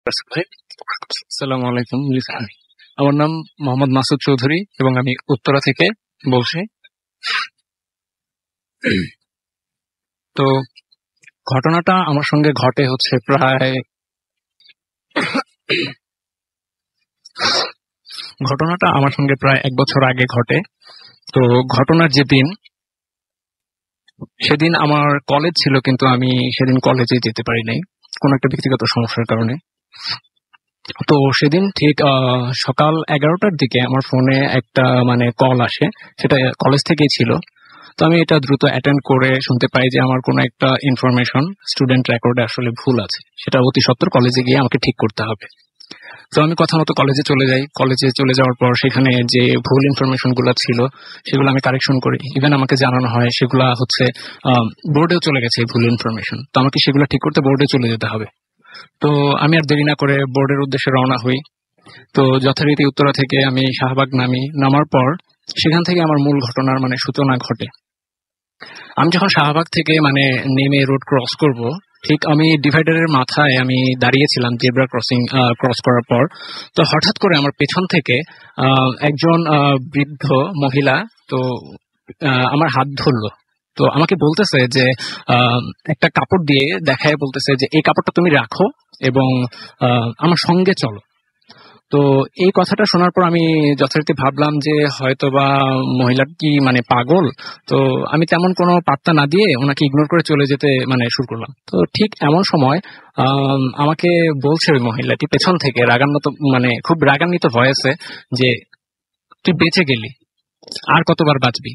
ভাই, আসসালামু আলাইকুম। আমার নাম মোহাম্মদ মাসুদ চৌধুরী এবং আমি উত্তরা থেকে বলছি। তো ঘটনাটা আমার সঙ্গে ঘটে হচ্ছে প্রায় 1 বছর আগে ঘটে। তো ঘটনার সেদিন আমার কলেজ ছিল, কিন্তু আমি সেদিন কলেজে যেতে পারি নাই কোন একটা ব্যক্তিগত সমস্যার কারণে। তো সেদিন ঠিক সকাল 11টার দিকে আমার ফোনে একটা কল আসে, সেটা কলেজ থেকেই ছিল। তো আমি এটা দ্রুত অ্যাটেন্ড করে শুনতে পাই যে আমার কোনো একটা ইনফরমেশন স্টুডেন্ট রেকর্ডে আসলে ভুল আছে, সেটা অতি সত্বর কলেজে গিয়ে আমাকে ঠিক করতে হবে। তো আমি কথা মতো কলেজে চলে যাই। কলেজে চলে যাওয়ার পর সেখানে যে ভুল ইনফরমেশন গুলো ছিল সেগুলো আমি কারেকশন করি। ইভেন আমাকে জানানো হয় সেগুলা হচ্ছে বোর্ডেও চলে গেছে এই ভুল ইনফরমেশন, তো আমাকে সেগুলো ঠিক করতে বোর্ডে চলে যেতে হবে। তো আমি আর দেরি না করে বোর্ডের উদ্দেশ্যে রওনা হই। তো যথারীতি উত্তরা থেকে আমি শাহবাগ নামার পর সেখান থেকে আমার মূল ঘটনার সূচনা ঘটে। আমি যখন শাহবাগ থেকে নেমে রোড ক্রস করব, ঠিক আমি ডিভাইডারের মাথায় আমি দাঁড়িয়েছিলাম জেব্রা ক্রস করার পর। তো হঠাৎ করে আমার পেছন থেকে একজন বৃদ্ধ মহিলা তো আমার হাত ধরলো। তো আমাকে বলতেছে যে একটা কাপড় দিয়ে দেখায় বলতেছে যে এই কাপড়টা তুমি রাখো এবং আমার সঙ্গে চলো। তো এই কথাটা শোনার পর আমি যথারীতি ভাবলাম যে হয়তোবা মহিলাটি কি পাগল। তো আমি তেমন কোনো পাত্তা না দিয়ে ওনাকে ইগনোর করে চলে যেতে শুরু করলাম। তো ঠিক এমন সময় আমাকে বলছে ওই মহিলাটি পেছন থেকে রাগান্বিত, খুব রাগান্বিত ভয়েসে যে তুই বেঁচে গেলি, আর কতবার বাঁচবি।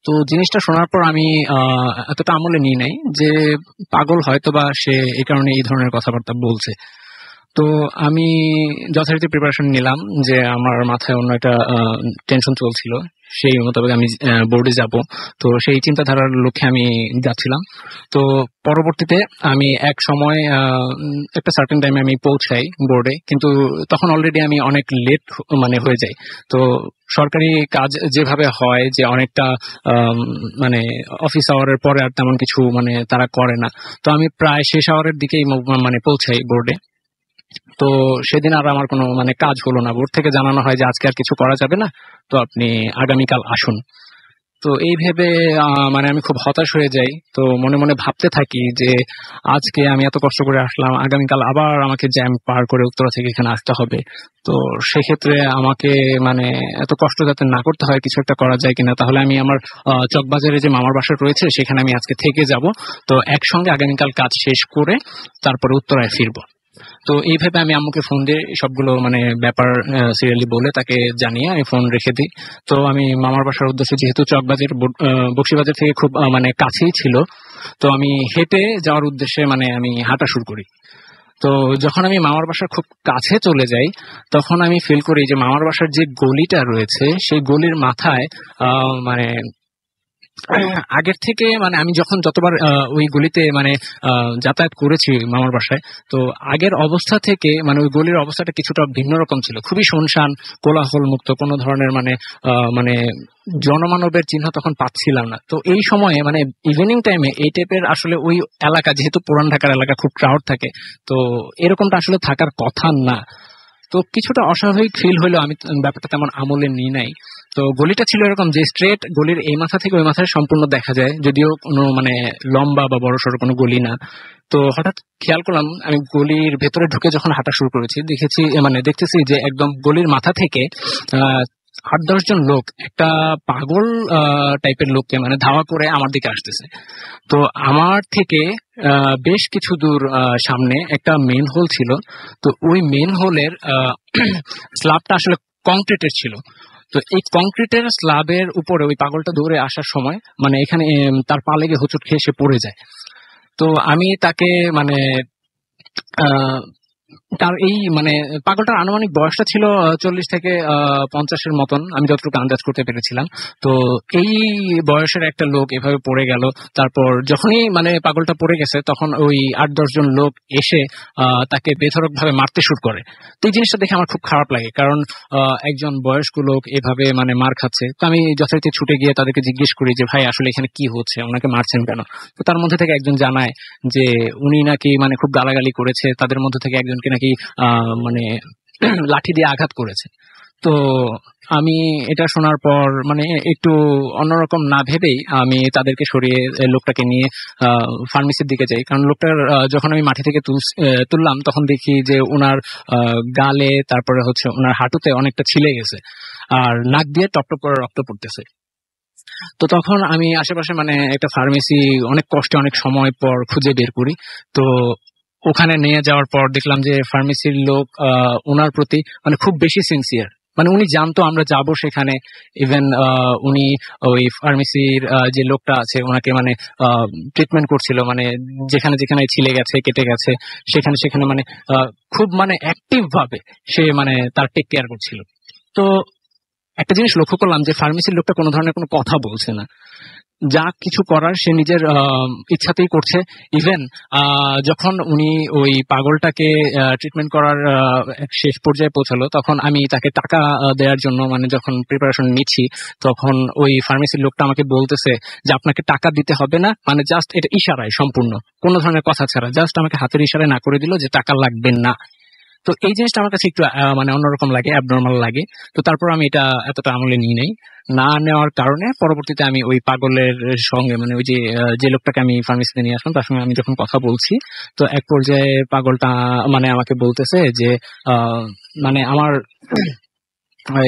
তো জিনিসটা শোনার পর আমি এতটা আমলে নিই নাই যে পাগল হয়তোবা সে এই কারণে এই ধরনের কথাবার্তা বলছে। তো আমি যথারীতি প্রিপারেশন নিলাম যে আমার মাথায় অন্য একটা টেনশন চলছিল, সেই মোতাবেক আমি বোর্ডে যাব। তো সেই চিন্তাধারার লক্ষ্যে আমি যাচ্ছিলাম। তো পরবর্তীতে আমি এক সময় একটা সার্টেন টাইমে আমি পৌঁছাই বোর্ডে, কিন্তু তখন অলরেডি আমি অনেক লেট হয়ে যাই। তো সরকারি কাজ যেভাবে হয় যে অনেকটা অফিস আওয়ারের পরে আর তেমন কিছু তারা করে না। তো আমি প্রায় শেষ আওয়ারের দিকেই পৌঁছাই বোর্ডে। তো সেদিন আর আমার কোনো কাজ হলো না। বোর্ড থেকে জানানো হয় যে আজকে আর কিছু করা যাবে না, তো আপনি আগামীকাল আসুন। তো এই ভেবে আমি খুব হতাশ হয়ে যাই। তো মনে মনে ভাবতে থাকি যে আজকে আমি এত কষ্ট করে আসলাম, আগামীকাল আবার আমাকে জ্যাম পার করে উত্তরা থেকে এখানে আসতে হবে। তো সেক্ষেত্রে আমাকে এত কষ্ট যাতে না করতে হয়, কিছু একটা করা যায় কিনা। তাহলে আমি আমার চকবাজারে যে মামার বাসা রয়েছে সেখানে আমি আজকে থেকে যাব। তো একসঙ্গে আগামীকাল কাজ শেষ করে তারপরে উত্তরায় ফিরবো। তো এইভাবে আমি আম্মুকে ফোন দিয়ে সবগুলো ব্যাপার সিরিয়ালি বলে তাকে জানিয়ে আমি ফোন রেখে দিই। তো আমি মামার বাসার উদ্দেশ্যে, যেহেতু চকবাজার বকশীবাজার থেকে খুব কাছেই ছিল, তো আমি হেঁটে যাওয়ার উদ্দেশ্যে আমি হাঁটা শুরু করি। তো যখন আমি মামার বাসার খুব কাছে চলে যাই, তখন আমি ফিল করি যে মামার বাসার যে গলিটা রয়েছে সেই গলির মাথায় মানে আগের থেকে আমি যতবার ওই গলিতে যাতায়াত করেছি মামার বাসায়, তো আগের অবস্থা থেকে ওই গলির অবস্থাটা কিছুটা ভিন্ন রকম ছিল। খুবই শুনশান, কোলাহল মুক্ত, কোনো ধরনের মানে জনমানবের চিহ্ন তখন পাচ্ছিলাম না। তো এই সময়ে ইভিনিং টাইমে এই টাইপের আসলে ওই এলাকা, যেহেতু পুরান ঢাকার এলাকা, খুব ক্রাউড থাকে, তো এরকমটা আসলে থাকার কথা না। তো কিছুটা অস্বাভাবিক ফিল হলো, আমি ব্যাপারটা তেমন আমলে নিই নাই। তো গলিটা ছিল এরকম যে স্ট্রেট গলির এই মাথা থেকে ওই মাথায় সম্পূর্ণ দেখা যায়, যদিও কোনো লম্বা বা বড় সড়ো কোনো গলি না। তো হঠাৎ খেয়াল করলাম, আমি গলির ভেতরে ঢুকে যখন হাঁটা শুরু করেছি, দেখতেছি যে একদম গলির মাথা থেকে 8-10 জন লোক একটা পাগল টাইপের লোককে ধাওয়া করে আমার দিকে আসতেছে। তো আমার থেকে বেশ কিছু দূর সামনে একটা মেন হোল ছিল। তো ওই মেন হোলের স্ল্যাবটা আসলে কংক্রিটের ছিল। তো এই কংক্রিটের স্ল্যাবের উপরে ওই পাগলটা দৌড়ে আসার সময় এখানে তার পা লেগে হোঁচট খেয়ে সে পড়ে যায়। তো আমি তাকে তার এই মানে পাগলটার আনুমানিক বয়সটা ছিল 40 থেকে 50-এর মতন, আমি যতটুকু আন্দাজ করতে পেরেছিলাম। তো এই বয়সের একটা লোক এভাবে পড়ে গেল। তারপর যখনই মানে পাগলটা পড়ে গেছে তখন ওই 8-10 জন লোক এসে তাকে বেধড়ক ভাবে মারতে শুরু করে। তো এই জিনিসটা দেখে আমার খুব খারাপ লাগে, কারণ একজন বয়স্ক লোক এভাবে মানে মার খাচ্ছে। তো আমি যথারীতি ছুটে গিয়ে তাদেরকে জিজ্ঞেস করি যে ভাই আসলে এখানে কি হচ্ছে, ওনাকে মারছেন কেন? তো তার মধ্যে থেকে একজন জানায় যে উনি নাকি মানে খুব গালাগালি করেছে, তাদের মধ্যে থেকে একজনকে নাকি মানে লাঠি দিয়ে আঘাত করেছে। তো আমি এটা শোনার পর মানে একটু অন্যরকম না ভেবেই আমি তাদেরকে সরিয়ে লোকটাকে নিয়ে ফার্মেসির দিকে যাই, কারণ লোকটার যখন আমি মাটি থেকে তুললাম তখন দেখি যে ওনার গালে, তারপরে হচ্ছে ওনার হাঁটুতে অনেকটা ছিলে গেছে, আর নাক দিয়ে টপটপ করে রক্ত পড়তেছে। তো তখন আমি আশেপাশে মানে একটা ফার্মেসি অনেক কষ্টে অনেক সময় পর খুঁজে বের করি। তো ওখানে নিয়ে যাওয়ার পর দেখলাম যে ফার্মেসির লোক ওনার প্রতি মানে খুব বেশি সিনসিয়ার। মানে উনি জানতো আমরা যাব সেখানে। ইভেন উনি ওই ফার্মেসির যে লোকটা আছে ওনাকে মানে ট্রিটমেন্ট করছিল, মানে যেখানে যেখানে ছিলে গেছে কেটে গেছে সেখানে সেখানে মানে খুব মানে অ্যাক্টিভ ভাবে সে মানে তার টেক কেয়ার করছিল। তো একটা জিনিস লক্ষ্য করলাম যে ফার্মেসির লোকটা কোনো ধরনের কোনো কথা বলছে না, যা কিছু করার সে নিজের ইচ্ছাতেই করছে। ইভেন যখন উনি ওই পাগলটাকে ট্রিটমেন্ট করার শেষ পর্যায়ে পৌঁছালো তখন আমি তাকে টাকা দেওয়ার জন্য মানে যখন প্রিপারেশন নিচ্ছি তখন ওই ফার্মেসির লোকটা আমাকে বলতেছে যে আপনাকে টাকা দিতে হবে না, মানে জাস্ট এটা ইশারায় সম্পূর্ণ, কোনো ধরনের কথা ছাড়া জাস্ট আমাকে হাতের ইশারায় না করে দিল যে টাকা লাগবে না। তো এই জিনিসটা আমার কাছে একটু মানে অন্যরকম লাগে, অ্যাবনর্মাল লাগে। তো তারপর আমি এটা এতটা আমলে নিই নাই। না নেওয়ার কারণে পরবর্তীতে আমি ওই পাগলের সঙ্গে মানে ওই যে যে লোকটাকে আমি ফার্মেসিতে নিয়ে আসলাম তার সঙ্গে আমি যখন কথা বলছি, তো এক পর্যায়ে পাগলটা মানে আমাকে বলতেছে যে মানে আমার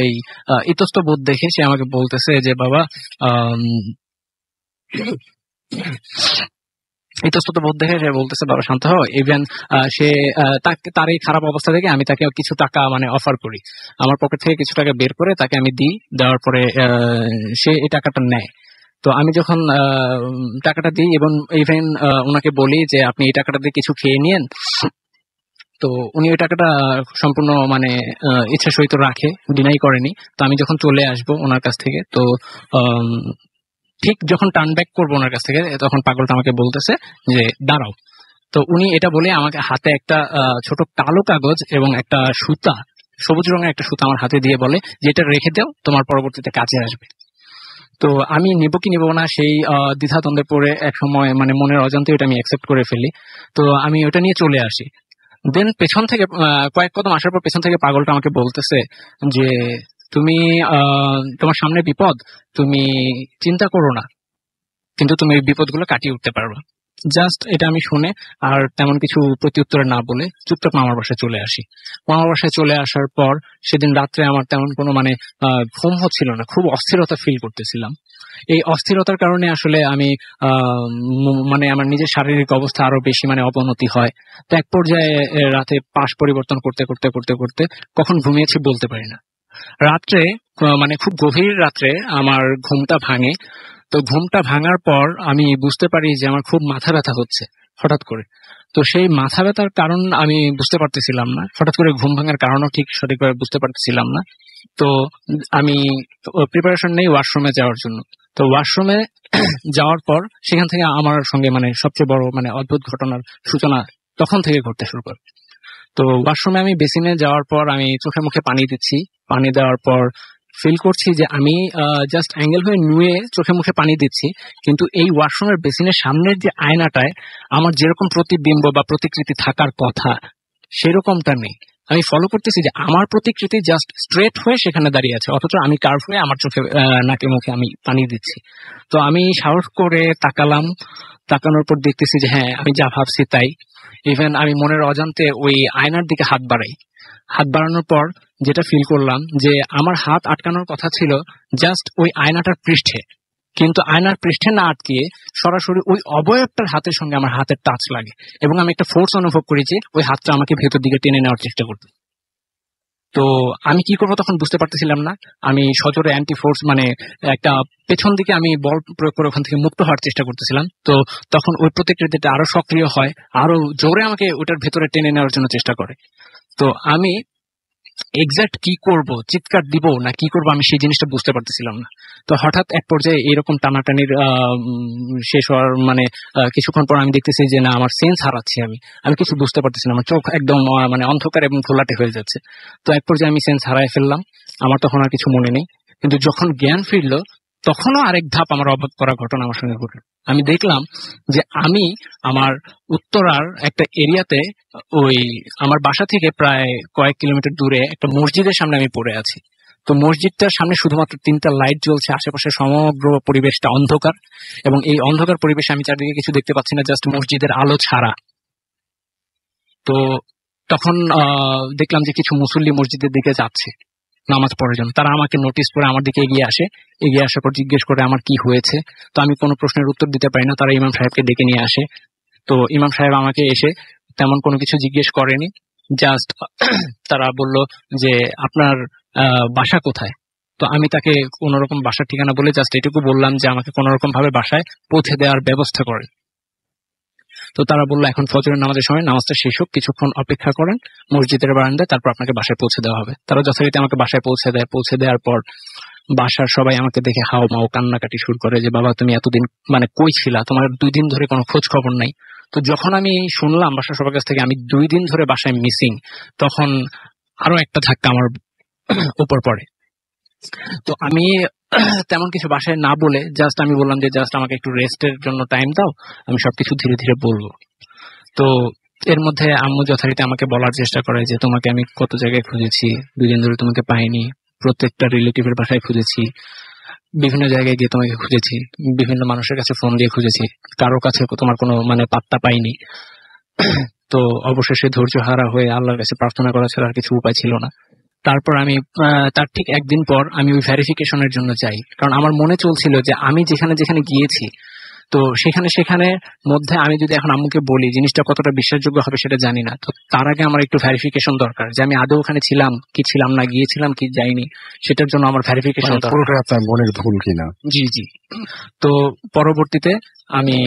এই ইতস্ত বোধ দেখে সে আমাকে বলতেছে যে বাবা ইতস্তত বোধ দেখে সে বলতেছে বাবা শান্ত হও। ইভেন সে তার এই খারাপ অবস্থা থেকে আমি তাকে কিছু টাকা মানে অফার করি, আমার পকেট থেকে কিছু টাকা বের করে তাকে আমি দিই, দেওয়ার পরে সে এই টাকাটা নেয়। তো আমি যখন টাকাটা দিই এবং ইভেন ওনাকে বলি যে আপনি এই টাকাটা দিয়ে কিছু খেয়ে নিয়েন, তো উনি ওই টাকাটা সম্পূর্ণ মানে ইচ্ছা সহিত রাখে, ডিনাই করেনি। তো আমি যখন চলে আসবো ওনার কাছ থেকে, তো ঠিক যখন টার্ন ব্যাক করবো ওনার কাছ থেকে তখন পাগলটা আমাকে বলতেছে যে দাঁড়াও। তো উনি এটা বলে আমাকে হাতে একটা ছোট কালো কাগজ এবং একটা সুতা, সবুজ রঙের একটা সুতা আমার হাতে দিয়ে বলে যে এটা রেখে দাও, তোমার পরবর্তীতে কাজে আসবে। তো আমি নিব কি নিব না সেই দ্বিধাদ্বন্দ্বে পড়ে এক সময় মানে মনের অজান্তে ওটা আমি অ্যাকসেপ্ট করে ফেলি। তো আমি ওটা নিয়ে চলে আসি। দেন পেছন থেকে কয়েক কদম আসার পর পেছন থেকে পাগলটা আমাকে বলতেছে যে তুমি তোমার সামনে বিপদ, তুমি চিন্তা করো না, কিন্তু তুমি এই বিপদগুলো কাটিয়ে উঠতে পারবে। জাস্ট এটা আমি শুনে আর তেমন কিছু প্রত্যুত্তরে না বলে চুপচাপ মামার বাসায় চলে আসি। মামার বাসায় চলে আসার পর সেদিন রাত্রে আমার তেমন কোনো মানে ঘুম হচ্ছিল না, খুব অস্থিরতা ফিল করতেছিলাম। এই অস্থিরতার কারণে আসলে আমি মানে আমার নিজের শারীরিক অবস্থা আরো বেশি মানে অবনতি হয়। তো এক পর্যায়ে রাতে পাশ পরিবর্তন করতে করতে করতে করতে কখন ঘুমিয়েছি বলতে পারি না। রাত্রে মানে খুব গভীর রাত্রে আমার ঘুমটা ভাঙে। তো ঘুমটা ভাঙার পর আমি বুঝতে পারি যে আমার খুব মাথা ব্যথা হচ্ছে হঠাৎ করে। তো সেই মাথা ব্যথার কারণ আমি বুঝতে পারতেছিলাম না, হঠাৎ করে ঘুম ভাঙার কারণও ঠিক সঠিকভাবে বুঝতে পারতেছিলাম না। তো আমি প্রিপারেশন নেই ওয়াশরুমে যাওয়ার জন্য। তো ওয়াশরুমে যাওয়ার পর সেখান থেকে আমার সঙ্গে মানে সবচেয়ে বড় মানে অদ্ভুত ঘটনার সূচনা তখন থেকে ঘটতে শুরু করে। তো ওয়াশরুমে আমি বেসিনে যাওয়ার পর আমি চোখে মুখে পানি দিচ্ছি, পানি দেওয়ার পর ফিল করছি যে আমি জাস্ট অ্যাঙ্গেল হয়ে নুয়ে চোখে মুখে পানি দিচ্ছি, কিন্তু এই ওয়াশরুমের বেসিনের সামনের যে আয়নাটায় আমার যেরকম প্রতিবিম্ব বা প্রতিকৃতি থাকার কথা সেরকমটা নেই। আমি ফলো করতেছি যে আমার প্রতিকৃতি জাস্ট স্ট্রেট হয়ে সেখানে দাঁড়িয়ে আছে, অথচ আমি কার্ভ হয়ে আমার চোখে নাকে মুখে আমি পানি দিচ্ছি। তো আমি সাহস করে তাকালাম, তাকানোর পর দেখতেছি যে হ্যাঁ আমি যা ভাবছি তাই। ইভেন আমি মনের অজান্তে ওই আয়নার দিকে হাত বাড়াই। হাত বাড়ানোর পর যেটা ফিল করলাম যে আমার হাত আটকানোর কথা ছিল জাস্ট ওই আয়নাটার পৃষ্ঠে, কিন্তু আয়নার পৃষ্ঠে না আটকিয়ে সরাসরি ওই অবয়বটার হাতের সঙ্গে আমার হাতের টাচ লাগে এবং আমি একটা ফোর্স অনুভব করি যে ওই হাতটা আমাকে ভেতর দিকে টেনে নেওয়ার চেষ্টা করতে। তো আমি কি করবো তখন বুঝতে পারতেছিলাম না। আমি সজোরে অ্যান্টি ফোর্স মানে একটা পেছন দিকে আমি বল প্রয়োগ করে ওখান থেকে মুক্ত হওয়ার চেষ্টা করতেছিলাম। তো তখন ওই প্রতিক্রিয়াটা আরো সক্রিয় হয়, আরো জোরে আমাকে ওটার ভেতরে টেনে নেওয়ার জন্য চেষ্টা করে। তো আমি এক্সাক্ট কি করব, চিৎকার দিব না কি করব, আমি সেই জিনিসটা বুঝতে পারতেছিলাম না। তো হঠাৎ এক পর্যায়ে এরকম টানাটানির শেষ হওয়ার কিছুক্ষণ পর আমি দেখতেছি যে না, আমার সেন্স হারাচ্ছি। আমি কিছু বুঝতে পারতেছি না, আমার চোখ একদম অন্ধকার এবং ঘোলাটে হয়ে যাচ্ছে। তো এক পর্যায়ে আমি সেন্স হারাই ফেললাম, আমার তখন আর কিছু মনে নেই। কিন্তু যখন জ্ঞান ফিরলো, তখনও আরেক ধাপ আমার অবাক করা ঘটনা আমার সঙ্গে ঘটল। আমি দেখলাম যে আমি আমার উত্তরার একটা এরিয়াতে, ওই আমার বাসা থেকে প্রায় কয়েক কিলোমিটার দূরে একটা মসজিদের সামনে আমি পড়ে আছি। তো মসজিদটার সামনে শুধুমাত্র 3টা লাইট জ্বলছে, আশেপাশে সমগ্র পরিবেশটা অন্ধকার, এবং এই অন্ধকার পরিবেশে আমি চারদিকে কিছু দেখতে পাচ্ছি না, জাস্ট মসজিদের আলো ছাড়া। তো তখন দেখলাম যে কিছু মুসল্লি মসজিদের দিকে যাচ্ছে নামাজ পড়ার জন্য। তারা আমাকে নোটিস করে আমার দিকে এগিয়ে আসে, এগিয়ে আসার পর জিজ্ঞেস করে আমার কি হয়েছে। তো আমি কোনো প্রশ্নের উত্তর দিতে পারি না, তারা ইমাম সাহেবকে ডেকে নিয়ে আসে। তো ইমাম সাহেব আমাকে এসে তেমন কোনো কিছু জিজ্ঞেস করেনি, জাস্ট তারা বলল যে আপনার বাসা কোথায়। তো আমি তাকে কোনো রকম বাসার ঠিকানা বলে জাস্ট এটুকু বললাম যে আমাকে কোনো রকম ভাবে বাসায় পৌঁছে দেওয়ার ব্যবস্থা করে। তো তারা বললো এখন ফজরের নামাজের সময়, নামাজটা শেষ হোক, কিছুক্ষণ অপেক্ষা করেন মসজিদের বারান্দায়, তারপর আপনাকে বাসায় পৌঁছে দেওয়া হবে। তারা যথারীতি আমাকে বাসায় পৌঁছে দেয়। পৌঁছে দেওয়ার পর বাসার সবাই আমাকে দেখে হাও মাও কান্নাকাটি শুরু করে যে বাবা তুমি এতদিন কই ছিলা, তোমার 2 দিন ধরে কোনো খোঁজ খবর নাই। তো যখন আমি শুনলাম বাসার সবার কাছ থেকে আমি 2 দিন ধরে বাসায় মিসিং, তখন আরো একটা ধাক্কা আমার উপর পড়ে। তো আমি তেমন কিছু বাসায় না বলে জাস্ট আমি বললাম যে জাস্ট আমাকে একটু রেস্টের জন্য টাইম দাও, আমি সবকিছু ধীরে ধীরে বলবো। তো এর মধ্যে আম্মু যথারীতি আমাকে বলার চেষ্টা করে যে তোমাকে আমি কত জায়গায় খুঁজেছি, 2 দিন ধরে তোমাকে পাইনি, প্রত্যেকটা রিলেটিভের বাসায় খুঁজেছি, বিভিন্ন জায়গায় গিয়ে তোমাকে খুঁজেছি, বিভিন্ন মানুষের কাছে ফোন দিয়ে খুঁজেছি, কারো কাছে তোমার কোনো পাত্তা পাইনি। তো অবশেষে ধৈর্য হারা হয়ে আল্লাহর কাছে প্রার্থনা করা ছাড়া আর কিছু উপায় ছিল না। তারপর আমি তার ঠিক একদিন পর আমি ওই ভেরিফিকেশনের জন্য যাই, কারণ আমার মনে চলছিল যে আমি যেখানে যেখানে গিয়েছি, তো সেখানে মধ্যে আমি যদি এখন আম্মুকে বলি জিনিসটা কতটা বিশ্বাসযোগ্য হবে সেটা জানি না। তো তার আগে আমার একটু ভেরিফিকেশন দরকার যে আমি আদৌ ওখানে ছিলাম কি ছিলাম না, গিয়েছিলাম কি যাইনি, সেটার জন্য আমার ভেরিফিকেশন দরকার। পুরোটা আপনার মনের ভুল কিনা? জি জি। তো পরবর্তীতে আমি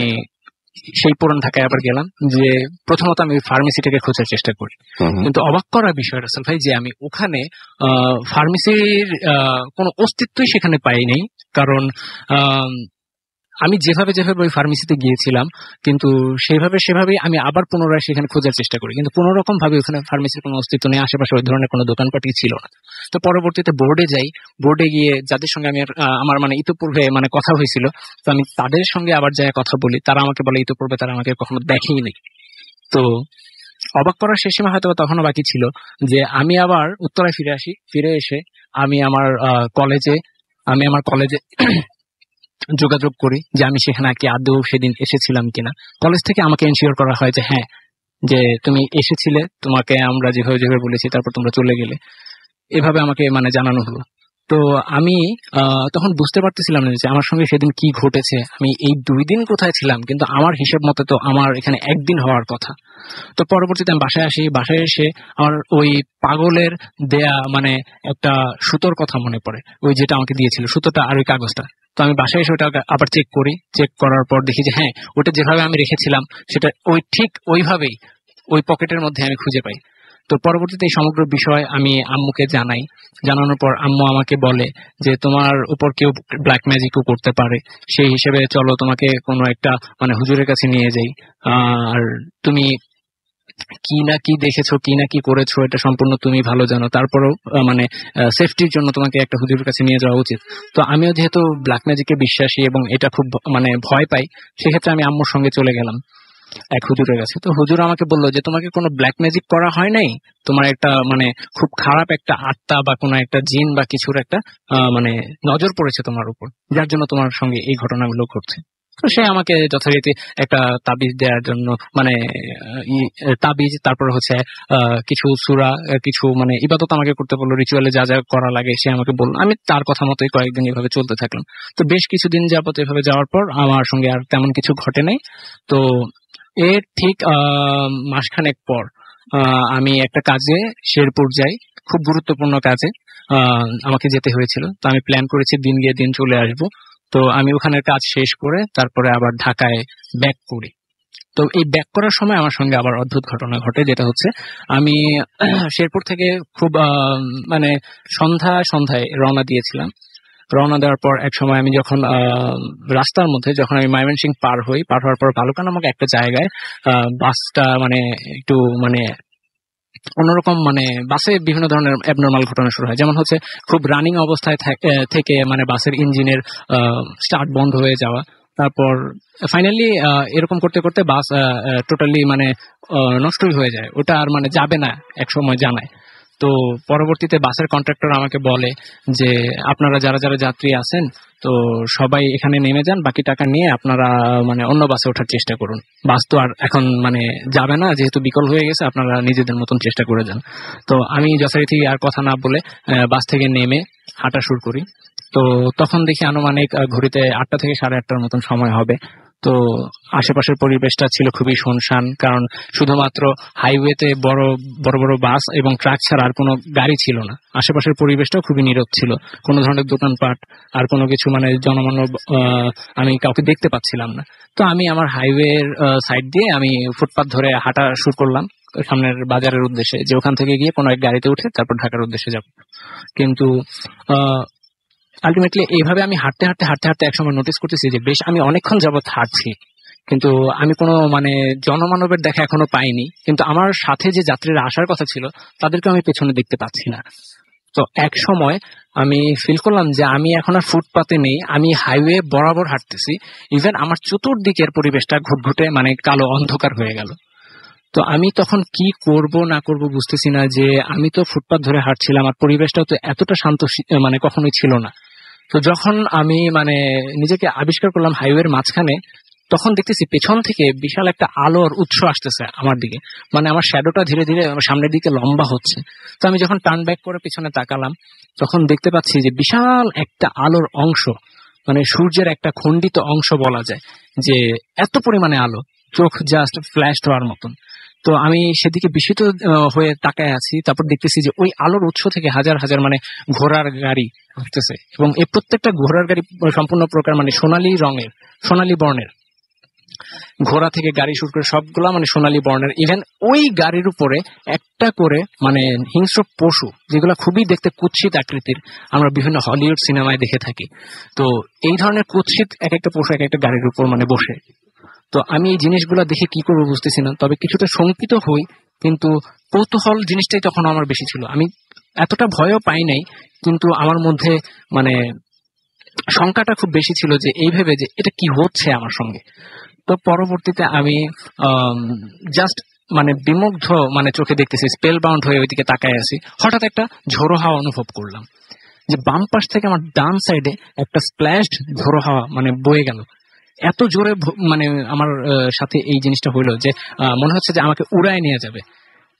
সেই পুরান ঢাকায় আবার গেলাম, যে প্রথমত আমি ফার্মেসিটাকে খোঁজার চেষ্টা করি। কিন্তু অবাক করার বিষয় রাসেল ভাই, যে আমি ওখানে ফার্মেসির কোনো অস্তিত্বই সেখানে পাই নাই। কারণ আমি যেভাবে ওই ফার্মেসিতে গিয়েছিলাম, কিন্তু সেভাবেই আমি আবার পুনরায় সেখানে খোঁজার চেষ্টা করি, কিন্তু কোনো রকম ভাবে ওখানে ফার্মেসির কোনো অস্তিত্ব নেই, আশেপাশে ওই ধরনের কোনো দোকানপাটই ছিল না। তো পরবর্তীতে বোর্ডে যাই, বোর্ডে গিয়ে যাদের সঙ্গে আমি আমার ইতোপূর্বে কথা হয়েছিল, তো আমি তাদের সঙ্গে আবার যাই কথা বলি, তারা আমাকে বলে ইতোপূর্বে তারা আমাকে কখনো দেখেইনি। তো অবাক করার শেষ সীমা হয়তো তখনও বাকি ছিল যে আমি আবার উত্তরায় ফিরে আসি। ফিরে এসে আমি আমার কলেজে যোগাযোগ করি যে আমি সেখানে কি আদৌ সেদিন এসেছিলাম কিনা। কলেজ থেকে আমাকে এনশিওর করা হয় যে হ্যাঁ, যে তুমি এসেছিলে, তোমাকে আমরা যেভাবে বলেছি, তারপর তোমরা চলে গেলে, এভাবে আমাকে জানানো হলো। তো আমি তখন বুঝতে পারতেছিলাম না যে আমার সঙ্গে সেদিন কি ঘটেছে, আমি এই 2 দিন কোথায় ছিলাম, কিন্তু আমার হিসেব মতে তো আমার এখানে একদিন হওয়ার কথা। তো পরবর্তীতে আমি বাসায় আসি, বাসায় এসে আমার ওই পাগলের দেয়া একটা সুতোর কথা মনে পড়ে, ওই যেটা আমাকে দিয়েছিল সুতোটা আর ওই কাগজটা। তো আমি বাসায় এসে ওটা আবার চেক করি, চেক করার পর দেখি যে হ্যাঁ, ওটা যেভাবে আমি রেখেছিলাম সেটা ঠিক ওইভাবেই ওই পকেটের মধ্যে আমি খুঁজে পাই। তো পরবর্তীতে এই সমগ্র বিষয় আমি আম্মুকে জানাই। জানানোর পর আম্মু আমাকে বলে যে তোমার উপর কেউ ব্ল্যাক ম্যাজিকও করতে পারে, সেই হিসেবে চলো তোমাকে কোনো একটা হুজুরের কাছে নিয়ে যাই, আর তুমি কি না কি দেখেছো, কি না কি করেছো, এটা সম্পূর্ণ তুমি ভালো জানো, তারপরেও সেফটির জন্য তোমাকে একটা হুজুরের কাছে নিয়ে যাওয়া উচিত। তো আমিও যেহেতু ব্ল্যাক ম্যাজিকে বিশ্বাসী এবং এটা খুব ভয় পাই, সেক্ষেত্রে আমি আম্মুর সঙ্গে চলে গেলাম এক হুজুরের কাছে। তো হুজুর আমাকে বললো যে তোমাকে কোনো ব্ল্যাক ম্যাজিক করা হয় নাই, তোমার একটা খুব খারাপ একটা আত্মা বা কোনো একটা জিন বা কিছুর একটা নজর পড়েছে তোমার উপর, যার জন্য তোমার সঙ্গে এই ঘটনাগুলো ঘটছে। তো সে আমাকে যথারীতি একটা তাবিজ দেওয়ার জন্য তাবিজ, তারপর হচ্ছে কিছু সূরা, কিছু ইবাদত আমাকে করতে বললো, রিচুয়ালে যা যা করা লাগে সে আমাকে বললো। আমি তার কথা মতোই কয়েকদিন এভাবে চলতে থাকলাম। তো বেশ কিছুদিন যাবত এভাবে যাওয়ার পর আমার সঙ্গে আর তেমন কিছু ঘটে নাই। তো এর ঠিক মাসখানেক পর আমি একটা কাজে শেরপুর যাই, খুব গুরুত্বপূর্ণ কাজে আমাকে যেতে হয়েছিল। তো আমি প্ল্যান করেছি দিন গিয়ে দিন চলে আসবো। তো আমি ওখানের কাজ শেষ করে তারপরে আবার ঢাকায় ব্যাক করি। তো এই ব্যাক করার সময় আমার সঙ্গে আবার অদ্ভুত ঘটনা ঘটে, যেটা হচ্ছে আমি শেরপুর থেকে খুব মানে সন্ধ্যায় রওনা দিয়েছিলাম। রওনা দেওয়ার পর এক সময় আমি যখন রাস্তার মধ্যে যখন আমি ময়মনসিংহ পার হওয়ার পর ভালুকা নামক একটা জায়গায় বাসটা মানে একটু মানে অন্যরকম, মানে বাসে বিভিন্ন ধরনের অ্যাবনর্মাল ঘটনা শুরু হয়। যেমন হচ্ছে খুব রানিং অবস্থায় থেকে মানে বাসের ইঞ্জিনের স্টার্ট বন্ধ হয়ে যাওয়া, তারপর ফাইনালি এরকম করতে করতে বাস টোটালি মানে নষ্টই হয়ে যায়, ওটা আর মানে যাবে না এক সময় জানায়। তো পরবর্তীতে বাসের কন্ট্রাক্টর আমাকে বলে যে আপনারা যারা যারা যাত্রী আছেন তো সবাই এখানে নেমে যান, বাকি টাকা নিয়ে আপনারা মানে অন্য বাসে ওঠার চেষ্টা করুন, বাস তো আর এখন মানে যাবে না, যেহেতু বিকল হয়ে গেছে, আপনারা নিজেদের মতন চেষ্টা করে যান। তো আমি যথারীতি আর কথা না বলে বাস থেকে নেমে হাঁটা শুরু করি। তো তখন দেখি আনুমানিক ঘড়িতে 8টা থেকে 8:30টার মতন সময় হবে। তো আশেপাশের পরিবেশটা ছিল খুবই শুনশান, কারণ শুধুমাত্র হাইওয়েতে বড় বড় বড় বাস এবং ট্রাক ছাড়া আর কোনো গাড়ি ছিল না। আশেপাশের পরিবেশটাও খুবই নীরব ছিল, কোনো ধরনের দোকানপাট আর কোনো কিছু মানে জনমানব আমি কাউকে দেখতে পাচ্ছিলাম না। তো আমি আমার হাইওয়ের সাইড দিয়ে আমি ফুটপাথ ধরে হাঁটা শুরু করলাম সামনের বাজারের উদ্দেশ্যে, যে ওখান থেকে গিয়ে কোনো এক গাড়িতে উঠে তারপর ঢাকার উদ্দেশ্যে যাব। কিন্তু আলটিমেটলি এইভাবে আমি হাঁটতে হাঁটতে হাঁটতে হাঁটতে একসময় নোটিস করতেছি যে বেশ আমি অনেকক্ষণ যাবৎ হাঁটছি, কিন্তু আমি কোনো মানে জনমানবের দেখা এখনো পাইনি। কিন্তু আমার সাথে যে যাত্রীরা আসার কথা ছিল তাদেরকে আমি পেছনে দেখতে পাচ্ছি না। তো এক সময় আমি ফিল করলাম যে আমি এখন আর ফুটপাতে নেই, আমি হাইওয়ে বরাবর হাঁটতেছি। ইভেন আমার চতুর্দিকের পরিবেশটা ঘুটঘুটে মানে কালো অন্ধকার হয়ে গেল। তো আমি তখন কি করব না করব বুঝতেছি না, যে আমি তো ফুটপাত ধরে হাঁটছিলাম আর পরিবেশটাও তো এতটা শান্ত মানে কখনোই ছিল না। তো যখন আমি মানে নিজেকে আবিষ্কার করলাম হাইওয়ের মাঝখানে, তখন দেখতেছি পেছন থেকে বিশাল একটা আলোর উৎস আসতেছে আমার দিকে, মানে আমার শ্যাডোটা ধীরে ধীরে আমার সামনের দিকে লম্বা হচ্ছে। তো আমি যখন টার্ন ব্যাক করে পিছনে তাকালাম, তখন দেখতে পাচ্ছি যে বিশাল একটা আলোর অংশ, মানে সূর্যের একটা খণ্ডিত অংশ বলা যায়, যে এত পরিমাণে আলো, চোখ জাস্ট ফ্ল্যাশ হওয়ার মতন। তো আমি সেদিকে বিস্মিত হয়ে তাকায় আছি। তারপর দেখতেছি যে ওই আলোর উৎস থেকে হাজার হাজার মানে ঘোড়ার গাড়ি আসতেছে, এবং এই প্রত্যেকটা ঘোড়ার গাড়ি সম্পূর্ণ প্রকার মানে সোনালী বর্ণের। ঘোড়া থেকে গাড়ি শুরু করে সবগুলা মানে সোনালী বর্ণের। ইভেন ওই গাড়ির উপরে একটা করে মানে হিংস্র পশু, যেগুলো খুবই দেখতে কুৎসিত আকৃতির, আমরা বিভিন্ন হলিউড সিনেমায় দেখে থাকি। তো এই ধরনের কুৎসিত এক একটা পশু এক একটা গাড়ির উপর মানে বসে। তো আমি এই জিনিসগুলো দেখে কি করবো বুঝতেছি না, তবে কিছুটা শঙ্কিত হই, কিন্তু কৌতূহল জিনিসটাই তখন আমার বেশি ছিল। আমি এতটা ভয়ও পাই নাই, কিন্তু আমার মধ্যে মানে শঙ্কাটা খুব বেশি ছিল, যে এই ভেবে যে এটা কি হচ্ছে আমার সঙ্গে। তো পরবর্তীতে আমি জাস্ট মানে বিমুগ্ধ মানে চোখে দেখতেছি, স্পেল বাউন্ড হয়ে ওইদিকে তাকায় আছি। হঠাৎ একটা ঝোড়ো হাওয়া অনুভব করলাম, যে বাম পাশ থেকে আমার ডান সাইডে একটা স্প্ল্যাশড ঝোড়ো হাওয়া মানে বয়ে গেল। এত জোরে মানে আমার সাথে এই জিনিসটা হইলো যে মনে হচ্ছে যে আমাকে উড়ায় নিয়ে যাবে।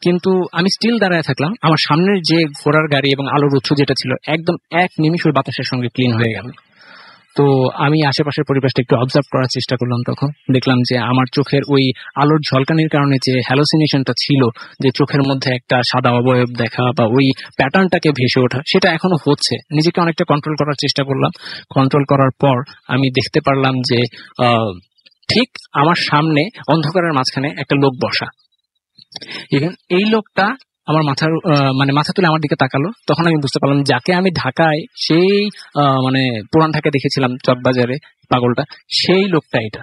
কিন্তু আমি স্টিল দাঁড়ায় থাকলাম। আমার সামনের যে ঘোড়ার গাড়ি এবং আলোর উৎস যেটা ছিল, একদম এক নিমিষ ওই বাতাসের সঙ্গে ক্লিন হয়ে গেল। তো আমি আশেপাশের পরিবেশটা একটু অবজার্ভ করার চেষ্টা করলাম। তখন দেখলাম যে আমার চোখের ওই আলোর ঝলকানির কারণে যে হ্যালোসিনেশনটা ছিল, যে চোখের মধ্যে একটা সাদা অবয়ব দেখা বা ওই প্যাটার্নটাকে ভেসে ওঠা, সেটা এখনো হচ্ছে। নিজেকে অনেকটা কন্ট্রোল করার চেষ্টা করলাম। কন্ট্রোল করার পর আমি দেখতে পারলাম যে ঠিক আমার সামনে অন্ধকারের মাঝখানে একটা লোক বসা। ইভেন এই লোকটা আমার মানে মাথা তুলে আমার দিকে তাকালো। তখন আমি বুঝতে পারলাম যাকে আমি ঢাকায় সেই মানে পুরান ঢাকায় দেখেছিলাম চকবাজারে, পাগলটা, সেই লোকটা এটা।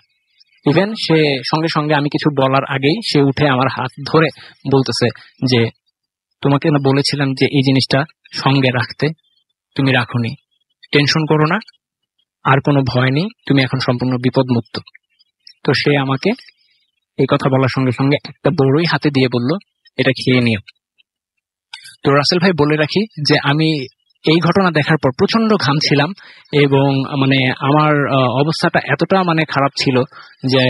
ইভেন সে সঙ্গে সঙ্গে আমি কিছু বলার আগেই সে উঠে আমার হাত ধরে বলতেছে যে তোমাকে না বলেছিলাম যে এই জিনিসটা সঙ্গে রাখতে, তুমি রাখোনি, টেনশন করো না, আর কোনো ভয় নেই, তুমি এখন সম্পূর্ণ বিপদ মুক্ত। তো সে আমাকে এই কথা বলার সঙ্গে সঙ্গে একটা বড়ই হাতে দিয়ে বলল, এটা খেয়ে নিও। তো রাসেল ভাই বলে রাখি যে আমি এই ঘটনা দেখার পর প্রচন্ড ঘামছিলাম, এবং মানে আমার অবস্থাটা এতটা মানে খারাপ ছিল যে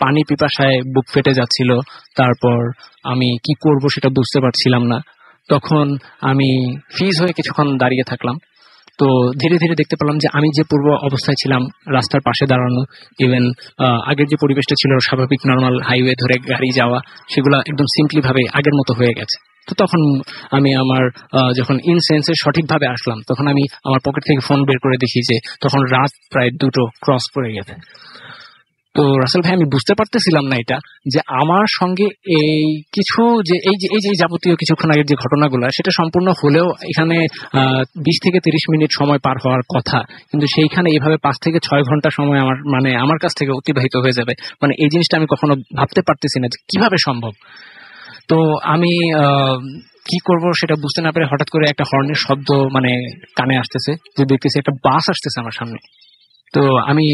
পানি পিপাসায় বুক ফেটে যাচ্ছিল। তারপর আমি কি করব সেটা বুঝতে পারছিলাম না। তখন আমি ফ্রিজ হয়ে কিছুক্ষণ দাঁড়িয়ে থাকলাম। তো ধীরে ধীরে দেখতে পেলাম যে আমি যে পূর্ব অবস্থায় ছিলাম, রাস্তার পাশে দাঁড়ানো, ইভেন আগের যে পরিবেশটা ছিল স্বাভাবিক নর্মাল হাইওয়ে ধরে গাড়ি যাওয়া, সেগুলো একদম সিম্পলি ভাবে আগের মতো হয়ে গেছে। তো তখন আমি আমার যখন ইনসেন্সে সঠিকভাবে আসলাম, তখন আমি আমার পকেট থেকে ফোন বের করে দেখি যে তখন রাত প্রায় 2টো ক্রস করে গেছে। তো তো রাসেল ভাই আমি বুঝতে পারতেছিলাম না এটা, যে আমার সঙ্গে এই কিছু যে এই যে যাবতীয় কিছুক্ষণ আগের যে ঘটনাগুলো সেটা সম্পূর্ণ হলেও এখানে 20 থেকে 30 মিনিট সময় পার হওয়ার কথা, কিন্তু সেইখানে এইভাবে 5 থেকে 6 ঘন্টা সময় আমার কাছ থেকে অতিবাহিত হয়ে যাবে। মানে এই জিনিসটা আমি কখনো ভাবতে পারতেছি না যে কিভাবে সম্ভব। তো আমি কি করব সেটা বুঝতে না পেরে হঠাৎ করে একটা হর্নের শব্দ মানে কানে আসতেছে, যে দেখতেছি একটা বাস আসতেছে আমার সামনে। তো আমি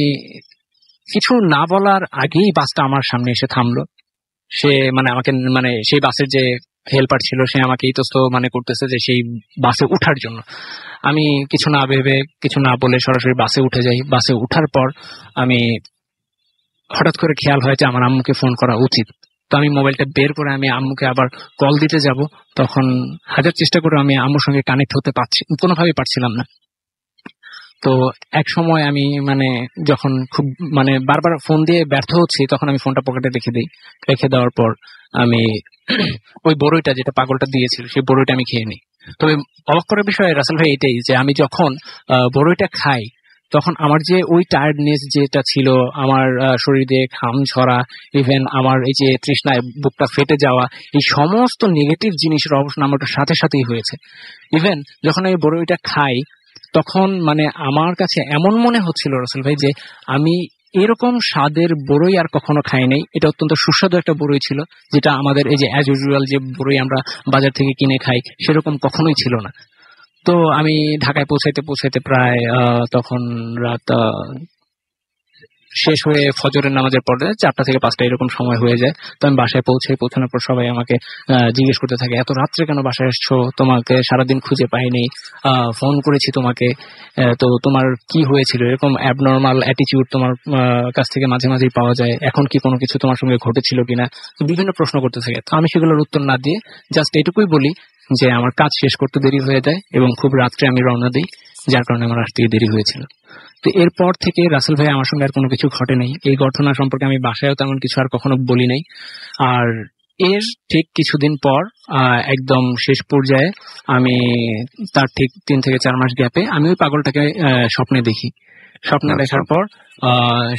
কিছু না বলার আগেই বাসটা আমার সামনে এসে থামলো। সে মানে আমাকে মানে সেই বাসের যে হেল্পার ছিল সে আমাকে ইতস্ত মানে করতেছে যে সেই বাসে উঠার জন্য। আমি কিছু না ভেবে কিছু না বলে সরাসরি বাসে উঠে যাই। বাসে উঠার পর আমি হঠাৎ করে খেয়াল হয় যে আমার আম্মুকে ফোন করা উচিত। তো আমি মোবাইলটা বের করে আমি আম্মুকে আবার কল দিতে যাব, তখন হাজার চেষ্টা করে আমি আম্মুর সঙ্গে কানেক্ট হতে কোনোভাবেই পারছিলাম না। তো এক সময় আমি মানে যখন খুব মানে বারবার ফোন দিয়ে ব্যর্থ হচ্ছি, তখন আমি ফোনটা পকেটে রেখে দিই। রেখে দেওয়ার পর আমি ওই বড়ইটা যেটা পাগলটা দিয়েছিল সেই বড়ইটা আমি খেয়ে নিই। তবে অবাক করার বিষয় রাসেল ভাই এটাই যে আমি যখন বড়ইটা খাই তখন আমার যে ওই টায়ার্ডনেস যেটা ছিল, আমার শরীর দিয়ে ঘাম ঝরা, ইভেন আমার এই যে তৃষ্ণায় বুকটা ফেটে যাওয়া, এই সমস্ত নেগেটিভ জিনিসের অবসান আমার সাথে সাথেই হয়েছে। ইভেন যখন আমি বড়ইটা খাই তখন মানে আমার কাছে এমন মনে হচ্ছিল রাসেল ভাই যে আমি এরকম স্বাদের বড়ই আর কখনো খাই নাই। এটা অত্যন্ত সুস্বাদু একটা বড়ই ছিল, যেটা আমাদের এই যে অ্যাজ ইউজুয়াল যে বড়ই আমরা বাজার থেকে কিনে খাই সেরকম কখনোই ছিল না। তো আমি ঢাকায় পৌঁছাইতে প্রায় তখন রাত শেষ হয়ে ফজরের নামাজের পরে 4টা থেকে 5টা এরকম সময় হয়ে যায়। তো আমি বাসায় পৌঁছানোর পর সবাই আমাকে জিজ্ঞেস করতে থাকে, এত রাত্রে কেন বাসায় এসছো, তোমাকে সারাদিন খুঁজে পাইনি, ফোন করেছি তোমাকে, তো তোমার কি হয়েছিল, এরকম অ্যাবনর্মাল অ্যাটিটিউড তোমার কাছ থেকে মাঝে মাঝেই পাওয়া যায়, এখন কি কোনো কিছু তোমার সঙ্গে ঘটেছিল কিনা। তো বিভিন্ন প্রশ্ন করতে থাকে। তো আমি সেগুলোর উত্তর না দিয়ে জাস্ট এটুকুই বলি যে আমার কাজ শেষ করতে দেরি হয়ে যায় এবং খুব রাত্রে আমি রওনা দিই, যার কারণে আমার আসতে দেরি হয়েছিল। তো এরপর থেকে রাসেল ভাই আমার সঙ্গে আর কোনো কিছু ঘটে নাই। এই ঘটনা সম্পর্কে আমি বাসায়ও তেমন কিছু আর কখনো বলি নাই। আর এর ঠিক কিছুদিন পর একদম শেষ পর্যায়ে আমি তার ঠিক 3 থেকে 4 মাস গ্যাপে আমি ওই পাগলটাকে স্বপ্নে দেখি। স্বপ্নে দেখার পর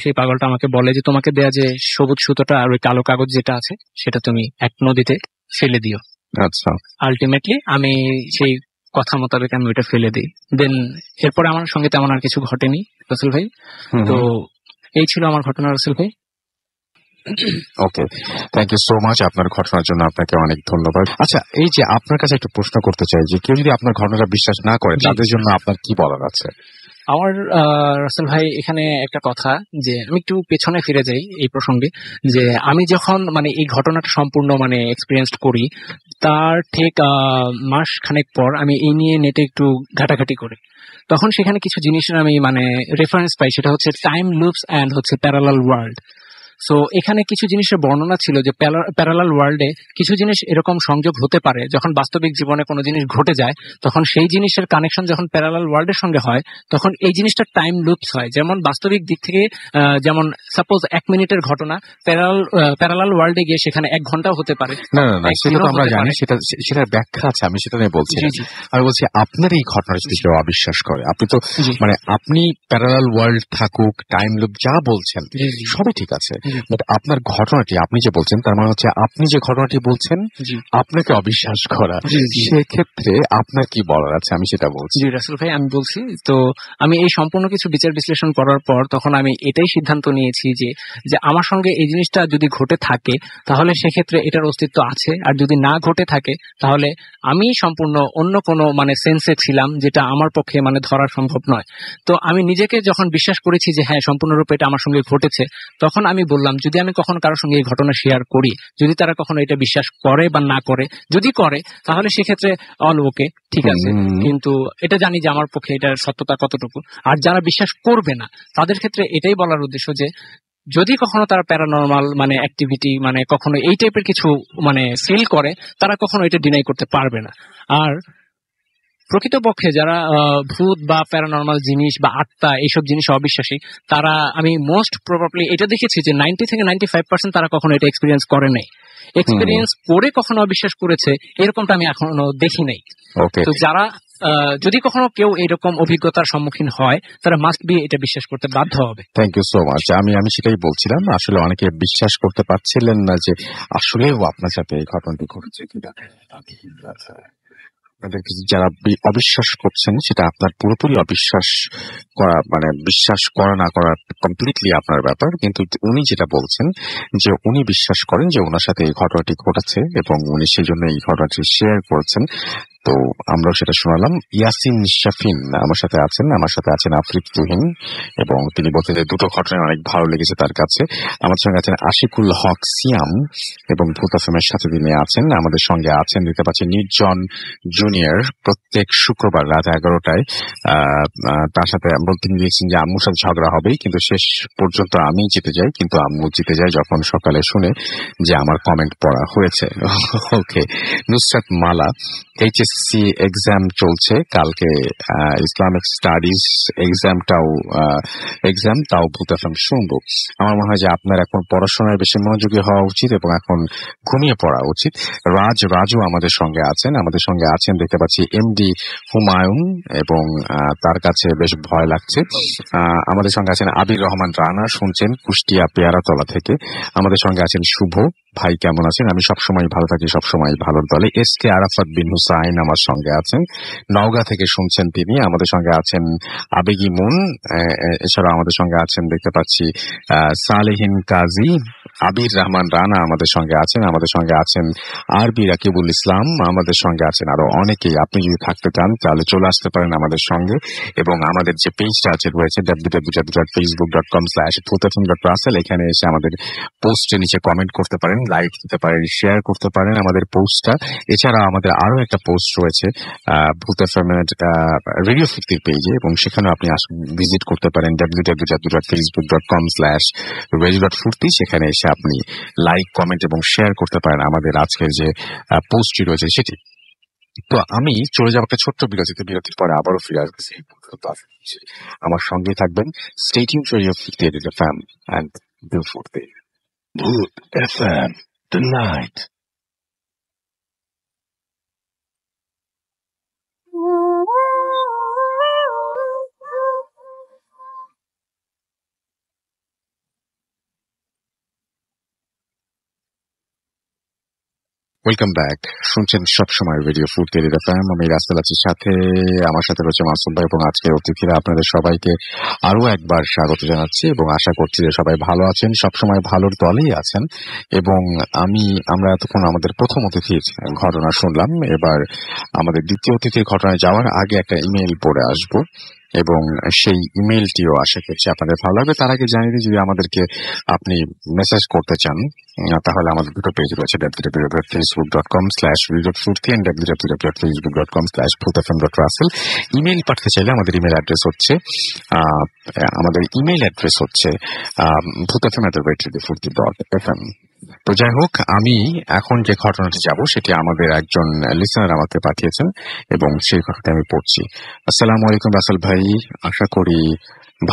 সেই পাগলটা আমাকে বলে যে তোমাকে দেয়া যে সবুজ সুতোটা আর ওই কালো কাগজ যেটা আছে সেটা তুমি এক নদীতে ফেলে দিও। আচ্ছা, আলটিমেটলি আমি সেই কথা মোতাবেক আমি ওইটা ফেলে দিই। দেন এরপরে আমার সঙ্গে তেমন আর কিছু ঘটেনি রাসেল ভাই। তো এই ছিল আমার ঘটনা রাসেল ভাই। ওকে, থ্যাংক ইউ সো মাচ আপনার ঘটনার জন্য, আপনাকে অনেক ধন্যবাদ। আচ্ছা, এই যে আপনার কাছে একটা প্রশ্ন করতে চাই যে কেউ যদি আপনার ঘটনাটা বিশ্বাস না করে তাদের জন্য আপনার কি বলার আছে? আমার রাসেল ভাই এখানে একটা কথা, যে আমি একটু পেছনে ফিরে যাই এই প্রসঙ্গে, যে আমি যখন মানে এই ঘটনাটা সম্পূর্ণ মানে এক্সপিরিয়েন্স করি তার ঠিক মাস খানেক পর আমি এই নিয়ে নেটে একটু ঘাটাঘাটি করি। তখন সেখানে কিছু জিনিসের আমি মানে রেফারেন্স পাই, সেটা হচ্ছে টাইম লুপস অ্যান্ড হচ্ছে প্যারালাল ওয়ার্ল্ড। সো এখানে কিছু জিনিসের বর্ণনা ছিল যে প্যারালাল ওয়ার্ল্ডে কিছু জিনিস এরকম সংযোগ হতে পারে, যখন বাস্তবিক জীবনে কোনো জিনিস ঘটে যায় তখন সেই জিনিসের কানেকশন যখন প্যারালাল ওয়ার্ল্ডের সঙ্গে হয় তখন এই জিনিসটা টাইম লুপস হয়। যেমন বাস্তবিক দিক থেকে যেমন সাপোজ 1 মিনিটের ঘটনা প্যারালাল ওয়ার্ল্ডে গিয়ে সেখানে 1 ঘন্টাও হতে পারে। না, সেটা তো আমরা জানি, সেটার ব্যাখ্যা আছে, আমি সেটা নিয়ে বলছি। আমি বলছি আপনার এই ঘটনাটা যদি কেউ অবিশ্বাস করে, আপনি তো মানে আপনি প্যারালাল ওয়ার্ল্ড থাকুক, টাইম লুপ যা বলছেন সবই ঠিক আছে, বাট আপনার ঘটনাটি আপনি যে বলছেন তার মানে হচ্ছে আপনি যে ঘটনাটি বলছেন আপনাকে অবিশ্বাস করা, সেক্ষেত্রে আপনার কি বলার আছে আমি সেটা বলছি। জি রাসেল ভাই, আমি বলছি তো আমি এই সম্পূর্ণ কিছু বিচার বিশ্লেষণ করার পর তখন আমি এটাই সিদ্ধান্ত নিয়েছি যে আমার সঙ্গে এই জিনিসটা যদি ঘটে থাকে তাহলে সেক্ষেত্রে এটার অস্তিত্ব আছে, আর যদি না ঘটে থাকে তাহলে আমি সম্পূর্ণ অন্য কোনো মানে সেন্সে ছিলাম যেটা আমার পক্ষে মানে ধরা সম্ভব নয়। তো আমি নিজেকে যখন বিশ্বাস করেছি যে হ্যাঁ সম্পূর্ণরূপে এটা আমার সঙ্গে ঘটেছে, তখন আমি বললাম যদি আমি কখনো কারোর সঙ্গে এই ঘটনা শেয়ার করি, যদি তারা কখনো এটা বিশ্বাস করে বা না করে, যদি করে তাহলে সেক্ষেত্রে অল ওকে, ঠিক আছে, কিন্তু এটা জানি যে আমার পক্ষে এটার সত্যতা কতটুকু। আর যারা বিশ্বাস করবে না তাদের ক্ষেত্রে এটাই বলার উদ্দেশ্য যে যদি কখনো তারা প্যারানর্মাল মানে অ্যাক্টিভিটি মানে কখনো এই টাইপের কিছু মানে ফিল করে, তারা কখনো এটা ডিনাই করতে পারবে না। আর প্রকৃতপক্ষে যারা ভূত বা প্যারানর্মাল জিনিস বা আত্মা এইসব জিনিস অবিশ্বাসী, তারা আমি মোস্ট প্রবাবলি এটা দেখেছি যে 90 থেকে 95% তারা কখনো এটা এক্সপিরিয়েন্স করে নাই। এক্সপিরিয়েন্স করে কখনো অবিশ্বাস করেছে এরকমটা আমি এখনো দেখি নাই। তো যারা যদি কখনো কেউ এরকম অভিজ্ঞতার সম্মুখীন হয় তারা মাস্ট বি এটা বিশ্বাস করতে বাধ্য হবে। Thank you so much. আমি সেটাই বলছিলাম, আসলে অনেকে বিশ্বাস করতে পারছিলেন না যে আসলেও আপনার সাথে এই ঘটনাটি ঘটেছে কিনা। আপনাদেরকে যারা অবিশ্বাস করছেন সেটা আপনার পুরোপুরি অবিশ্বাস করা, মানে বিশ্বাস করা না করা কমপ্লিটলি আপনার ব্যাপার, কিন্তু উনি যেটা বলছেন যে উনি বিশ্বাস করেন যে ওনার সাথে এই ঘটনাটি ঘটেছে এবং উনি সেই জন্য এই ঘটনাটি শেয়ার করেছেন। তো আমরাও সেটা শোনালাম। ইয়াসিন শাফিন আমার সাথে আছেন আফরিক তুহিন, এবং তিনি বলতে যে দুটো ঘটনায় অনেক ভালো লেগেছে তার কাছে। আমাদের সঙ্গে আছেন আশিকুল হক সিয়াম এবং ভূত এফএমের সাথে তিনি আছেন। আমাদের সঙ্গে আছেন দেখতে পাচ্ছি নির্জন জুনিয়র, প্রত্যেক শুক্রবার রাত 11টায়। তার সাথে তিনি দিয়েছেন যে আম্মুর সাথে ঝগড়া হবেই, কিন্তু শেষ পর্যন্ত আমি জিতে যাই, কিন্তু আম্মু জিতে যায় যখন সকালে শুনে যে আমার কমেন্ট পড়া হয়েছে। ওকে। নুসরাত মালা, এইচএসসি এক্সাম চলছে, কালকে ইসলামিক স্টাডিজ এক্সাম তাও ভূত এফএম শুনবো। আমার মনে হয় যে আপনার এখন পড়াশোনায় বেশি মনোযোগী হওয়া উচিত এবং এখন ঘুমিয়ে পড়া উচিত। রাজু আমাদের সঙ্গে আছেন দেখতে পাচ্ছি এমডি হুমায়ুন, এবং তার কাছে বেশ ভয় লাগছে। আমাদের সঙ্গে আছেন আবির রহমান রানা, শুনছেন কুষ্টিয়া পেয়ারাতলা থেকে। আমাদের সঙ্গে আছেন শুভ ভাই, কেমন আছেন? আমি সবসময় ভালো থাকি, সবসময় ভালোর দলে। এসকে আরাফাত বিন হুসাইন আমার সঙ্গে আছেন, নওগাঁ থেকে শুনছেন তিনি। আমাদের সঙ্গে আছেন আবেগী মুন, এছাড়া আমাদের সঙ্গে আছেন দেখতে পাচ্ছি সালেহিন কাজী, আবির রহমান রানা আমাদের সঙ্গে আছেন আরবি রাকিবুল ইসলাম, আমাদের সঙ্গে আছেন আরো অনেকেই। আপনি যদি থাকতে চান তাহলে চলে আসতে পারেন আমাদের সঙ্গে, এবং আমাদের যে পেজটা আছে রয়েছে www.facebook.com/bhutfm.russell, এখানে এসে আমাদের পোস্টের নিচে কমেন্ট করতে পারেন, লাইক দিতে পারেন, শেয়ার করতে পারেন আমাদের পোস্টটা। এছাড়া আমাদের আরো একটা পোস্ট রয়েছে ভূত এফএম এর রেডিও ফুর্তির পেজে, এবং সেখানে আপনি ভিজিট করতে পারেন www.facebook.com/radio.furti, সেখানে এসে আপনি লাইক, কমেন্ট এবং শেয়ার করতে পারেন আমাদের আজকের যে পোস্টটি রয়েছে সেটি। তো আমি চলে যাবো একটা ছোট্ট বিরতির পরে আবারও ফিরে আসবো। আমার সঙ্গে থাকবেন। স্টে টিউনড টু রেডিও ফুর্তি এফএম এন্ড রেডিও ফুর্তি। ভূত এফএম tonight. Welcome back. শুনছেন সবসময় রেডিও ফুর্তি এফএম। আমি রাসেল আছি সাথে, আমার সাথে রয়েছে মাসুম ভাই এবং আজকের অতিথিরা। আপনাদের সবাইকে আরো একবার স্বাগত জানাচ্ছি এবং আশা করছি যে সবাই ভালো আছেন, সবসময় ভালোর দলেই আছেন। এবং আমরা এতক্ষণ আমাদের প্রথম অতিথির ঘটনা শুনলাম। এবার আমাদের দ্বিতীয় অতিথির ঘটনায় যাওয়ার আগে একটা ইমেইল পড়ে আসবো, এবং সেই ইমেইলটিও আশা করছি আপনাদের ভালো লাগবে। তার আগে জানিয়ে দিই, যদি আমাদেরকে আপনি মেসেজ করতে চান তাহলে আমাদের দুটো পেজ রয়েছে, www.facebook.com/radio.furti and www.facebook.com/bhutfm.russell। ইমেইল পাঠাতে চাইলে আমাদের ইমেইল অ্যাড্রেস হচ্ছে bhutfm@radiofurti.fm। তো যাই হোক, আমি এখন যে ঘটনাটি যাব সেটি আমাদের একজন লিসেনার আমাকে পাঠিয়েছেন এবং সেই ঘটনাটি আমি পড়ছি। আসসালামু আলাইকুম রাসেল ভাই, আশা করি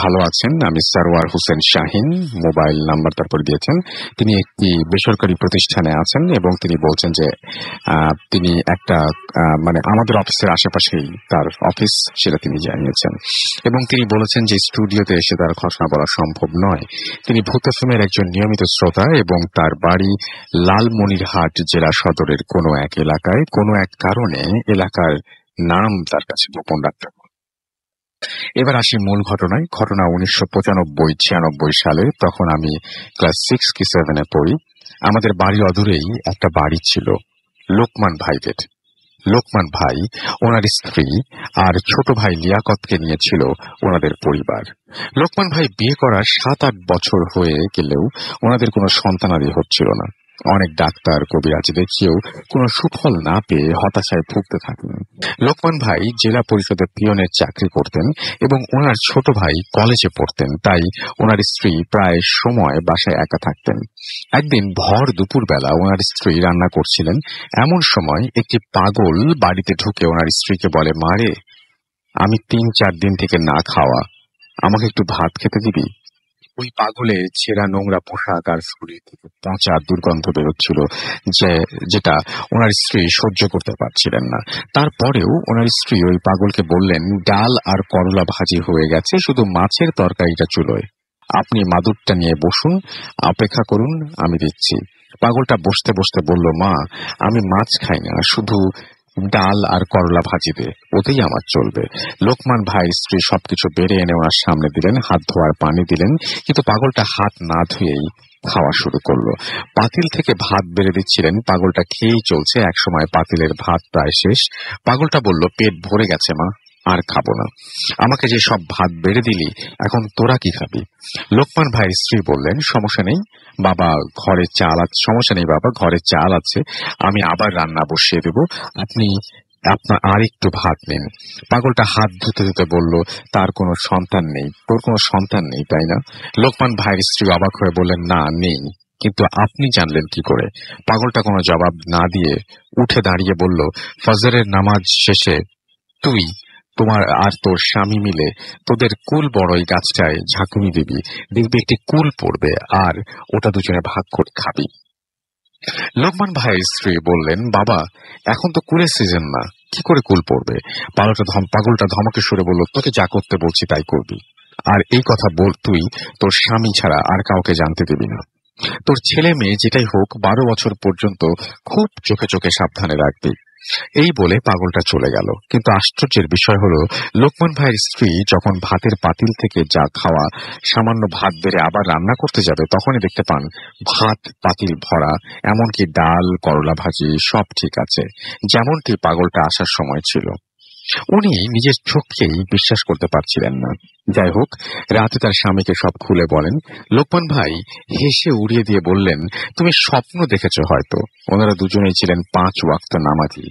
ভালো আছেন। আমি সারওয়ার হোসেন শাহিন, মোবাইল নাম্বার তারপর দিয়েছেন। তিনি একটি বেসরকারি প্রতিষ্ঠানে আছেন এবং তিনি বলছেন যে তিনি একটা মানে আমাদের অফিসের আশেপাশেই তার অফিস, সেটা তিনি জানিয়েছেন। এবং তিনি বলেছেন যে স্টুডিওতে এসে তার ঘটনা বলা সম্ভব নয়। তিনি ভূত এফএমের একজন নিয়মিত শ্রোতা এবং তার বাড়ি লালমনিরহাট জেলা সদরের কোনো এক এলাকায়। কোনো এক কারণে এলাকার নাম তার কাছে গোপন রাখতে। এবার আসি মূল ঘটনায়। ঘটনা 1995-96 সালে। তখন আমি ক্লাস 6 কি 7 এ পড়ি। আমাদের বাড়ি অদূরেই একটা বাড়ি ছিল লোকমান ভাইদের। লোকমান ভাই, ওনার স্ত্রী আর ছোট ভাই লিয়াকতকে নিয়েছিল ওনাদের পরিবার। লোকমান ভাই বিয়ে করার 7-8 বছর হয়ে গেলেও ওনাদের কোনো সন্তানাদি হচ্ছিল না। অনেক ডাক্তার, কবিরাজ দেখিয়েও কোনো সুফল না পেয়ে হতাশায় ভুগতে থাকলেন। লোকমান ভাই জেলা পরিষদের পিয়নের চাকরি করতেন এবং ওনার ছোট ভাই কলেজে পড়তেন, তাই ওনার স্ত্রী প্রায় সময় বাসায় একা থাকতেন। একদিন ভর দুপুরবেলা ওনার স্ত্রী রান্না করছিলেন। এমন সময় একটি পাগল বাড়িতে ঢুকে ওনার স্ত্রীকে বলে, মারে, আমি 3-4 দিন থেকে না খাওয়া, আমাকে একটু ভাত খেতে দিবি? ওই পাগলের ছেঁড়া নোংরা পোশাক আর শরীর থেকে পচা দুর্গন্ধ বেরোচ্ছিল, যেটা ওনার স্ত্রী সহ্য করতে পারছিলেন না। তারপরেও ওনার স্ত্রী ওই পাগলকে বললেন, ডাল আর করলা ভাজি হয়ে গেছে, শুধু মাছের তরকারিটা চুলোয়, আপনি মাদুরটা নিয়ে বসুন, অপেক্ষা করুন, আমি দিচ্ছি। পাগলটা বসতে বসতে বলল, মা, আমি মাছ খাই না, শুধু ডাল আর করলা ভাজি দে, ওতেই আমার চলবে। লোকমান ভাইয়ের স্ত্রী সবকিছু বেড়ে এনে ওনার সামনে দিলেন, হাত ধোয়ার পানি দিলেন, কিন্তু পাগলটা হাত না ধুয়েই খাওয়া শুরু করলো। পাতিল থেকে ভাত বেড়ে দিচ্ছিলেন, পাগলটা খেয়েই চলছে। একসময় পাতিলের ভাত প্রায় শেষ। পাগলটা বলল, পেট ভরে গেছে মা, আর খাবো না। আমাকে যে সব ভাত বেড়ে দিলি, এখন তোরা কি খাবি? লোকমান ভাইয়ের স্ত্রী বললেন, সমস্যা নেই বাবা, ঘরে চাল আছে, আমি আবার রান্না বসিয়ে দেব, আপনি আপনার আর একটু ভাত নিন। পাগলটা হাত ধুতে ধুতে বলল, তার কোনো সন্তান নেই? তোর কোনো সন্তান নেই, তাই না? লোকমান ভাইয়ের স্ত্রী অবাক হয়ে বললেন, না, নেই। কিন্তু আপনি জানলেন কি করে? পাগলটা কোনো জবাব না দিয়ে উঠে দাঁড়িয়ে বলল, ফজরের নামাজ শেষে তুই, তোমার আর তোর স্বামী মিলে তোদের কুল বড়ই গাছটায় ঝাঁকুনি দিবি, দেখবি একটি কুল পড়বে, আর ওটা দুজনে ভাগ করে খাবি। লোকমান ভাইয়ের স্ত্রী বললেন, বাবা, এখন তো কুলের সিজন না, কি করে কুল পড়বে? পাগলটা ধমকে সুরে বলল, তোকে যা করতে বলছি তাই করবি, আর এই কথা বল তুই তোর স্বামী ছাড়া আর কাউকে জানতে দিবি না। তোর ছেলে মেয়ে যেটাই হোক 12 বছর পর্যন্ত খুব চোখে চোখে সাবধানে রাখবি। এই বলে পাগলটা চলে গেল। কিন্তু আশ্চর্যের বিষয় হলো, লোকমান ভাইয়ের স্ত্রী যখন ভাতের পাতিল থেকে যা খাওয়া সামান্য ভাত বেড়ে আবার রান্না করতে যাবে, তখনই দেখতে পান ভাত পাতিল ভরা, এমনকি ডাল, করলা ভাজি সব ঠিক আছে, যেমনটি পাগলটা আসার সময় ছিল। উনি নিজের চোখকেই বিশ্বাস করতে পারছিলেন না। যাই হোক, রাতে তার স্বামীকে সব খুলে বলেন। লোকমান ভাই হেসে উড়িয়ে দিয়ে বললেন, তুমি স্বপ্ন দেখেছ হয়তো। ওনারা দুজনেই ছিলেন 5 ওয়াক্ত নামাজি।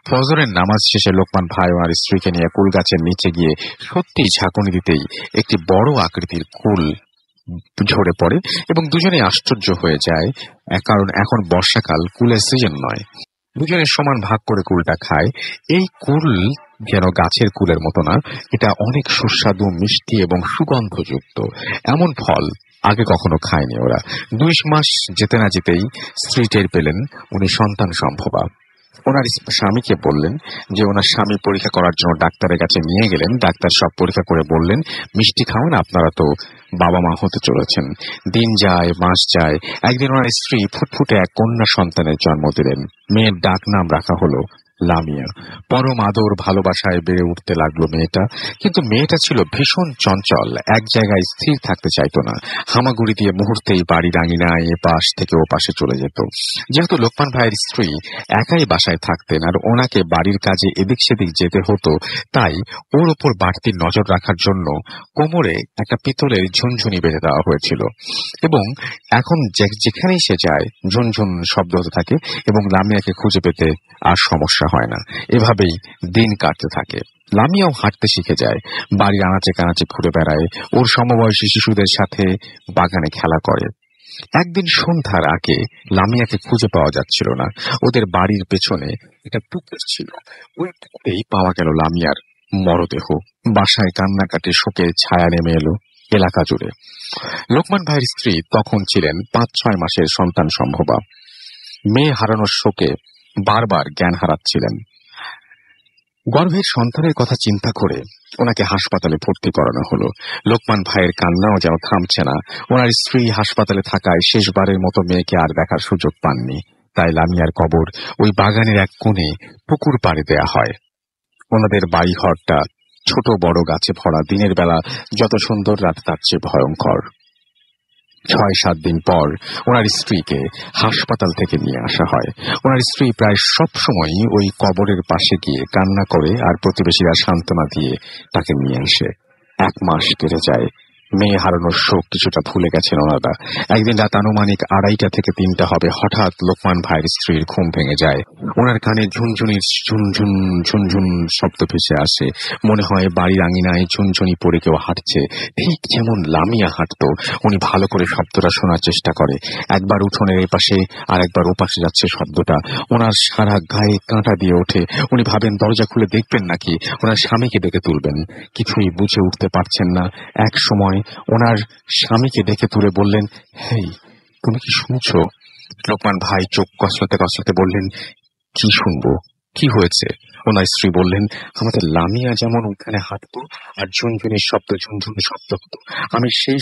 ফজরের নামাজ শেষে লোকমান ভাই ওনার স্ত্রীকে নিয়ে কুল গাছের নিচে গিয়ে সত্যিই ঝাঁকুনি দিতেই একটি বড় আকৃতির কুল ঝরে পড়ে এবং দুজনেই আশ্চর্য হয়ে যায়, কারণ এখন বর্ষাকাল, কুলের সিজন নয়। দুজনে সমান ভাগ করে কুলটা খায়। এই কুল যেন গাছের কুলের মতো না, এটা অনেক সুস্বাদু, মিষ্টি এবং সুগন্ধযুক্ত। এমন ফল আগে কখনো খায়নি ওরা। 2 মাস যেতে না যেতেই স্ত্রী টের পেলেন উনি সন্তান সম্ভবা। ওনার স্বামীকে বললেন যে ওনার স্বামী পরীক্ষা করার জন্য ডাক্তারের কাছে নিয়ে গেলেন। ডাক্তার সব পরীক্ষা করে বললেন, মিষ্টি খাওয়ান, আপনারা তো বাবা মা হতে চলেছেন। দিন যায়, মাস যায়। একদিন ওনার স্ত্রী ফুটফুটে এক কন্যা সন্তানের জন্ম দিলেন। মেয়ের ডাক নাম রাখা হলো লামিয়া। পরম আদর ভালোবাসায় বেড়ে উঠতে লাগলো মেয়েটা। কিন্তু মেয়েটা ছিল ভীষণ চঞ্চল, এক জায়গায় স্থির থাকতে চাইতো না। হামাগুড়ি দিয়ে মুহূর্তেই বাড়ির আঙিনায় এপাশ থেকে ও পাশে চলে যেত। যেহেতু লোকমান ভাইয়ের স্ত্রী একাই বাসায় থাকতেন আর ওনাকে বাড়ির কাজে এদিক সেদিক যেতে হতো, তাই ওর ওপর বাড়তি নজর রাখার জন্য কোমরে একটা পিতলের ঝুনঝুনি বেঁধে দেওয়া হয়েছিল, এবং এখন যেখানেই সে যায় ঝুনঝুন শব্দ হতে থাকে এবং লামিয়াকে খুঁজে পেতে আর সমস্যা হয় না। এভাবেই দিন কাটতে থাকে। লামিয়াও হাঁটতে শিখে যায়, বাড়ির আনাচে কানাচে ঘুরে বেড়ায়, ওর সমবয়সী শিশুদের সাথে বাগানে খেলা করে। একদিন সন্ধ্যার আগে লামিয়াকে খুঁজে পাওয়া যাচ্ছিল না। ওদের বাড়ির পেছনে একটা পুকুর ছিল, ওই পুকুরেই পাওয়া গেল লামিয়ার মরদেহ। বাসায় কান্নাকাটি শোকের ছায়া নেমে এলো এলাকা জুড়ে। লোকমান ভাইয়ের স্ত্রী তখন ছিলেন 5-6 মাসের সন্তান সম্ভবা। মেয়ে হারানোর শোকে বারবার জ্ঞান হারাচ্ছিলেন। গর্ভের সন্তানের কথা চিন্তা করে ওনাকে হাসপাতালে ভর্তি করানো হলো। লোকমান ভাইয়ের কান্নাও যেন থামছে না। ওনার স্ত্রী হাসপাতালে থাকায় শেষবারের মতো মেয়েকে আর দেখার সুযোগ পাননি। তাই লামিয়ার কবর ওই বাগানের এক কোণে পুকুর পাড়ে দেয়া হয়। ওনাদের বাড়িঘরটা ছোট বড় গাছে ভরা। দিনের বেলা যত সুন্দর, রাত তার চেয়ে ভয়ঙ্কর। 6-7 দিন পর ওনার স্ত্রীকে হাসপাতাল থেকে নিয়ে আসা হয়। ওনার স্ত্রী প্রায় সব সময় ওই কবরের পাশে গিয়ে কান্না করে আর প্রতিবেশীরা সান্ত্বনা দিয়ে তাকে নিয়ে আসে। 1 মাস কেটে যায়। মেয়ে হারানোর শোক কিছুটা ভুলে গেছেন ওনারা। একদিন রাত আনুমানিক 2:30 থেকে 3টা হবে, হঠাৎ লোকমান ভাইয়ের স্ত্রীর ঘুম ভেঙে যায়। ওনার কানে ঝুনঝুনির ঝুনঝুন ঝুনঝুন শব্দ ভেসে আসে। মনে হয় বাড়ির আঙিনায় ঝুনঝুনি পড়ে কেউ হাঁটছে, ঠিক যেমন লামিয়া হাঁটতো। উনি ভালো করে শব্দটা শোনার চেষ্টা করে। একবার উঠোনের এপাশে আর একবার ওপাশে যাচ্ছে শব্দটা। ওনার সারা গায়ে কাঁটা দিয়ে ওঠে। উনি ভাবেন দরজা খুলে দেখবেন নাকি ওনার স্বামীকে ডেকে তুলবেন। কিছুই বুঝে উঠতে পারছেন না। এক সময় সময় ওনার স্বামীকে ডেকে তুলে বললেন, হেই, তুমি কি শুনছো? লোকমান ভাই চোখ কসলাতে কসলাতে বললেন, কি শুনবো, কি হয়েছে? ওনার স্ত্রী বললেন, আমাদের লামিয়া যেমন ওখানে হাঁটতো আর ঝুনঝুনির শব্দ ঝুনঝুনি শব্দ হতো, আমি সেই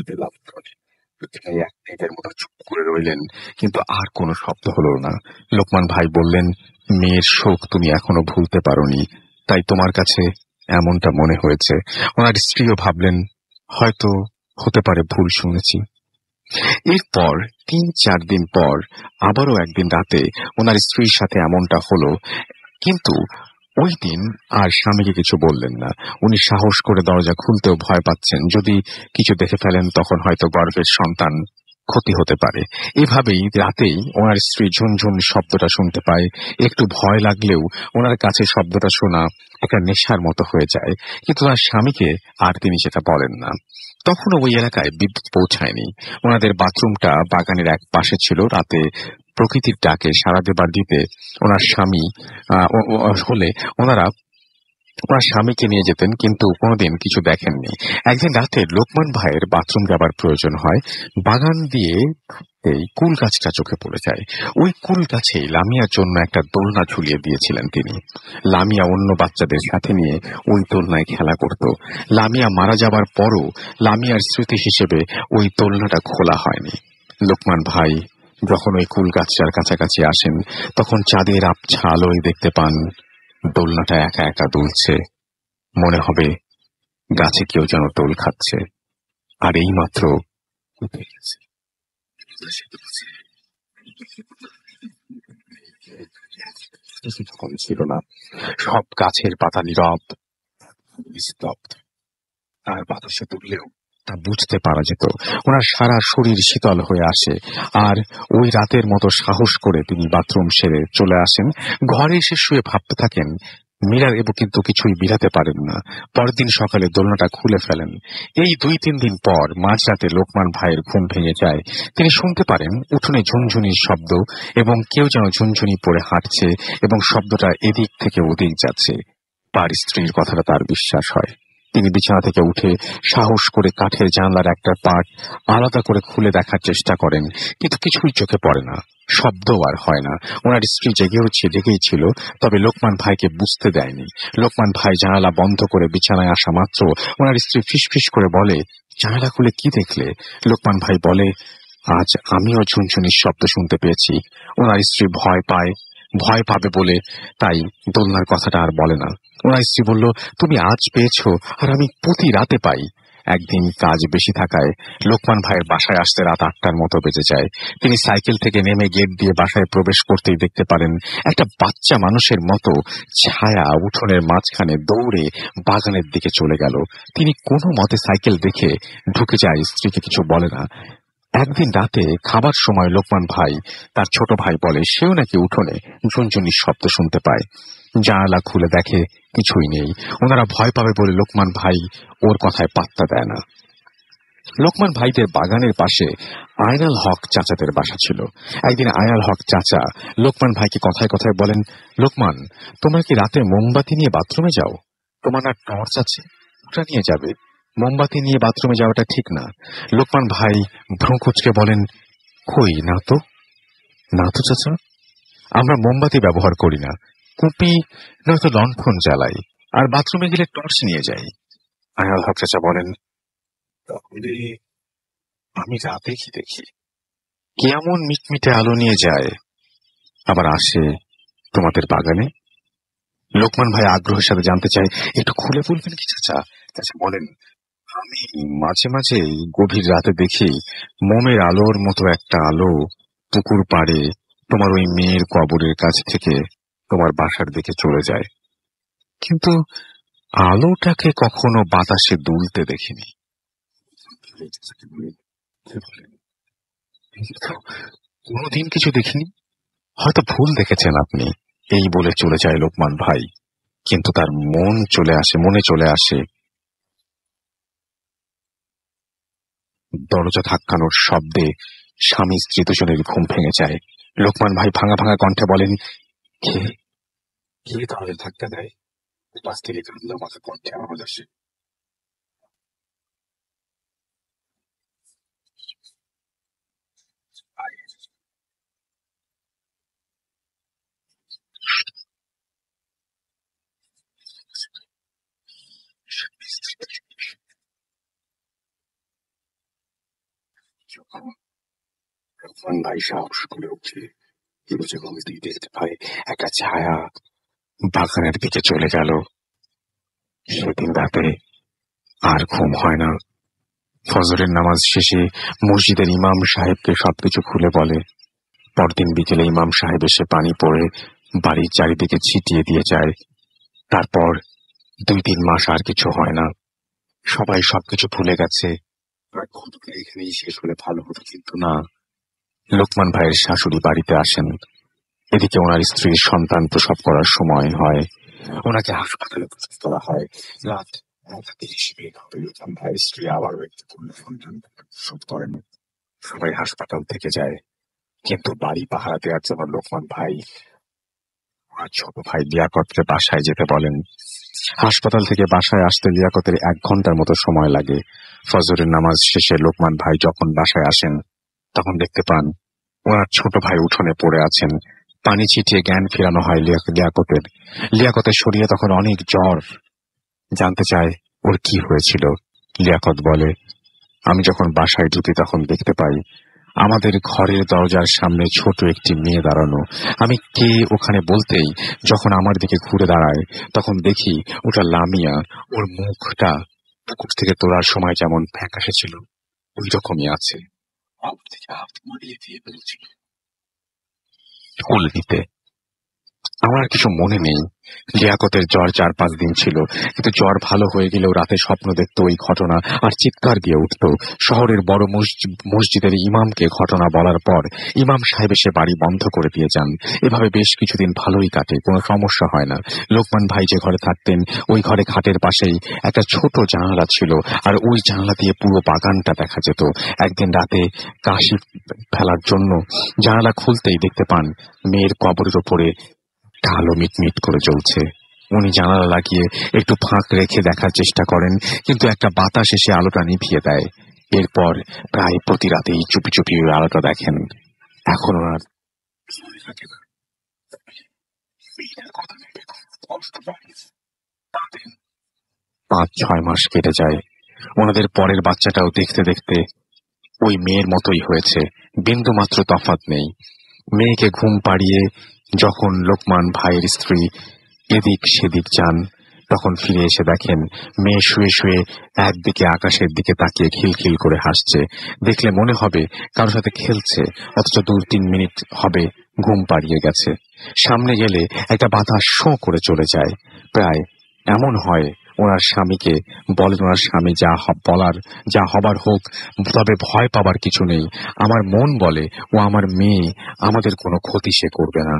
পেলাম। এক মিনিটের মতো চুপ করে রইলেন, কিন্তু আর কোনো শব্দ হলো না। লোকমান ভাই বললেন, মেয়ের শোক তুমি এখনো ভুলতে পারোনি, তাই তোমার কাছে এমনটা মনে হয়েছে। ওনার স্ত্রীও ভাবলেন, হয়তো হতে পারে ভুল শুনেছি। এরপর 3-4 দিন পর আবারও একদিন রাতে ওনার স্ত্রীর সাথে এমনটা হলো, কিন্তু ওই দিন আর স্বামীকে কিছু বললেন না। উনি সাহস করে দরজা খুলতেও ভয় পাচ্ছেন, যদি কিছু দেখে ফেলেন তখন হয়তো গর্ভের সন্তান ক্ষতি হতে পারে। এভাবেই রাতেই ওনার স্ত্রী ঝুনঝুন শব্দটা শুনতে পায়। একটু ভয় লাগলেও ওনার কাছে শব্দটা শোনা একটা নেশার মতো হয়ে যায়, কিন্তু তার স্বামীকে আর তিনি সেটা বলেন না। তখনও ওই এলাকায় বিদ্যুৎ পৌঁছায়নি। ওনাদের বাথরুমটা বাগানের এক পাশে ছিল। রাতে প্রকৃতির ডাকে সাড়া দেবার দিতে ওনার স্বামী হলে ওনারা ওনার স্বামীকে নিয়ে যেতেন, কিন্তু কোনোদিন কিছু দেখেননি। একদিন রাতে লোকমান ভাইয়ের বাথরুম যাবার প্রয়োজন হয়। বাগান দিয়ে এই কুল গাছটা চোখে পড়ে যায়। ওই কুল গাছেই লামিয়ার জন্য একটা দোলনা ঝুলিয়ে দিয়েছিলেন তিনি। লামিয়া অন্য বাচ্চাদের সাথে নিয়ে ওই দোলনায় খেলা করত। লামিয়া মারা যাবার পরও লামিয়ার স্মৃতি হিসেবে ওই দোলনাটা খোলা হয়নি। লোকমান ভাই যখন ওই কুল গাছটার কাছাকাছি আসেন, তখন চাঁদের আবছা আলোয় দেখতে পান দোলনাটা একা একা দুলছে। মনে হবে গাছে কেউ যেন দোল খাচ্ছে। আর এই মাত্র ছিল না, সব গাছের পাতা নীরব, স্তব্ধ। আর বাতাসে তুললেও তা বুঝতে পারা যেত। ওনার সারা শরীর শীতল হয়ে আসে। আর ওই রাতের মতো সাহস করে তিনি বাথরুম সেরে চলে আসেন। ঘরে এসে শুয়ে ভাবতে থাকেন, মিলার এবং কিন্তু কিছুই মিলাতে পারেন না। পরের দিন সকালে দোলনাটা খুলে ফেলেন। এই 2-3 দিন পর মাঝরাতে লোকমান ভাইয়ের ঘুম ভেঙে যায়। তিনি শুনতে পারেন উঠোনে ঝুনঝুনির শব্দ এবং কেউ যেন ঝুনঝুনি পরে হাঁটছে এবং শব্দটা এদিক থেকে ওদিক যাচ্ছে। তার স্ত্রীর কথাটা তার বিশ্বাস হয়। তিনি বিছানা থেকে উঠে সাহস করে কাঠের জানলার একটা পাট আলাদা করে খুলে দেখার চেষ্টা করেন, কিন্তু কিছুই চোখে পড়ে না, শব্দ আর হয় না। ওনার স্ত্রী জেগেই ছিল, তবে লোকমান ভাইকে বুঝতে দেয়নি। লোকমান ভাই জানালা বন্ধ করে বিছানায় আসা মাত্র ওনার স্ত্রী ফিসফিস করে বলে, জানালা খুলে কি দেখলে? লোকমান ভাই বলে, আজ আমিও ঝুনঝুনির শব্দ শুনতে পেয়েছি। ওনার স্ত্রী ভয় পাবে বলে তাই দোলনার কথাটা আর বলে না। ওনার স্ত্রী বলল, তুমি আজ পেয়েছো আর আমি প্রতি রাতে পাই। একদিন কাজ বেশি থাকায় লোকমান ভাইয়ের বাসায় আসতে রাত 8টার মতো বেজে যায়। তিনি সাইকেল থেকে নেমে গেট দিয়ে বাসায় প্রবেশ করতেই দেখতে পারেন একটা বাচ্চা মানুষের মতো ছায়া উঠোনের মাঝখানে দৌড়ে বাগানের দিকে চলে গেল। তিনি কোনো মতে সাইকেল দেখে ঢুকে যায়, স্ত্রীকে কিছু বলে না। একদিন রাতে খাবার সময় লোকমান ভাই তার ছোট ভাই বলে সেও নাকি উঠোনে ঝুনঝুনির শব্দ শুনতে পায়। জানালা খুলে দেখে কিছুই নেই। ওনারা ভয় পাবে বলে লোকমান ভাই ওর কথায় পাত্তা দেয় না। লোকমান ভাইদের বাগানের পাশে আয়নাল হক চাচাদের বাসা ছিল। একদিন আয়নাল হক চাচা লোকমান ভাইকে কথায় কথায় বলেন, লোকমান, তোমরা কি রাতে মোমবাতি নিয়ে বাথরুমে যাও? তোমার না টর্চ আছে, ওটা নিয়ে যাবে। মোমবাতি নিয়ে বাথরুমে যাওয়াটা ঠিক না। লোকমান ভাই ভ্রু কুঁচকে বলেন, কই, না তো চাচা, আমরা মোমবাতি ব্যবহার করি না, কুপি নয়তো লণ্ঠন জ্বালাই, আর বাথরুমে গেলে টর্চ নিয়ে যাই। আয়নাল হক চাচা বলেন, তাহলে আমি রাতে কি দেখি? কেমন মিটমিটে আলো নিয়ে যায়, আবার আসে তোমাদের বাগানে? লোকমান ভাই আগ্রহের সাথে জানতে চায়, একটু খুলে বলবেন কি চাচা? চাচা বলেন, আমি মাঝে মাঝে গভীর রাতে দেখি মোমের আলোর মতো একটা আলো পুকুর পাড়ে তোমার ওই মেয়ের কবরের কাছ থেকে তোমার বাসার দিকে চলে যায়, কিন্তু আলোটাকে কখনো বাতাসে দুলতে দেখিনি। কোনোদিন কিছু দেখিনি, হয়তো ভুল দেখেছেন আপনি, এই বলে চলে যায় লোকমান ভাই। কিন্তু তার মনে চলে আসে দরজা ধাক্কানোর শব্দে স্বামী স্ত্রী দুজনের ঘুম ভেঙে যায়। লোকমান ভাই ভাঙা ভাঙা কণ্ঠে বলেন, কে কে দরজা ধাক্কা দেয়? পাশ থেকে কান্না মাথা কণ্ঠে আওয়াজ আসে, রহমান ভাই সাহস করে উঠে বুঝে গভীর দেখতে পায় একটা ছায়া বাগানের দিকে চলে গেল। সেদিন রাতে আর ঘুম হয় না। ফজরের নামাজ শেষে মসজিদের ইমাম সাহেবকে সবকিছু খুলে বলে। পরদিন বিকেলে ইমাম সাহেব এসে পানি পড়ে বাড়ির চারিদিকে ছিটিয়ে দিয়ে যায়। তারপর 2-3 মাস আর কিছু হয় না। সবাই সবকিছু ভুলে গেছে। ঘটনা এখানেই শেষ হলে ভালো হতো, কিন্তু না। লোকমান ভাইয়ের শাশুড়ি বাড়িতে আসেন। এদিকে ওনার স্ত্রীর সন্তান প্রসব করার সময় হয়। ওনাকে হাসপাতালে তোলা হয়। রাত 1:30 লোকমান ভাইয়ের স্ত্রী আবার ব্যক্তিপূর্ণ সন্তান প্রসব করেন। সবাই হাসপাতাল থেকে যায়, কিন্তু বাড়ি পাহারা দেওয়ার জন্য লোকমান ভাই আর ছোট ভাই লিয়াকতকে বাসায় যেতে বলেন। হাসপাতাল থেকে বাসায় আসতে লিয়াকতের 1 ঘন্টার মতো সময় লাগে। ফজরের নামাজ শেষে লোকমান ভাই যখন বাসায় আসেন, তখন দেখতে পান ওনার ছোট ভাই উঠোনে পড়ে আছেন। পানি ছিটিয়ে জ্ঞান ফেরানো হয় লিয়াকতের। লিয়াকতের শরীরে তখন অনেক জ্বর। জানতে চায় ওর কি হয়েছিল। লিয়াকত বলে, আমি যখন বাসায় ঢুকি তখন দেখতে পাই আমাদের ঘরের দরজার সামনে ছোট একটি মেয়ে দাঁড়ানো। আমি কে ওখানে বলতেই যখন আমার দিকে ঘুরে দাঁড়ায়, তখন দেখি ওটা লামিয়া। ওর মুখটা পুকুর থেকে তোলার সময় যেমন ফ্যাকাশে ছিল, ওই রকমই আছে। ফুল দিতে আমার কিছু মনে নেই। লিয়াকতের জ্বর 4-5 দিন ছিল, কিন্তু জ্বর ভালো হয়ে গেলেও রাতে স্বপ্ন দেখতো ওই ঘটনা আর চিৎকার দিয়ে উঠত। শহরের বড় মসজিদের ইমামকে ঘটনা বলার পর ইমাম সাহেব এসে বাড়ি বন্ধ করে দিয়ে যান। এভাবে বেশ কিছুদিন ভালোই কাটে, কোনো সমস্যা হয় না। লোকমান ভাই যে ঘরে থাকতেন, ওই ঘরে খাটের পাশেই একটা ছোট জানালা ছিল, আর ওই জানালা দিয়ে পুরো বাগানটা দেখা যেত। একদিন রাতে কাশি ফেলার জন্য জানালা খুলতেই দেখতে পান মেয়ের কবরের ওপরে আলো মিটমিট করে জ্বলছে। উনি জানালা লাগিয়ে একটু ফাঁক রেখে দেখার চেষ্টা করেন, কিন্তু একটা বাতাস এসে আলোটা নিভিয়ে দেয়। এরপর প্রায় প্রতি রাতেই চুপি চুপি ওই আলোটা দেখেন। এখন ওনার 5-6 মাস কেটে যায়। ওনাদের পরের বাচ্চাটাও দেখতে দেখতে ওই মেয়ের মতোই হয়েছে, বিন্দু মাত্র তফাৎ নেই। মেয়েকে ঘুম পাড়িয়ে যখন লোকমান ভাইয়ের স্ত্রী এদিক সেদিক যান, তখন ফিরে এসে দেখেন মেয়ে শুয়ে শুয়ে একদিকে আকাশের দিকে তাকিয়ে খিলখিল করে হাসছে। দেখলে মনে হবে কারোর সাথে খেলছে, অথচ 2-3 মিনিট হবে ঘুম পাড়িয়ে গেছে। সামনে গেলে একটা বাতাস শোঁ করে চলে যায়। প্রায় এমন হয় ওনার স্বামীকে বলেন, ওনার স্বামী যা হবার হোক, তবে ভয় পাবার কিছু নেই। আমার মন বলে ও আমার মেয়ে, আমাদের কোনো ক্ষতি সে করবে না।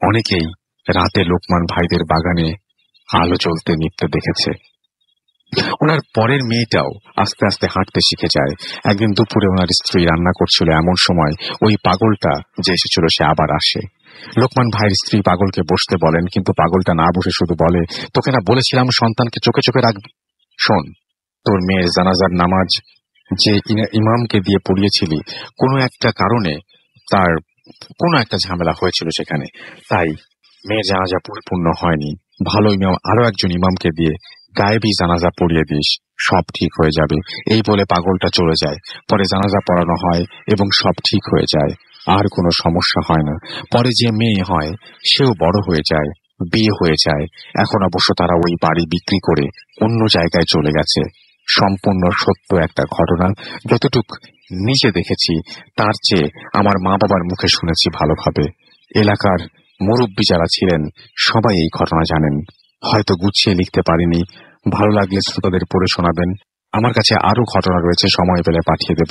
অনেকেই রাতে লোকমান ভাইদের বাগানে আলো জ্বলতে নিত্যে দেখেছে। ওনার পরের মেয়েটাও আস্তে আস্তে হাঁটতে শিখে যায়। একদিন দুপুরে ওনার স্ত্রী রান্না করছিল, এমন সময় ওই পাগলটা যে এসেছিল সে আবার আসে। লোকমান ভাইয়ের স্ত্রী পাগলকে বসতে বলেন, কিন্তু পাগলটা না বসে শুধু বলে, তোকে না বলেছিলাম সন্তানকে চোখে চোখে রাখবি? শোন, তোর মেয়ের জানাজার নামাজ যে ইমামকে দিয়ে পড়িয়েছিলি, কোনো একটা কারণে তার কোনো একটা ঝামেলা হয়েছিল সেখানে, তাই মেয়ের জানাজা পরিপূর্ণ হয়নি। ভালো ইমাম আরো একজন ইমামকে দিয়ে গায়েবী জানাজা পড়িয়ে দিস, সব ঠিক হয়ে যাবে। এই বলে পাগলটা চলে যায়। পরে জানাজা পড়ানো হয় এবং সব ঠিক হয়ে যায়, আর কোনো সমস্যা হয় না। পরে যে মেয়ে হয় সেও বড় হয়ে যায়, বিয়ে হয়ে যায়। এখন অবশ্য তারা ওই বাড়ি বিক্রি করে অন্য জায়গায় চলে গেছে। সম্পূর্ণ সত্য একটা ঘটনা। যতটুক নিজে দেখেছি তার চেয়ে আমার মা বাবার মুখে শুনেছি ভালোভাবে। এলাকার মুরব্বী যারা ছিলেন সবাই এই ঘটনা জানেন। হয়তো গুছিয়ে লিখতে পারিনি, ভালো লাগলে শ্রোতাদের পড়ে শোনাবেন। আমার কাছে আরো ঘটনা রয়েছে, সময় পেলে পাঠিয়ে দেব।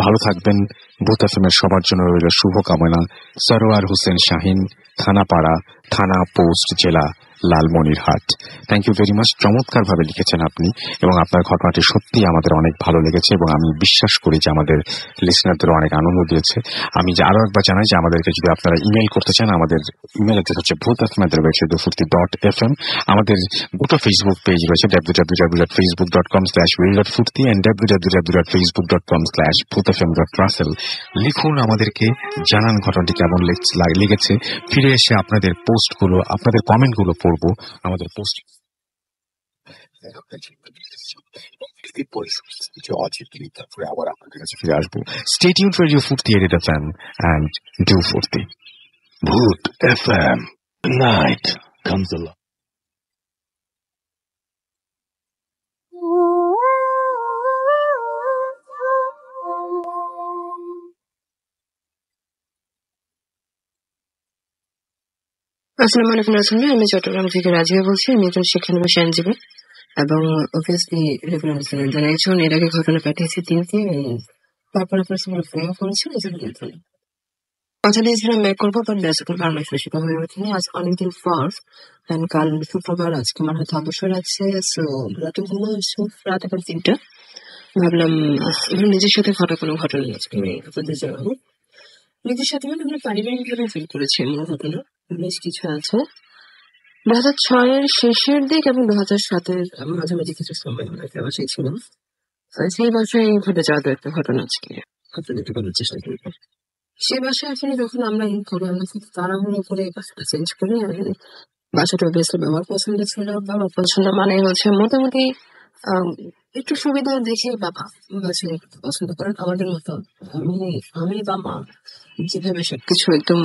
ভালো থাকবেন। ভূত এফএমের সবার জন্য রইল শুভকামনা। সরোয়ার হোসেন শাহিন, থানাপাড়া, থানা পোস্ট, জেলা Lalmonirhat. Thank you very much. চমৎকার ভাবে লিখেছেন আপনি, এবং আপনার ঘটনাটি সত্যি আমাদের অনেক ভালো লেগেছে, এবং আমি বিশ্বাস করি যে আমাদের লিসনারদের অনেক আনন্দ দিয়েছে। আমি যে আরো একবার জানাই যে আমাদেরকে যদি আপনারা ইমেল করতে চান, আমাদের ইমেল অ্যাড্রেস হচ্ছে bhutatfm@2ফুর্তি.fm। আমাদের দুটো ফেসবুক পেজ রয়েছে, www.facebook.com/will.furti and www.facebook.com/bhutfm.russell। লিখুন আমাদেরকে, জানান ঘটনাটি কেমন লেগেছে। ফিরে এসে আপনাদের পোস্টগুলো, আপনাদের কমেন্টগুলো পড়বো আমাদের পোস্ট। বিরতির পরে কিছু অচিন্তনী, তারপরে আবার আপনাদের কাছে ফিরে আসবো। স্টে টিউনড ফর রেডিও ফুর্তি FM and Do Furti. Voot FM. Night comes alive. আসসালামু আলাইকুম রাসুল ভাই, আমি চট্টগ্রাম থেকে রাজিয়া বলছি। আমি একজন শিক্ষানবিশ আইনজীবী এবং অবভিয়াসলি রেগুলার স্টুডেন্ট। যারা একজন এর আগে ঘটনা পাঠিয়েছে তিনটি, তারপর আপনার সঙ্গে ফোন করেছেন, এই জন্য কথা দিয়েছিলাম ব্যাক করবো, বাট ব্যাস এখন কারণ সেটা হয়ে ওঠেনি। আজ অনেকদিন পর, কাল শুক্রবার, আজকে আমার হাতে অবসর আছে। সো রাতে ঘুমো রাত এখন 3টা। ভাবলাম নিজের সাথে ঘটা কোনো ঘটনা আজকে আমি আপনাদের জানাবো। নিজের সাথে মানে আমরা পারিবারিকভাবে ফিল করেছি এমন ঘটনা বেশ কিছু আছে। 2006-এর শেষের দিক এবং 2007-এর মাঝামাঝি কিছু সময় আমরা একটা বাসায় ছিলাম। সেই বাসায় ঘটে যাওয়া একটা ঘটনা আজকে আপনাদেরকে বলার চেষ্টা করব। সেই বাসায় আসলে যখন আমরা আমরা খুব তাড়াহুড়ো করে বাসাটা চেঞ্জ করি। বাসাটা অবভিয়াসলি বাবার পছন্দ ছিল। বাবার পছন্দ মানে হচ্ছে মোটামুটি একটু সুবিধা দেখে বাবা বাসায় পছন্দ করেন। আমাদের মতো আমি বা মা যেভাবে সবকিছু একদম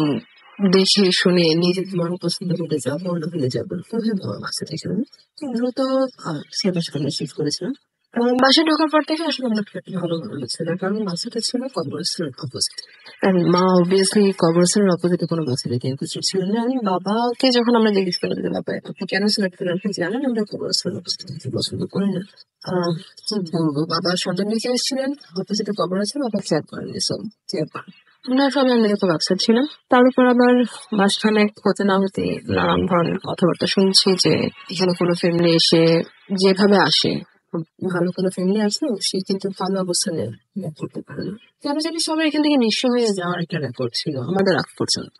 দেখে শুনে নিজের মন পছন্দ হলে যাবো, না হলে যাবো, বাবা বাসা থেকে দ্রুত সে বাসাটা শিফট করেছিলাম। বাসায় ঢোকার পর থেকে আসলে আমার ভালো মনে হচ্ছিল, কারণ বাসাটা ছিল কবরস্থানের অপোজিট। মা অবভিয়াসলি কবরস্থানের অপোজিটে কোনো বাসা দিতে ইন্টারেস্টেড ছিলেন না। আমি বাবাকে যখন আমরা জিজ্ঞেস করলাম যে বাবা আপনি কেন সিলেক্ট করেন, আপনি জানেন আমরা কবরস্থানের অপোজিটে পছন্দ করি না। কি বলবো, বাবা সন্তান নিচে এসেছিলেন, অপোজিটে কবর আছে, বাবা খেয়াল করেনি। আমরা সবাই মিলে খুব আপসেট ছিলাম। তার উপর আবার মাঝখানে হতে না হতে নানান ধরনের কথাবার্তা শুনছি যে এখানে কোনো ফ্যামিলি এসে যেভাবে আসে, ভালো কোনো ফ্যামিলি আসলো, সে কিন্তু ভালো অবস্থানে করতে পারে না। কেন জানি সবাই এখান থেকে নিঃস্ব হয়ে যাওয়ার একটা রেকর্ড ছিল আমাদের আগ পর্যন্ত।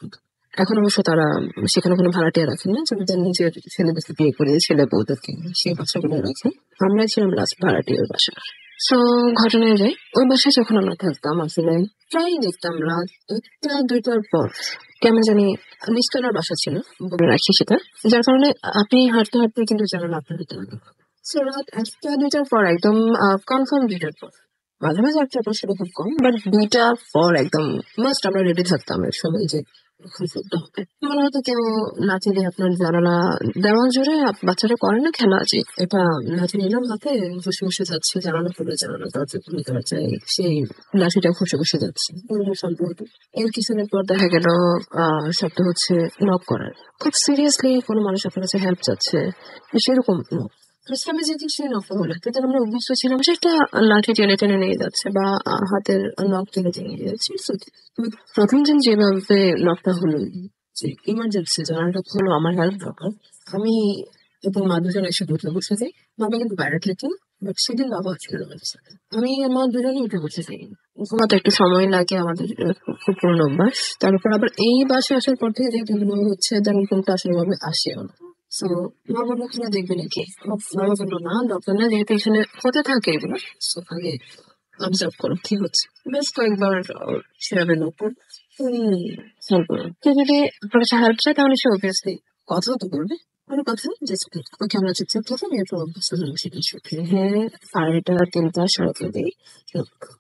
এখন অবশ্য তারা সেখানে কোনো ভাড়াটিয়া রাখেন না, যাদের নিজের ছেলেদেরকে বিয়ে করে ছেলে বউদেরকে সেই বাসাগুলো রাখে। আমরা ছিলাম লাস্ট ভাড়াটিয়ার বাসা। সো ঘটনায় যাই, ওই বাসায় যখন আমরা থাকতাম আসলে প্রায় দেখতাম রাত 1টা-2টার পর কেমন জানি নিচতলার বাসা ছিল, বলে রাখি সেটা, যার কারণে আপনি হাঁটতে হাঁটতে কিন্তু জানেন আপনার সো রাত 1টা-2টার পর একদম কনফার্ম 2টার পর, মাঝে মাঝে 1টার পর সেটা খুব কম, বাট 2টার পর একদম মাস্ট আমরা রেডি থাকতাম এর সময় যে মনে হতো কেউ লাঠি দিয়ে আপনার জানালা দেওয়াল জুড়ে বাচ্চারা করে না খেলা আছে, এটা লাঠি নিলাম হাতে, বসে বসে যাচ্ছে, জানালা খুলে জানালা দরজা খুলে দরজায় সেই লাঠিটা খসে বসে যাচ্ছে। এর কিছুদিন পর দেখা গেল শব্দ হচ্ছে নক করার, খুব সিরিয়াসলি কোনো মানুষ আপনার কাছে হেল্প চাচ্ছে, সেরকম আমি যেহেতু সেই নকটা হলো, কিন্তু আমরা অভ্যস্ত ছিলাম সে একটা লাঠি টেনে টেনে নিয়ে যাচ্ছে বা হাতের নখ টেনে টেনে নিয়ে যাচ্ছে। প্রথম দিন যেভাবে নকটা হলো, যে ইমার্জেন্সি জানালাটা হলো, আমার হেল্প দরকার, আমি এবং মা দুজন এসে ঢুকে বসে যাই। বাবা কিন্তু বাইরে থেকে, বাট সেদিন বাবা ছিল আমাদের সাথে। আমি মা দুজনে উঠে বসে যাই। ঘুমাতে একটু সময় লাগে, আমাদের খুব পুরোনো অভ্যাস। তার উপর আবার এই বাসে আসার পর থেকে যেহেতু মনে হচ্ছে যেন কোনটা আসলে ভাবে আসেও না। সো মা বললো কিনা দেখবে নাকি, বাবা বললো না দরকার না, যেহেতু এখানে হতে থাকে এগুলো, সো আগে অবজার্ভ করো কি হচ্ছে। বেশ কয়েকবার সেভাবে লোক যদি আপনার কাছে হেল্প চায় তাহলে সে অবভিয়াসলি কথাও তো করবে, কোনো কথা ওকে আমরা চুপচাপ থাকি, এরপর হ্যাঁ 2:30, 3টা, 3:30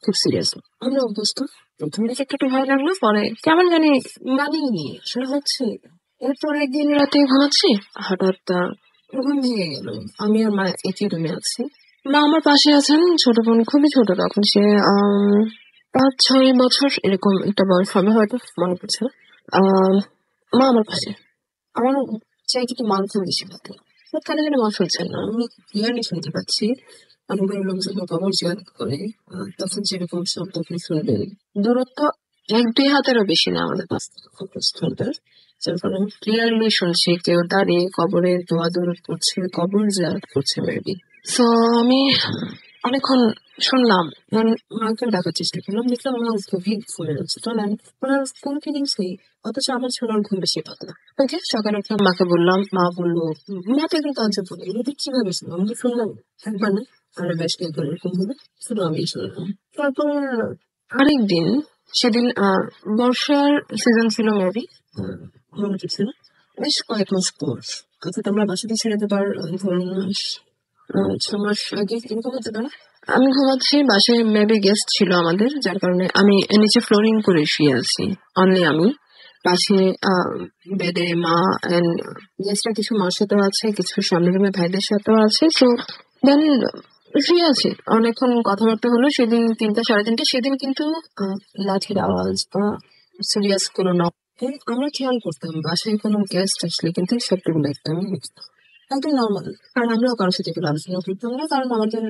খুব সিরিয়াস। আমরা অভ্যস্ত। প্রথম দিকে একটু ভয় লাগলো, পরে কেমন জানি মানিয়ে নিয়ে আসলে হচ্ছে। এরপর একদিন রাতে ঘুমাচ্ছি, হঠাৎ ঘুম ভেঙে গেল। আমি আর মা একই রুমে আছি, মা আমার পাশে আছেন, ছোট বোন খুবই ছোট, তখন সে 5-6 বছর এরকম একটা বয়স হবে হয়তো, মনে পড়ছে না। মা আমার পাশে, আমার চাই কিন্তু মান খুব বেশি পাতে, কানে যেন মা শুনছেন না, আমি ক্লিয়ারলি শুনতে পাচ্ছি। আমি বড় লোক যখন খবর জিজ্ঞাসা করে তখন যেরকম শব্দ আপনি শুনবেন, দূরত্ব 1-2 হাতেরও বেশি না আমাদের পাশ থেকে, যার ফলে আমি ক্লিয়ারলি শুনছি কেউ দাঁড়িয়ে কবরের দোয়া দূরত করছে, কবর জিয়ারত করছে মেবি। সো আমি অনেকক্ষণ শুনলাম, মাকে ডাকার চেষ্টা করলাম, দেখলাম মা গভীর ফুলে যাচ্ছে, তো ওনার কোন ফিলিংস নেই, অথচ আমার ছোড়ার ঘুম বেশি পাতলা। ওকে, সকালে উঠলাম, মাকে বললাম, মা বললো, মা তো কিন্তু আজব বলে, এটা কিভাবে শুনলাম, আমি শুনলাম একবার না আরো বেশ কয়েকবার এরকম হলো, শুধু আমি শুনলাম। তারপর আরেকদিন, সেদিন বর্ষার সিজন ছিল মেবি, মনে পড়ছে না, বেশ কয়েক মাস পর, অর্থাৎ আমরা বাসাতে ছেড়ে দেবার ধরুন 6 মাস আগে এরকম হতে পারে। আমি ঘুমাচ্ছি, বাসায় মেবি গেস্ট ছিল আমাদের, যার কারণে আমি নিচে ফ্লোরিং করে শুয়ে আছি অনলি আমি। পাশে বেডে মা এন্ড গেস্টরা কিছু মার সাথেও আছে, কিছু সামনের রুমে ভাইদের সাথেও আছে। সো দেন শুয়ে আছি, অনেকক্ষণ কথাবার্তা হলো। সেদিন 3টা 3:30, সেদিন কিন্তু লাঠির আওয়াজ বা সিরিয়াস কোনো নক আমরা খেয়াল করতাম। বাসায় কোনো গেস্ট আসলে কিন্তু সবটুকু দেখতাম, একদম নর্মাল। কারণ আমরাও কারোর সাথে এগুলো আলোচনা করতাম না, কারণ আমাদের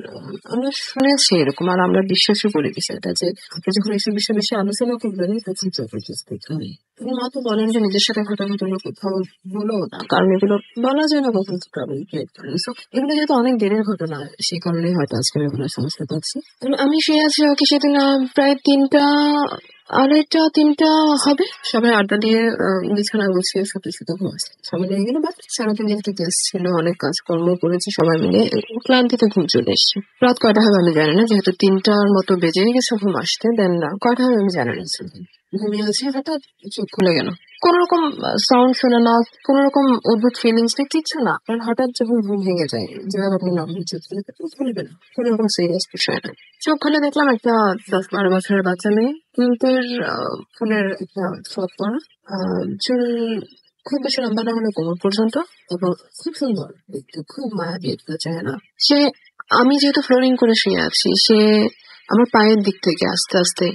আমরা শুনেছি এরকম, আর আমরা বিশ্বাসও করি বিষয়টা যে আপনি যখন এসব বিষয়ে বেশি আলোচনা করবেন তখন জবরদস্ত হয়। মা তো বলেন যে নিজের সাথে ঘটনা ঘটনা কোথাও বলো না, কারণ এগুলো বলা যায় না কখন ট্রাবল ক্রিয়েট করে। So, এগুলো যেহেতু অনেক দেরের ঘটনা, সেই কারণে হয়তো আজকে আমি এগুলো সমস্যা পাচ্ছি। আমি শুয়ে আছি, ওকে সেদিন প্রায় 2:30 হবে, সবাই আড্ডা দিয়ে বিছানা গুছিয়ে শুতে শুতে ঘুমাচ্ছে, সবাই লেগে গেল। বাট সারাদিন যেহেতু গেস্ট ছিল, অনেক কাজকর্ম করেছি সবাই মিলে, ক্লান্তিতে ঘুম চলে এসছে। রাত কয়টা হবে আমি জানি না, যেহেতু 3টার মতো বেজে গেছে ঘুম আসতে। দেন কয়টা হবে আমি জানি না, ঘুমিয়ে আছি, হঠাৎ চোখ খুলে গেল। কোন রকম সাউন্ড শোনা না, কোন রকম অদ্ভুত ফিলিংস না, কিচ্ছু না। কারণ হঠাৎ যখন ঘুম ভেঙে যায়, যেভাবে আপনি নর্মাল চোখ খুলে খুলবে না, কোন রকম সিরিয়াস বিষয় না। চোখ খুলে দেখলাম একটা 10-12 বছরের বাচ্চা মেয়ে, পিঙ্কের ফুলের একটা ফ্রক পরা, চুল খুব বেশি লম্বা না হলে কোমর পর্যন্ত, এবং খুব সুন্দর দেখতে, খুব মায়াবী একটা চেহারা। সে, আমি যেহেতু ফ্লোরিং করে শুয়ে আছি, সে আমার পায়ের দিক থেকে আস্তে আস্তে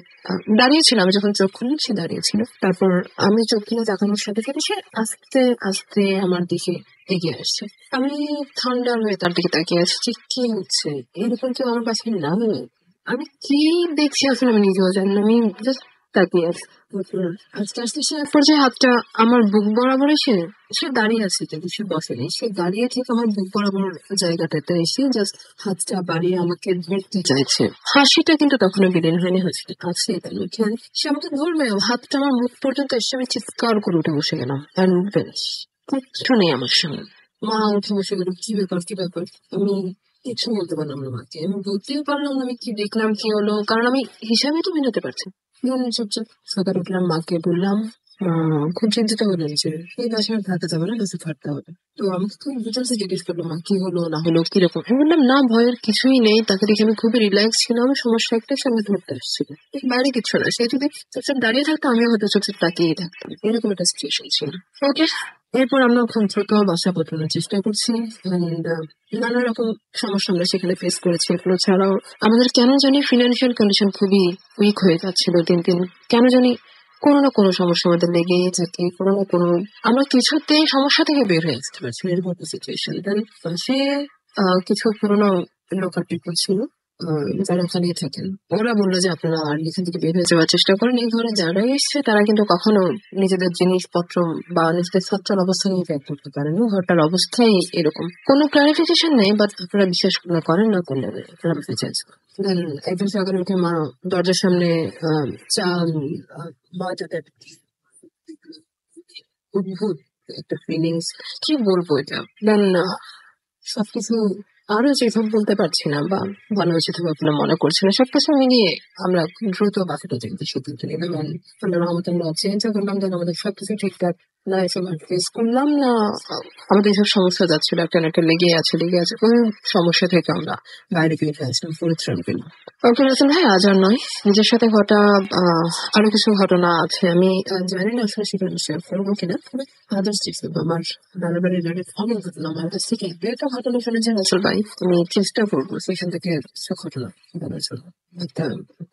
দাঁড়িয়েছিল। আমি যখন চোখ খুলি সে দাঁড়িয়েছিল। তারপর আমি চোখ খুলে তাকানোর সাথে সাথে সে আস্তে আস্তে আমার দিকে এগিয়ে আসছে। আমি ঠান্ডা হয়ে তার দিকে তাকিয়ে আছি যে কি হচ্ছে, এরকম কেউ আমার পাশে না। আমি কি দেখছি আসলে আমি নিজেও জানি না, আমি জাস্ট তাকিয়ে আছি। তারপর আস্তে আস্তে সে এক পর্যায়ে হাতটা আমার বুক বরাবর এসে, সে দাঁড়িয়ে আছে, যদি সে বসেনি, সে দাঁড়িয়ে থেকে আমার বুক বরাবর জায়গাটাতে এসে জাস্ট হাতটা বাড়িয়ে আমাকে ধরতে চাইছে। হাসিটা কিন্তু তখনো বিলীন হয়নি, হাসিটা আছে তার মুখে। সে আমাকে ধরবে, হাতটা আমার মুখ পর্যন্ত এসে, আমি চিৎকার করে উঠে বসে গেলাম। কিচ্ছু নেই আমার সঙ্গে। মা উঠে বসে গেল, কি ব্যাপার কি ব্যাপার। আমি কিছু বলতে পারলাম না মাকে, আমি বলতেও পারলাম না আমি কি দেখলাম কি হলো, কারণ আমি হিসাবে তো মেলাতে পারছি না। চুপচাপ সকালে উঠলাম, মাকে বললাম। খুব চিন্তিত হলেন যে এই বাসায় আর থাকা যাবে না, বাসে ফাটতে হবে। তো আমি খুব ডিটেলসে জিজ্ঞেস করলাম, মা কি হলো না হলো কিরকম। আমি বললাম না, ভয়ের কিছুই নেই। তাকে দেখে আমি খুবই রিল্যাক্স ছিলাম, আমার সমস্যা একটাই সঙ্গে ধরতে আসছিল, বাইরে কিছু না। সে যদি চুপচাপ দাঁড়িয়ে থাকতো, আমিও হয়তো চুপচাপ তাকিয়েই থাকতাম, এরকম একটা সিচুয়েশন ছিল। ওকে, এরপর আমরা খুব দ্রুত বাসা পৌঁছানোর চেষ্টা করছি। নানা রকম সমস্যা আমরা সেখানে ফেস করেছি। এগুলো ছাড়াও আমাদের কেন জানি ফিনান্সিয়াল কন্ডিশন খুবই উইক হয়ে যাচ্ছিল দিন দিন। কেন জানি কোনো না কোনো সমস্যা আমাদের লেগেই থাকে, কোনো না কোনো, আমরা কিছুতেই সমস্যা থেকে বের হয়ে আসতে পারছি না, এরকম একটা সিচুয়েশন। দেন পাশে কিছু পুরোনো লোকাল পিপল ছিল, যারা ওখানেই থাকেন। ওরা বললো যে আপনারা আর এখান থেকে বের হয়ে যাওয়ার চেষ্টা করেন। এই ঘরে যারা এসছে তারা কিন্তু কখনো নিজেদের জিনিসপত্র বা নিজেদের সচ্ছল অবস্থা নিয়ে ব্যাগ করতে পারেনি, ঘরটার অবস্থাই এরকম। কোনো ক্লারিফিকেশন নেই, বাট আপনারা বিশ্বাস না করেন না করলে আপনারা চেঞ্জ করেন। দেন একদিন সকালে উঠে মা দরজার সামনে চাল বাজাতে, অদ্ভুত একটা ফিলিংস, কি বলবো এটা। দেন সবকিছু আরো যেভাবে বলতে পারছি না বা বলা উচিত হবে আপনারা মনে করছে না, সবকিছু মিলিয়ে আমরা খুব দ্রুত বাসাটা যেতে সিদ্ধান্ত নিলাম। আমরা রহমতুল্লাহ চেঞ্জ করলাম, যেন আমাদের সবকিছু ঠিকঠাক না এসে ফেস করলাম না। আমাদের এইসব সমস্যা যাচ্ছিল, একটা না একটা লেগে আছে কোন সমস্যা থেকে আমরা বাইরে বেরিয়ে আসলাম, পরিত্রাণ পেলাম। ওকে রাসেল ভাই, আজ আর নয়, নিজের সাথে ঘটা আরো কিছু ঘটনা আছে, আমি জানি না আসলে সেটা শেয়ার করবো কিনা, তবে আদার্স আমার নানা বাড়ির অনেক ঘটনা আমার কাছ থেকে একটা ঘটনা শুনেছেন রাসেল ভাই, আমি চেষ্টা করবো সেখান থেকে কিছু ঘটনা বলার জন্য। একটা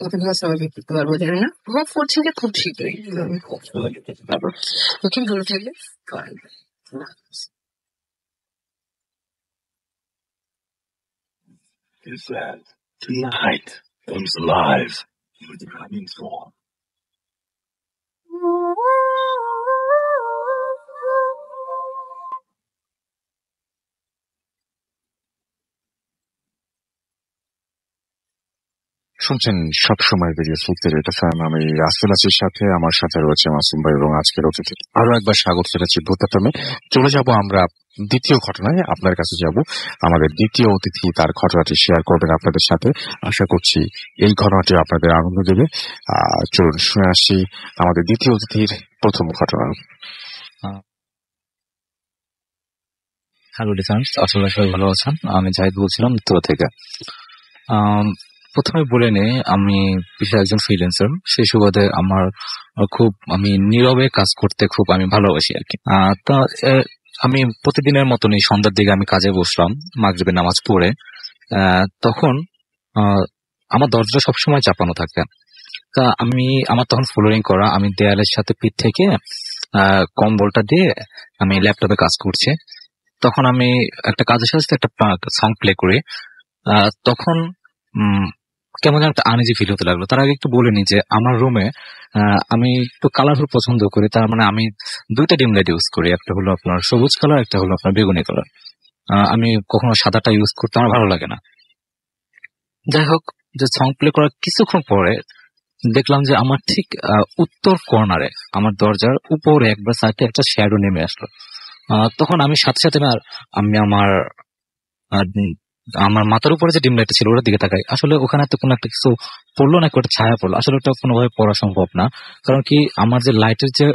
কথা ভাষা স্বাভাবিক করতে পারবো, জানি না, হোপ করছি যে খুব শীঘ্রই আমি করতে পারবো। ওকে, ভালো থাকবে। Is that tonight comes alive with Ramin Storm. শুনছেন সবসময় রেডিও সুলতান রেড এফএম। আমি রাসেল আজির সাথে, আমার সাথে রয়েছে মাসুম ভাই এবং আজকের অতিথি। আরো একবার স্বাগত জানাচ্ছি ভূত এফএমে। চলে যাব আমরা দ্বিতীয় ঘটনায়, আপনার কাছে যাব। আমাদের দ্বিতীয় অতিথি তার ঘটনাটি শেয়ার করবেন আপনাদের সাথে। আশা করছি এই ঘটনাটি আপনাদের আনন্দ দেবে। চলুন শুনে আসি আমাদের দ্বিতীয় অতিথির প্রথম ঘটনা। হ্যালো লিসেনার্স, আসলে সবাই ভালো আছেন। আমি জাহিদ বলছিলাম উত্তরা থেকে। প্রথমে বলে নেই, আমি পেশায় একজন ফ্রিল্যান্সার। সেই সুবাদে আমার আমি নীরবে কাজ করতে খুব আমি ভালোবাসি আর কি। তা আমি প্রতিদিনের মতনই সন্ধ্যার দিকে আমি কাজে বসলাম মাগরিবের নামাজ পড়ে। তখন আমার দরজা সবসময় চাপানো থাকে। তা আমার তখন ফ্লোরিং করা, আমি দেয়ালের সাথে পিঠ থেকে কম্বলটা দিয়ে আমি ল্যাপটপে কাজ করছি। তখন আমি একটা কাজের সাথে একটা সং প্লে করি। তখন কেমন যেন একটা আনইজি ফিল হতে লাগলো। তার আগে একটু বলে নি যে আমার রুমে আমি একটু কালারফুল পছন্দ করি। তার মানে আমি 2টা ডিম লাইট ইউজ করি, একটা হলো আপনার সবুজ কালার, একটা হলো আপনার বেগুনি কালার। আমি কখনো সাদাটা ইউজ করতে আমার ভালো লাগে না। যাই হোক, যে সং প্লে করার কিছুক্ষণ পরে দেখলাম যে আমার ঠিক উত্তর কর্নারে আমার দরজার উপরে একবার সাইডে একটা শ্যাডো নেমে আসলো। তখন আমি সাথে সাথে আমি আমার মাথার উপরে যে ডিম লাইটটা ছিল ওটার দিকে তাকাই। আসলে ওখানে তো কোনো একটা কিছু পড়লো না, একটা ছায়া পড়লো। আসলে ওটা কোনোভাবে পড়া সম্ভব না, কারণ কি আমার যে লাইটের যে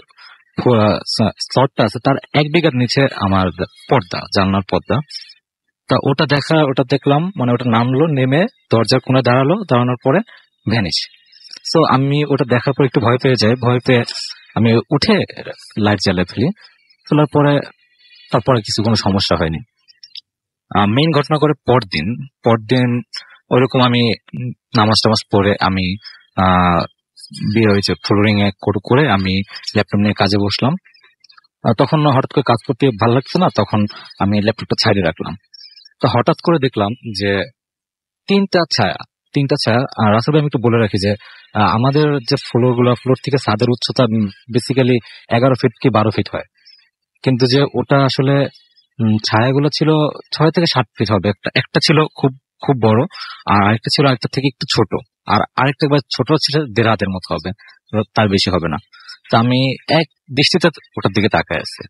স্লটটা আছে তার 1 বিঘার নিচে আমার পর্দা, জানলার পর্দা। তা ওটা দেখলাম, মানে ওটা নামলো, নেমে দরজার কোণে দাঁড়ানোর পরে ভ্যানিশ। সো আমি ওটা দেখার পর একটু ভয় পেয়ে যাই। ভয় পেয়ে আমি উঠে লাইট জ্বালিয়ে ফেলি। ফেলার পরে তারপরে কোনো সমস্যা হয়নি। মেইন ঘটনা করে পরদিন ওইরকম আমি নামাজ টামাজ পড়ে আমি বের হয়েছে ফ্লোরিং এ করে আমি ল্যাপটপ নিয়ে কাজে বসলাম। তখন হঠাৎ করে কাজ করতে ভালো লাগছে না, তখন আমি ল্যাপটপটা ছাইড়ে রাখলাম। তো হঠাৎ করে দেখলাম যে 3টা ছায়া। আর রাসেল ভাই, আমি একটু বলে রাখি যে আমাদের যে ফ্লোর থেকে ছাদের উচ্চতা বেসিক্যালি 11 ফিট কি 12 ফিট হয়, কিন্তু যে ওটা আসলে ছায়াগুলো ছিল 6 থেকে 7 ফিট হবে। একটা ছিল খুব খুব বড়, আর আরেকটা ছিল আরেকটা থেকে একটু ছোট, আর আরেকটা একবার ছোট ছিল 1.5 হাতের মতো হবে, তার বেশি হবে না। তা আমি এক দৃষ্টিতে ওটার দিকে তাকায় আছি।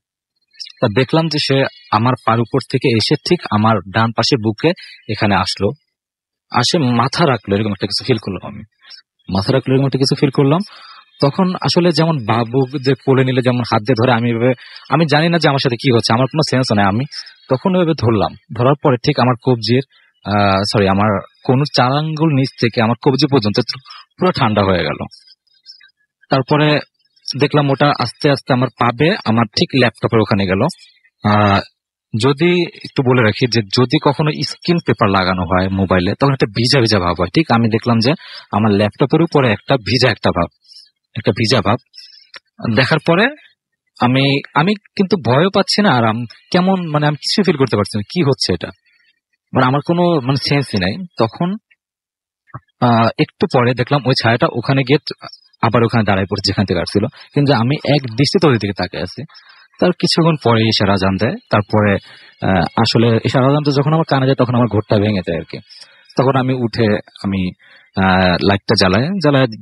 তা দেখলাম যে সে আমার পার উপর থেকে এসে ঠিক আমার ডান পাশে বুকে এখানে আসে মাথা রাখলো, এরকম একটা কিছু ফিল করলাম। তখন আসলে যেমন বাবু যে কোলে নিলে যেমন হাত দিয়ে ধরে, আমি জানি না যে আমার সাথে কি হচ্ছে, আমার কোনো সেন্স নাই। আমি তখন ওইভাবে ধরার পরে ঠিক আমার কবজির আমার কোন 4 আঙ্গুল নিচ থেকে আমার কবজি পর্যন্ত পুরো ঠান্ডা হয়ে গেল। তারপরে দেখলাম ওটা আস্তে আস্তে আমার পাবে আমার ঠিক ল্যাপটপের ওখানে গেল। যদি একটু বলে রাখি যে যদি কখনো স্ক্রিন পেপার লাগানো হয় মোবাইলে, তখন একটা ভিজা ভিজা ভাব হয়। ঠিক আমি দেখলাম যে আমার ল্যাপটপের উপরে একটা ভিজা ভাব দেখার পরে আমি কিন্তু ভয়ও পাচ্ছি না, আর কেমন আমি কিছু ফিল করতে পারছি না কি হচ্ছে এটা, আমার কোনো সেন্সই নাই। তখন একটু পরে দেখলাম ওই ছায়াটা ওখানে গিয়ে আবার ওখানে দাঁড়ায় পড়ছে যেখান থেকে আসছিল, কিন্তু আমি এক দৃষ্টিতে ওই দিকে তাকিয়ে আছি। তার কিছুক্ষণ পরে ইশারা আজান দেয়। তারপরে আসলে ইশারা আজানটা যখন আমার কানে যায় তখন আমার ঘোরটা ভেঙে যায় আর কি। তখন আমি উঠে লাইটটা জ্বালায়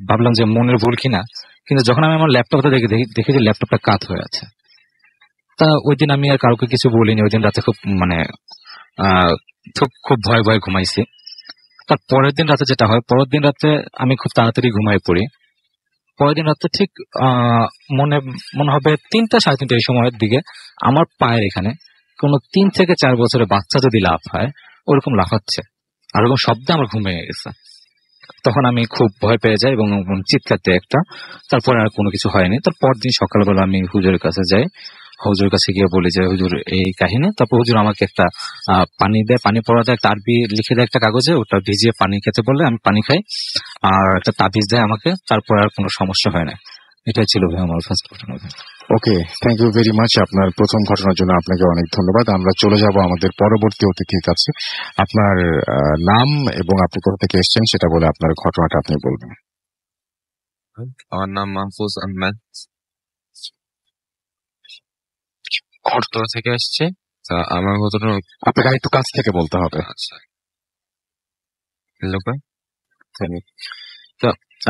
ভাবলাম যে মনের ভুল কিনা, কিন্তু যখন আমি আমার ল্যাপটপটা দেখি যে ল্যাপটপটা কাত হয়ে আছে। তা ওই দিন আমি আর কাউকে কিছু বলিনি। ওই দিন রাতে খুব ভয় ঘুমাইছি। তার পরের দিন রাতে যেটা হয়, পরের দিন রাতে আমি খুব তাড়াতাড়ি ঘুমাই পড়ি। পরের দিন রাতে ঠিক মনে হবে 3টা 3:30 এই সময়ের দিকে আমার পায়ের এখানে কোনো 3 থেকে 4 বছরের বাচ্চা যদি লাফ হয় ওরকম লাফাচ্ছে, আর ওরকম শব্দে আমার ঘুমিয়ে গেছে। তখন আমি খুব ভয় পেয়ে যাই এবং চিৎকার দিই একটা। তারপরে আর কোনো কিছু হয়নি। তার পরদিন সকালবেলা আমি হুজুরের কাছে যাই। হুজুরের কাছে গিয়ে বলি যে হুজুর এই কাহিনী। তারপর হুজুর আমাকে একটা পানি পড়া দেয়, একটা আরবি লিখে দেয় একটা কাগজে, ওটা ভিজিয়ে পানি খেতে বললে আমি পানি খাই, আর একটা তাবিজ দেয় আমাকে। তারপর আর কোনো সমস্যা হয় না। এটাই ছিল ভাই আমার ফার্স্ট ঘটনা। ওকে, থ্যাংক ইউ ভেরি মাচ। আপনার প্রথম ঘটনার জন্য আপনাকে অনেক ধন্যবাদ। আমরা চলে যাব আমাদের পরবর্তী অতিথির কাছে। আপনার নাম এবং আপনি কোথা থেকে এসেছেন সেটা বলে আপনার ঘটনাটা আপনি বলবেন। আমার নাম মাহফুজ আহমেদ, উত্তরা থেকে আসছে। আমার ঘটনা আপনাকে একটু কাছ থেকে বলতে হবে। আচ্ছা,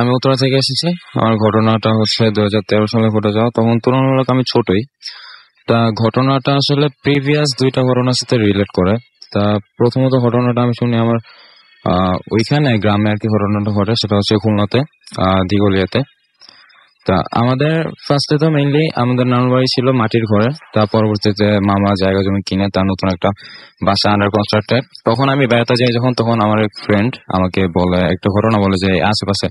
আমি উত্তরা থেকে এসেছি। আমার ঘটনাটা হচ্ছে 2013 সালে ঘটে যাওয়া। তখন তুলনামূলক আমি ছোটই। তা ঘটনাটা আসলে প্রিভিয়াস 2টা ঘটনার সাথে রিলেট করে। তা প্রথমত ঘটনাটা আমি শুনি আমার ওইখানে গ্রামে আর কি ঘটনাটা ঘটে, সেটা হচ্ছে খুলনাতে দিঘলিয়াতে। তা আমাদের ফার্স্টে তো মেইনলি আমাদের নানুর বাড়ি ছিল মাটির ঘরে, তা পরবর্তীতে মামা জায়গা জমি কিনে তার নতুন একটা বাসা আন্ডার কনস্ট্রাক্টেড। তখন আমি বেড়াতে যাই তখন আমার এক ফ্রেন্ড আমাকে বলে, একটা ঘটনা বলে যে আশেপাশে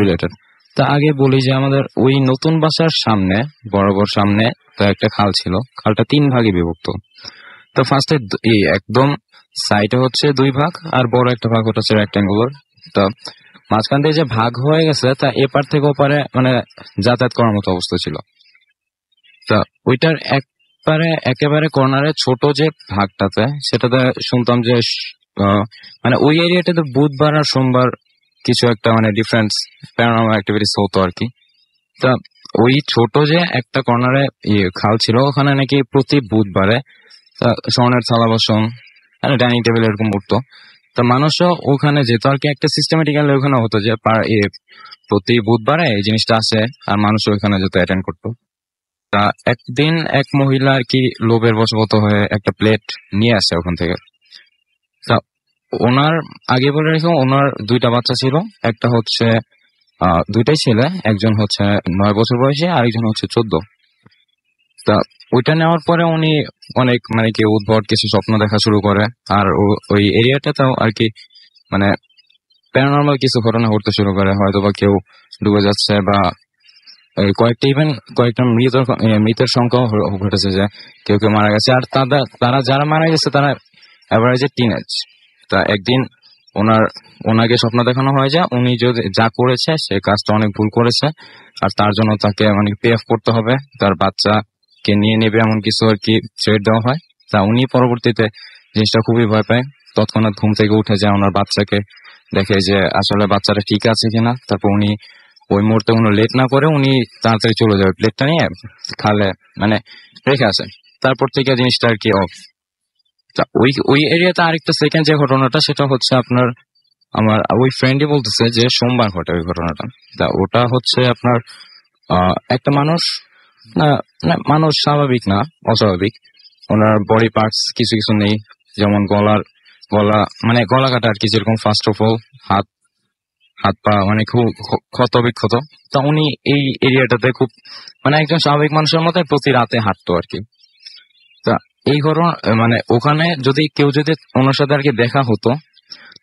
রিলেটেড। তা আগে বলি যে আমাদের ওই নতুন বাসার সামনে বরাবর সামনে তো একটা খাল ছিল, খালটা 3 ভাগে বিভক্ত। তো ফার্স্টে এই একদম সাইডে হচ্ছে 2 ভাগ, আর বড় একটা ভাগ হচ্ছে রেক্ট্যাঙ্গুলার। তো মাঝখান দিয়ে যে ভাগ হয়ে গেছে তা এপার থেকে ওপারে মানে যাতায়াত করার মতো অবস্থা ছিল। তা ওইটার একেবারে কর্নারে ছোট যে ভাগটাতে, সেটাতে শুনতাম যে মানে ওই এরিয়াটাতে বুধবার আর সোমবার কিছু একটা মানে ডিফারেন্স প্যারানর্মাল অ্যাক্টিভিটিস হতো আর কি। তা ওই ছোট যে একটা কর্নারে খাল ছিল, ওখানে নাকি প্রতি বুধবারে স্বর্ণের থালা বাসন ডাইনিং টেবিল এরকম উঠতো। তা মানুষও ওখানে যেত আর কি, একটা সিস্টেমেটিক্যালি ওখানে হতো যে প্রতি বুধবারে এই জিনিসটা আসে আর মানুষ ওখানে যেত, অ্যাটেন্ড করতো। তা একদিন এক মহিলা আর কি লোভের বশবর্ত হয়ে একটা প্লেট নিয়ে আসে ওখান থেকে। তা ওনার আগে বলে রেখে ওনার 2টা বাচ্চা ছিল, একটা হচ্ছে 2টাই ছেলে, একজন হচ্ছে 9 বছর বয়সী, আরেকজন হচ্ছে 14। তা ওইটা নেওয়ার পরে উনি অনেক মানে কি উদ্ভট কিছু স্বপ্ন দেখা শুরু করে, আর ওই এরিয়াটাতেও আর কি মানে প্যারানর্মাল কিছু ঘটনা ঘটতে শুরু করে, হয়তো বা কেউ ডুবে যাচ্ছে বা কয়েকটা মৃতের সংখ্যাও ঘটেছে যে কেউ কেউ মারা গেছে। আর তারা যারা মারা গেছে তারা এভারেজে টিনেজ। তা একদিন ওনাকে স্বপ্ন দেখানো হয় যে উনি যদি যা করেছে সে কাজটা অনেক ভুল করেছে, আর তার জন্য তাকে মানে পে অফ করতে হবে, তার বাচ্চাকে নিয়ে নেবে এমন কিছু আর কি থ্রেট দেওয়া হয়। তা উনি পরবর্তীতে জিনিসটা খুবই ভয় পায়, তৎক্ষণাৎ ঘুম থেকে উঠে যায়, ওনার বাচ্চাকে দেখে যে আসলে বাচ্চাটা ঠিক আছে কিনা। তারপর উনি ওই মুহূর্তে কোনো লেট না করে উনি তাড়াতাড়ি চলে যাবে, প্লেটটা নিয়ে খালে মানে রেখে আসে। তারপর থেকে জিনিসটা আর কি অফ। ওই এরিয়াতে আরেকটা সেকেন্ড যে ঘটনাটা, সেটা হচ্ছে আপনার আমার ওই ফ্রেন্ডই বলতেছে যে সোমবার ঘটে ওই ঘটনাটা। তা ওটা হচ্ছে আপনার একটা মানুষ মানুষ স্বাভাবিক না, অস্বাভাবিক। ওনার বডি পার্টস কিছু কিছু নেই, যেমন গলা কাটা আর কি, যেরকম ফার্স্ট অফ অল হাত পা মানে খুব ক্ষত বিক্ষত। তা উনি এই এরিয়াটাতে খুব মানে একজন স্বাভাবিক মানুষের মতো প্রতি রাতে হাঁটতো আর কি। তা এই ঘটনা মানে ওখানে কেউ যদি ওনার সাথে আর কি দেখা হতো,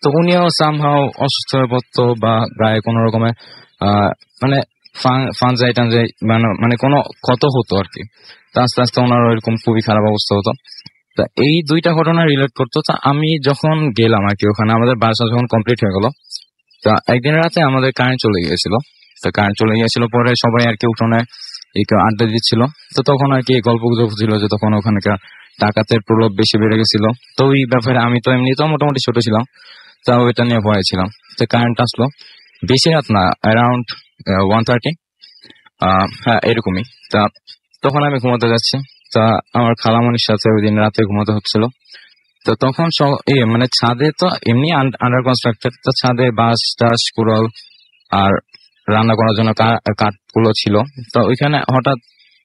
তো উনিও সামহাও অসুস্থ হয়ে পড়তো বা গায়ে কোনো রকমের মানে ফানজাই টানজাই মানে কোনো ক্ষত হতো আর কি। তা আস্তে আস্তে ওনার এরকম খুবই খারাপ অবস্থা হতো। তা এই 2টা ঘটনা রিলেট করতো। তা আমি যখন গেলাম আর কি ওখানে, আমাদের বাসা যখন কমপ্লিট হয়ে গেল, তা একদিন রাতে আমাদের কারেন্ট চলে গিয়েছিল। তো কারেন্ট চলে গিয়েছিল পরে সবাই আর কি উঠোনে আড্ডা দিচ্ছিল। তো তখন আর কি গল্প গুজব ছিল যে তখন ওখানকার ডাকাতের প্রলোভ বেশি বেড়ে গেছিল। তো ওই ব্যাপারে আমি তো এমনিতেও মোটামুটি ছোট ছিলাম, তা ওইটা নিয়ে ভয় ছিলাম। তো কারেন্ট আসলো, বেশি রাত না, অ্যারাউন্ড 1:30 হ্যাঁ এরকমই। তা তখন আমি ঘুমাতে যাচ্ছি, তা আমার খালামণির সাথে ওই দিন রাতে ঘুমাতে হচ্ছিল। তো তখন মানে ছাদে তো এমনি আন্ডার কনস্ট্রাক্টেড, তো ছাদে বাঁশ টাস কুড়াল আর রান্না করার জন্য কাঠগুলো ছিল। তো ওইখানে হঠাৎ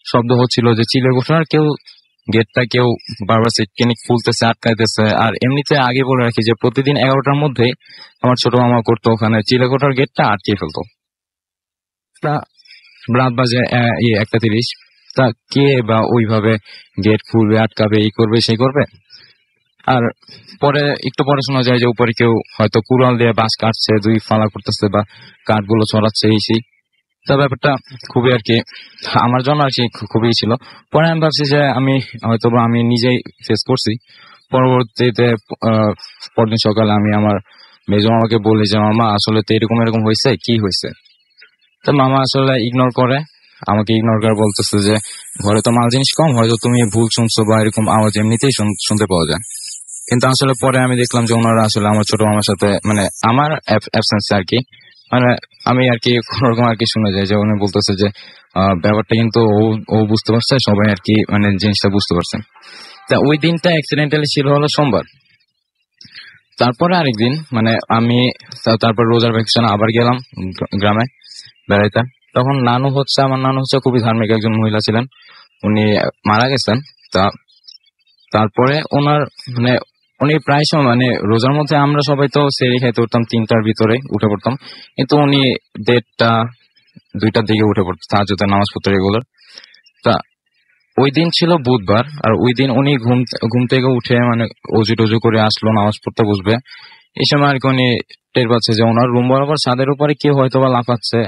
শব্দ হচ্ছিল যে চিলে কোঠার কেউ বারবার সিটকেনিক খুলতেছে, আটকাইতেছে। আর এমনিতে আগে বলে রাখি যে প্রতিদিন 11টার মধ্যে আমার ছোট মামা করতো ওখানে চিলে কোঠার গেটটা আটকে ফেলতো। তা রাত বাজে 1:30। তা কে বা ওইভাবে গেট খুলবে, আটকাবে, এই করবে সেই করবে। আর একটু পরে শোনা যায় যে উপরে কেউ হয়তো কুড়াল দিয়ে বাঁশ কাটছে, 2 ফালা করতেছে বা কাঠগুলো ছড়াচ্ছে এই সেই। তা ব্যাপারটা খুবই আর কি আমার জন্য আর কি খুবই ছিল। পরে আমি ভাবছি যে আমি নিজেই ফেস করছি। পরবর্তীতে পরদিন সকালে আমি আমার মেজো মামাকে বলি যে মামা আসলে তো এরকম হয়েছে, কি হয়েছে? তো মামা আসলে আমাকে ইগনোর করে বলতেছে যে ঘরে তো মাল জিনিস কম, হয়তো তুমি ভুল শুনছো বা এরকম আওয়াজ এমনিতেই শুনতে পাওয়া যায়। কিন্তু আসলে পরে আমি দেখলাম যে ওনারা আসলে আমার ছোট মামার সাথে মানে আমার অ্যাবসেন্সে আর কি মানে আমি আর কি কোনোরকম আর কি শুনে যাই যে উনি বলতেছে যে ব্যাপারটা কিন্তু ও বুঝতে পারছে, সবাই আর কি মানে জিনিসটা বুঝতে পারছে। তা ওই দিনটা অ্যাক্সিডেন্টালি ছিল হলো সোমবার। তারপরে আরেকদিন মানে তারপর রোজার ভ্যাকেশন আবার গেলাম গ্রামে বেড়াইতে। তখন আমার নানু হচ্ছে খুবই ধার্মিক একজন মহিলা ছিলেন, উনি মারা গেছেন। তারপরে উনি প্রায় সময় মানে রোজার মধ্যে আমরা সবাই তো সেরি খাইতে উঠতাম 3টার ভিতরে উঠে পড়তাম, কিন্তু উনি 1:30 2টার দিকে উঠে পড়তো তাহাজ্জুদের নামাজ পড়তে রেগুলার। তা ওই দিন ছিল বুধবার, আর ওই দিন উনি ঘুম থেকে উঠে মানে অজু টজু করে আসলো, নামাজ পড়তে বসবে। এই সময় আর কি উনি টের পাচ্ছে যে ওনার রুম বরাবর ছাদের উপরে কেউ হয়তো বা লাফাচ্ছে।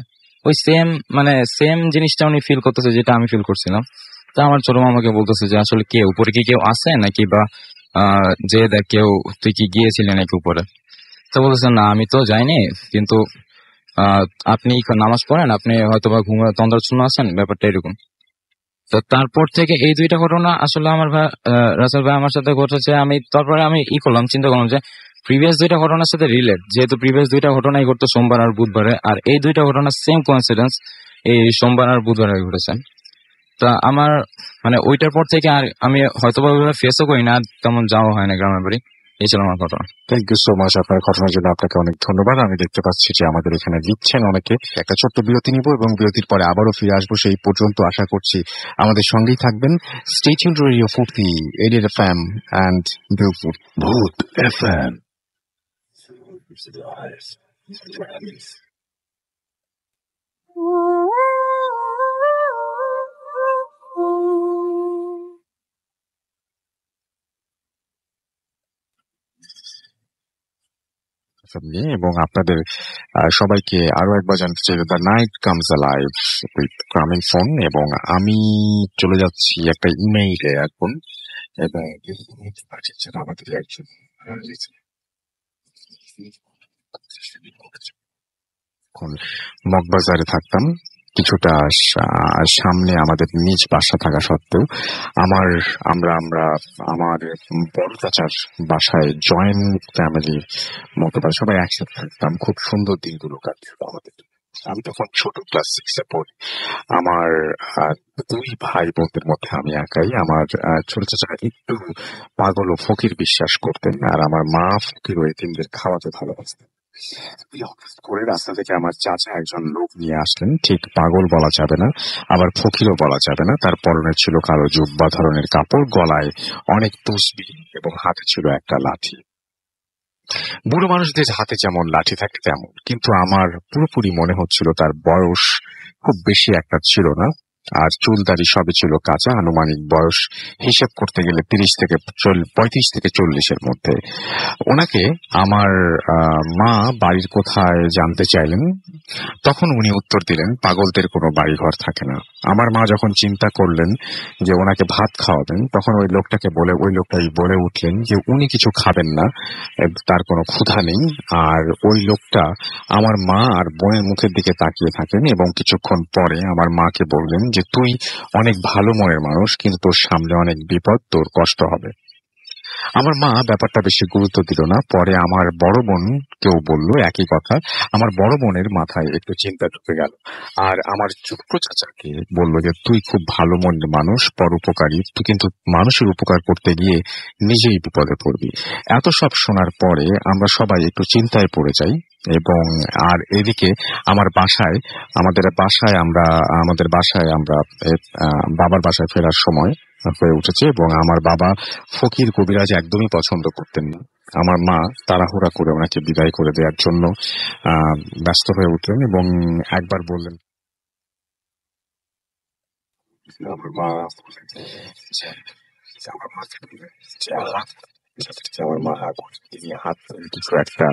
ওই সেম জিনিসটা উনি ফিল করতেছে যেটা আমি ফিল করছিলাম। তা আমার ছোট মামাকে বলতেছে যে আসলে কে উপরে, কি কেউ আছে নাকি, বা যে দেখ কেউ, তুই কি গিয়েছিলেন নাকি উপরে? তো বলতেছে না আমি তো যাইনি, কিন্তু আপনি নামাজ পড়েন, আপনি হয়তো বা ঘুমে তন্দ্রাচ্ছন্ন আছেন, ব্যাপারটা এরকম। তো তারপর থেকে এই 2টা ঘটনা আসলে আমার ভাই রাসেল ভাই আমার সাথে ঘটেছে। আমি তারপরে আমি চিন্তা করলাম যে প্রিভিয়াস 2টা ঘটনার সাথে রিলেট, যেহেতু প্রিভিয়াস 2টা ঘটনাই ঘটতো সোমবার আর বুধবারে, আর এই 2টা ঘটনা সেম কোইন্সিডেন্স এই সোমবার আর বুধবারে ঘটেছে। তা আমার মানে ওইটার পর থেকে আর আমি হয়তো বা ফেসও করি না, তেমন যাওয়া হয় না গ্রামের বাড়ি। এই ছিল আমার ঘটনা। থ্যাংক ইউ সো মাচ আপনার ঘটনার জন্য, আপনাকে অনেক ধন্যবাদ। আমি দেখতে পাচ্ছি যে আমাদের এখানে লিখছেন অনেকে। একটা ছোট্ট বিরতি নিব এবং বিরতির পরে আবারও ফিরে আসবো। সেই পর্যন্ত আশা করছি আমাদের সঙ্গেই থাকবেন। Stay tuned two radio 40 88 FM and Billboard Booth FM. নিয়ে এবং আপনাদের সবাইকে আরো একবার জানতে চাই the night comes alive with গ্রামীণ ফোন। এবং আমি চলে যাচ্ছি একটা ইমেইলে এখন, এবং পাঠিয়েছেন আমাদের একজন মগবাজারে থাকতাম, কিছুটা সামনে আমাদের নিজ বাসা থাকা সত্ত্বেও আমার বড় চাচার বাসায় জয়েন্ট ফ্যামিলির মতো সবাই একসাথে থাকতাম। খুব সুন্দর দিনগুলো কাটছিল আমাদের। আমি তখন ছোট ক্লাস 6-এ পড়ি। আমার 2 ভাই বোনদের মধ্যে আমি একাই। আমার ছোট চাচা একটু পাগল ও ফকির বিশ্বাস করতেন, আর আমার মা ফকির ও এতিমদের খাওয়াতে ভালোবাসতেন। করে রাস্তা থেকে আমার চাচা একজন লোক নিয়ে আসলেন। ঠিক পাগল বলা যাবে না, আবার ফকিরও বলা যাবে না। তার পরনে ছিল কালো জুব্বা ধরনের কাপড়, গলায় অনেক তসবিহ এবং হাতে ছিল একটা লাঠি। বুড়ো মানুষদের হাতে যেমন লাঠি থাকে তেমন, কিন্তু আমার পুরোপুরি মনে হচ্ছিল তার বয়স খুব বেশি একটা ছিল না, আর চুল দাড়ি সবই ছিল কাঁচা। আনুমানিক বয়স হিসেব করতে গেলে 35 থেকে 40-এর মধ্যে। ওনাকে আমার মা বাড়ির কোথায় জানতে চাইলেন, তখন উনি উত্তর দিলেন পাগলদের কোনো বাড়িঘর থাকে না। আমার মা যখন চিন্তা করলেন যে ওনাকে ভাত খাওয়াবেন, তখন ওই লোকটাই বলে উঠলেন যে উনি কিছু খাবেন না, তার কোনো ক্ষুধা নেই। আর ওই লোকটা আমার মা আর বোনের মুখের দিকে তাকিয়ে থাকেন এবং কিছুক্ষণ পরে আমার মাকে বললেন যে তুই অনেক ভালো মনের মানুষ, কিন্তু তোর সামনে অনেক বিপদ, তোর কষ্ট হবে। আমার মা ব্যাপারটা বেশি গুরুত্ব দিল না। পরে আমার বড় বোন কেউ বলল একই কথা। আমার বড় বোনের মাথায় একটু চিন্তা ঢুকে গেল, আর আমার ছোট্ট চাচাকে বলল যে তুই খুব ভালো মনের মানুষ, পরোপকারী, তুই কিন্তু মানুষের উপকার করতে গিয়ে নিজেই বিপদে পড়বি। এত সব শোনার পরে আমরা সবাই একটু চিন্তায় পড়ে যাই। এবং আর এদিকে আমাদের বাসায় আমরা বাবার বাসায় ফেরার সময় হয়ে উঠেছে, এবং আমার বাবা ফকির কবিরাজ একদমই পছন্দ করতেন না। আমার মা তাড়াহুড়া করে ওনাকে বিদায় করে দেওয়ার জন্য ব্যস্ত হয়ে উঠলেন এবং একবার বললেন, আমার মা তিনি হাত কিছু একটা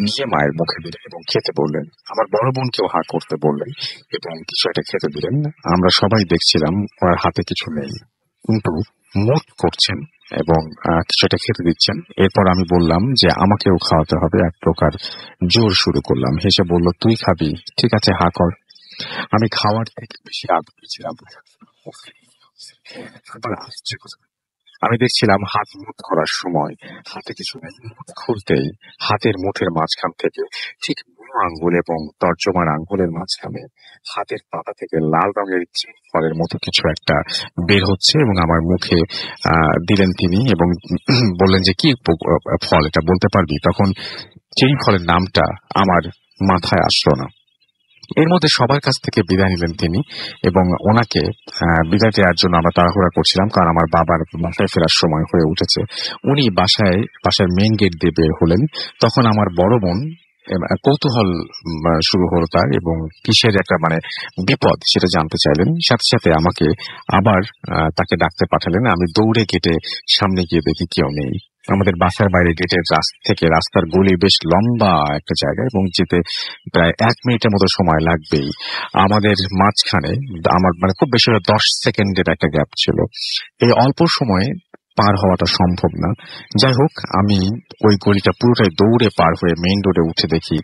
নিয়ে মায়ের মুখে দিলেন এবং খেতে বললেন। আমার বড় বোনকেও হাঁ করতে বললেন এবং কিছু একটা খেতে দিলেন। আমরা সবাই দেখছিলাম ওনার হাতে কিছু নেই, কিন্তু মুখ করছেন এবং কিছু একটা খেতে দিচ্ছেন। এরপর আমি বললাম যে আমাকেও খাওয়াতে হবে, এক প্রকার জোর শুরু করলাম। হেসে বলল তুই খাবি, ঠিক আছে হাঁ কর। আমি খাওয়ার থেকে বেশি আগ্রহী ছিলাম। আমি দেখছিলাম হাত মুঠ করার সময় হাতে কিছু নেই, মুঠ খুলতেই হাতের মুঠের মাঝখান থেকে ঠিক বুড়ো আঙ্গুল এবং তর্জমান আঙ্গুলের মাঝখানে হাতের পাতা থেকে লাল রঙের ফলের মতো কিছু একটা বের হচ্ছে এবং আমার মুখে দিলেন তিনি এবং বললেন যে কি ফল এটা বলতে পারবি? তখন সেই ফলের নামটা আমার মাথায় আসলো না। এর মধ্যে সবার কাছ থেকে বিদায় নিলেন তিনি এবং ওনাকে বিদায় দেওয়ার জন্য আমরা তাড়াহুড়া করছিলাম, কারণ আমার বাবার বাসায় ফেরার সময় হয়ে উঠেছে। উনি বাসার মেইন গেট দিয়ে বের হলেন। তখন আমার বড় বোন কৌতূহল শুরু হলো তার, এবং কিসের একটা মানে বিপদ সেটা জানতে চাইলেন। সাথে সাথে আমাকে আবার তাকে ডাকতে পাঠালেন। আমি দৌড়ে গেটে সামনে গিয়ে দেখি কেউ নেই। আমাদের বাসার বাইরে গেটের থেকে রাস্তার গলি বেশ লম্বা একটা জায়গা, এবং যেতে প্রায় 1 মিনিটের মতো সময় লাগবেই। আমাদের মাঝখানে আমার মানে খুব বেশি 10 সেকেন্ডের একটা গ্যাপ ছিল। এই অল্প সময়ে পার হওয়াটা সম্ভব না। যাই হোক, আমি ওই গলিটা পুরোটাই দৌড়ে পার হয়ে মেইন রোডে উঠে দেখি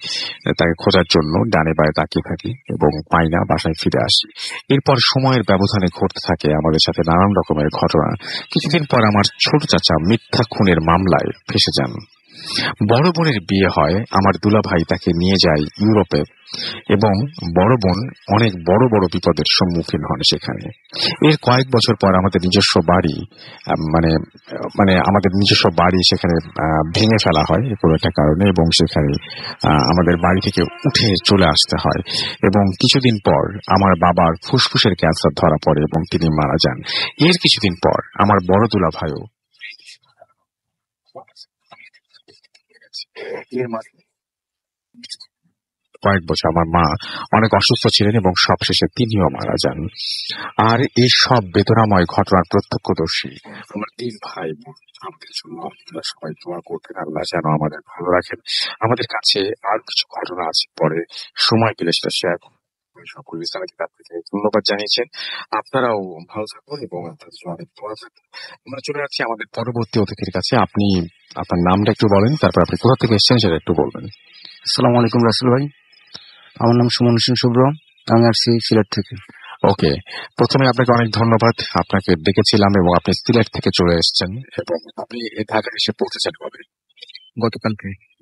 তাকে খোঁজার জন্য ডানে বায়ে তাকিয়ে থাকি এবং পাই না। বাসায় ফিরে আসি। এরপর সময়ের ব্যবধানে ঘটতে থাকে আমাদের সাথে নানান রকমের ঘটনা। কিছুদিন পর আমার ছোট চাচা মিথ্যা খুনের মামলায় ফেঁসে যান। বড় বোনের বিয়ে হয়। আমার দুলাভাই তাকে নিয়ে যায় ইউরোপে, এবং বড় বোন অনেক বড় বড় বিপদের সম্মুখীন হন সেখানে। এর কয়েক বছর পর আমাদের নিজস্ব বাড়ি মানে মানে আমাদের নিজস্ব বাড়ি সেখানে ভেঙে ফেলা হয় কোনো একটা কারণে, এবং সেখানে আমাদের বাড়ি থেকে উঠে চলে আসতে হয়। এবং কিছুদিন পর আমার বাবার ফুসফুসের ক্যান্সার ধরা পড়ে এবং তিনি মারা যান। এর কিছুদিন পর আমার বড় দুলাভাইও কয়েক বছর আমার মা অনেক অসুস্থ ছিলেন এবং সবশেষে তিনিও মারা যান। আর এই সব বেদনাময় ঘটনার প্রত্যক্ষদর্শী আমার 3 ভাই বোন। আমাদের জন্য আপনারা সবাই দোয়া করবেন, আল্লাহ যেন আমাদের ভালো রাখেন। আমাদের কাছে আর কিছু ঘটনা আছে, পরে সময় পেলে সেটা শেয়ার করব। সকল ইসলামকে তার থেকে ধন্যবাদ জানিয়েছেন। আপনারাও ভালো থাকুন এবং আপনাদের জন্য অনেক দোয়া থাকুন। আমরা চলে যাচ্ছি আমাদের পরবর্তী অতিথির কাছে। আপনি আপনার নামটা একটু বলেন, তারপর আপনি কোথা থেকে এসেছেন সেটা একটু বলবেন। আসসালামু আলাইকুম রাসেল ভাই, আমার নাম সুমন হোসেন শুভ্র, আমি আসছি সিলেট থেকে। ওকে, প্রথমে আপনাকে অনেক ধন্যবাদ। আপনাকে ডেকেছিলাম এবং আপনি সিলেট থেকে চলে এসেছেন, এবং আপনি ঢাকায় এসে পৌঁছেছেন কবে?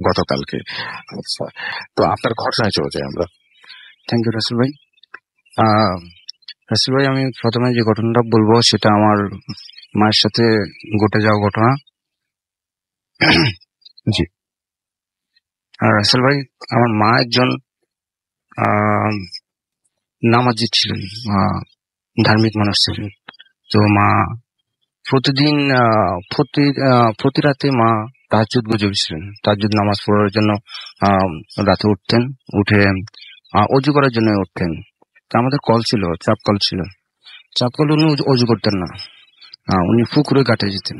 গতকালকে। আচ্ছা, তো আপনার ঘটনায় চলে যাই আমরা। থ্যাংক ইউ রাসেল ভাই। রাসেল ভাই, আমি প্রথমে যে ঘটনাটা বলবো সেটা আমার মায়ের সাথে ঘটে যাওয়া ঘটনা। জি। আর রাসেল ভাই, আমার মা একজন নামাজি ছিলেন, ধার্মিক মানুষ ছিলেন। তো মা প্রতিদিন প্রতি রাতে মা তাহাজ্জুদ গুজব ছিলেন। তাহাজ্জুদ নামাজ পড়ার জন্য রাতে উঠতেন, উঠে অজু করার জন্য উঠতেন। তো আমাদের কল ছিল, চাপ কল ছিল। চাপ কল উনি অজু করতেন না, উনি পুকুরে ঘাটে যেতেন।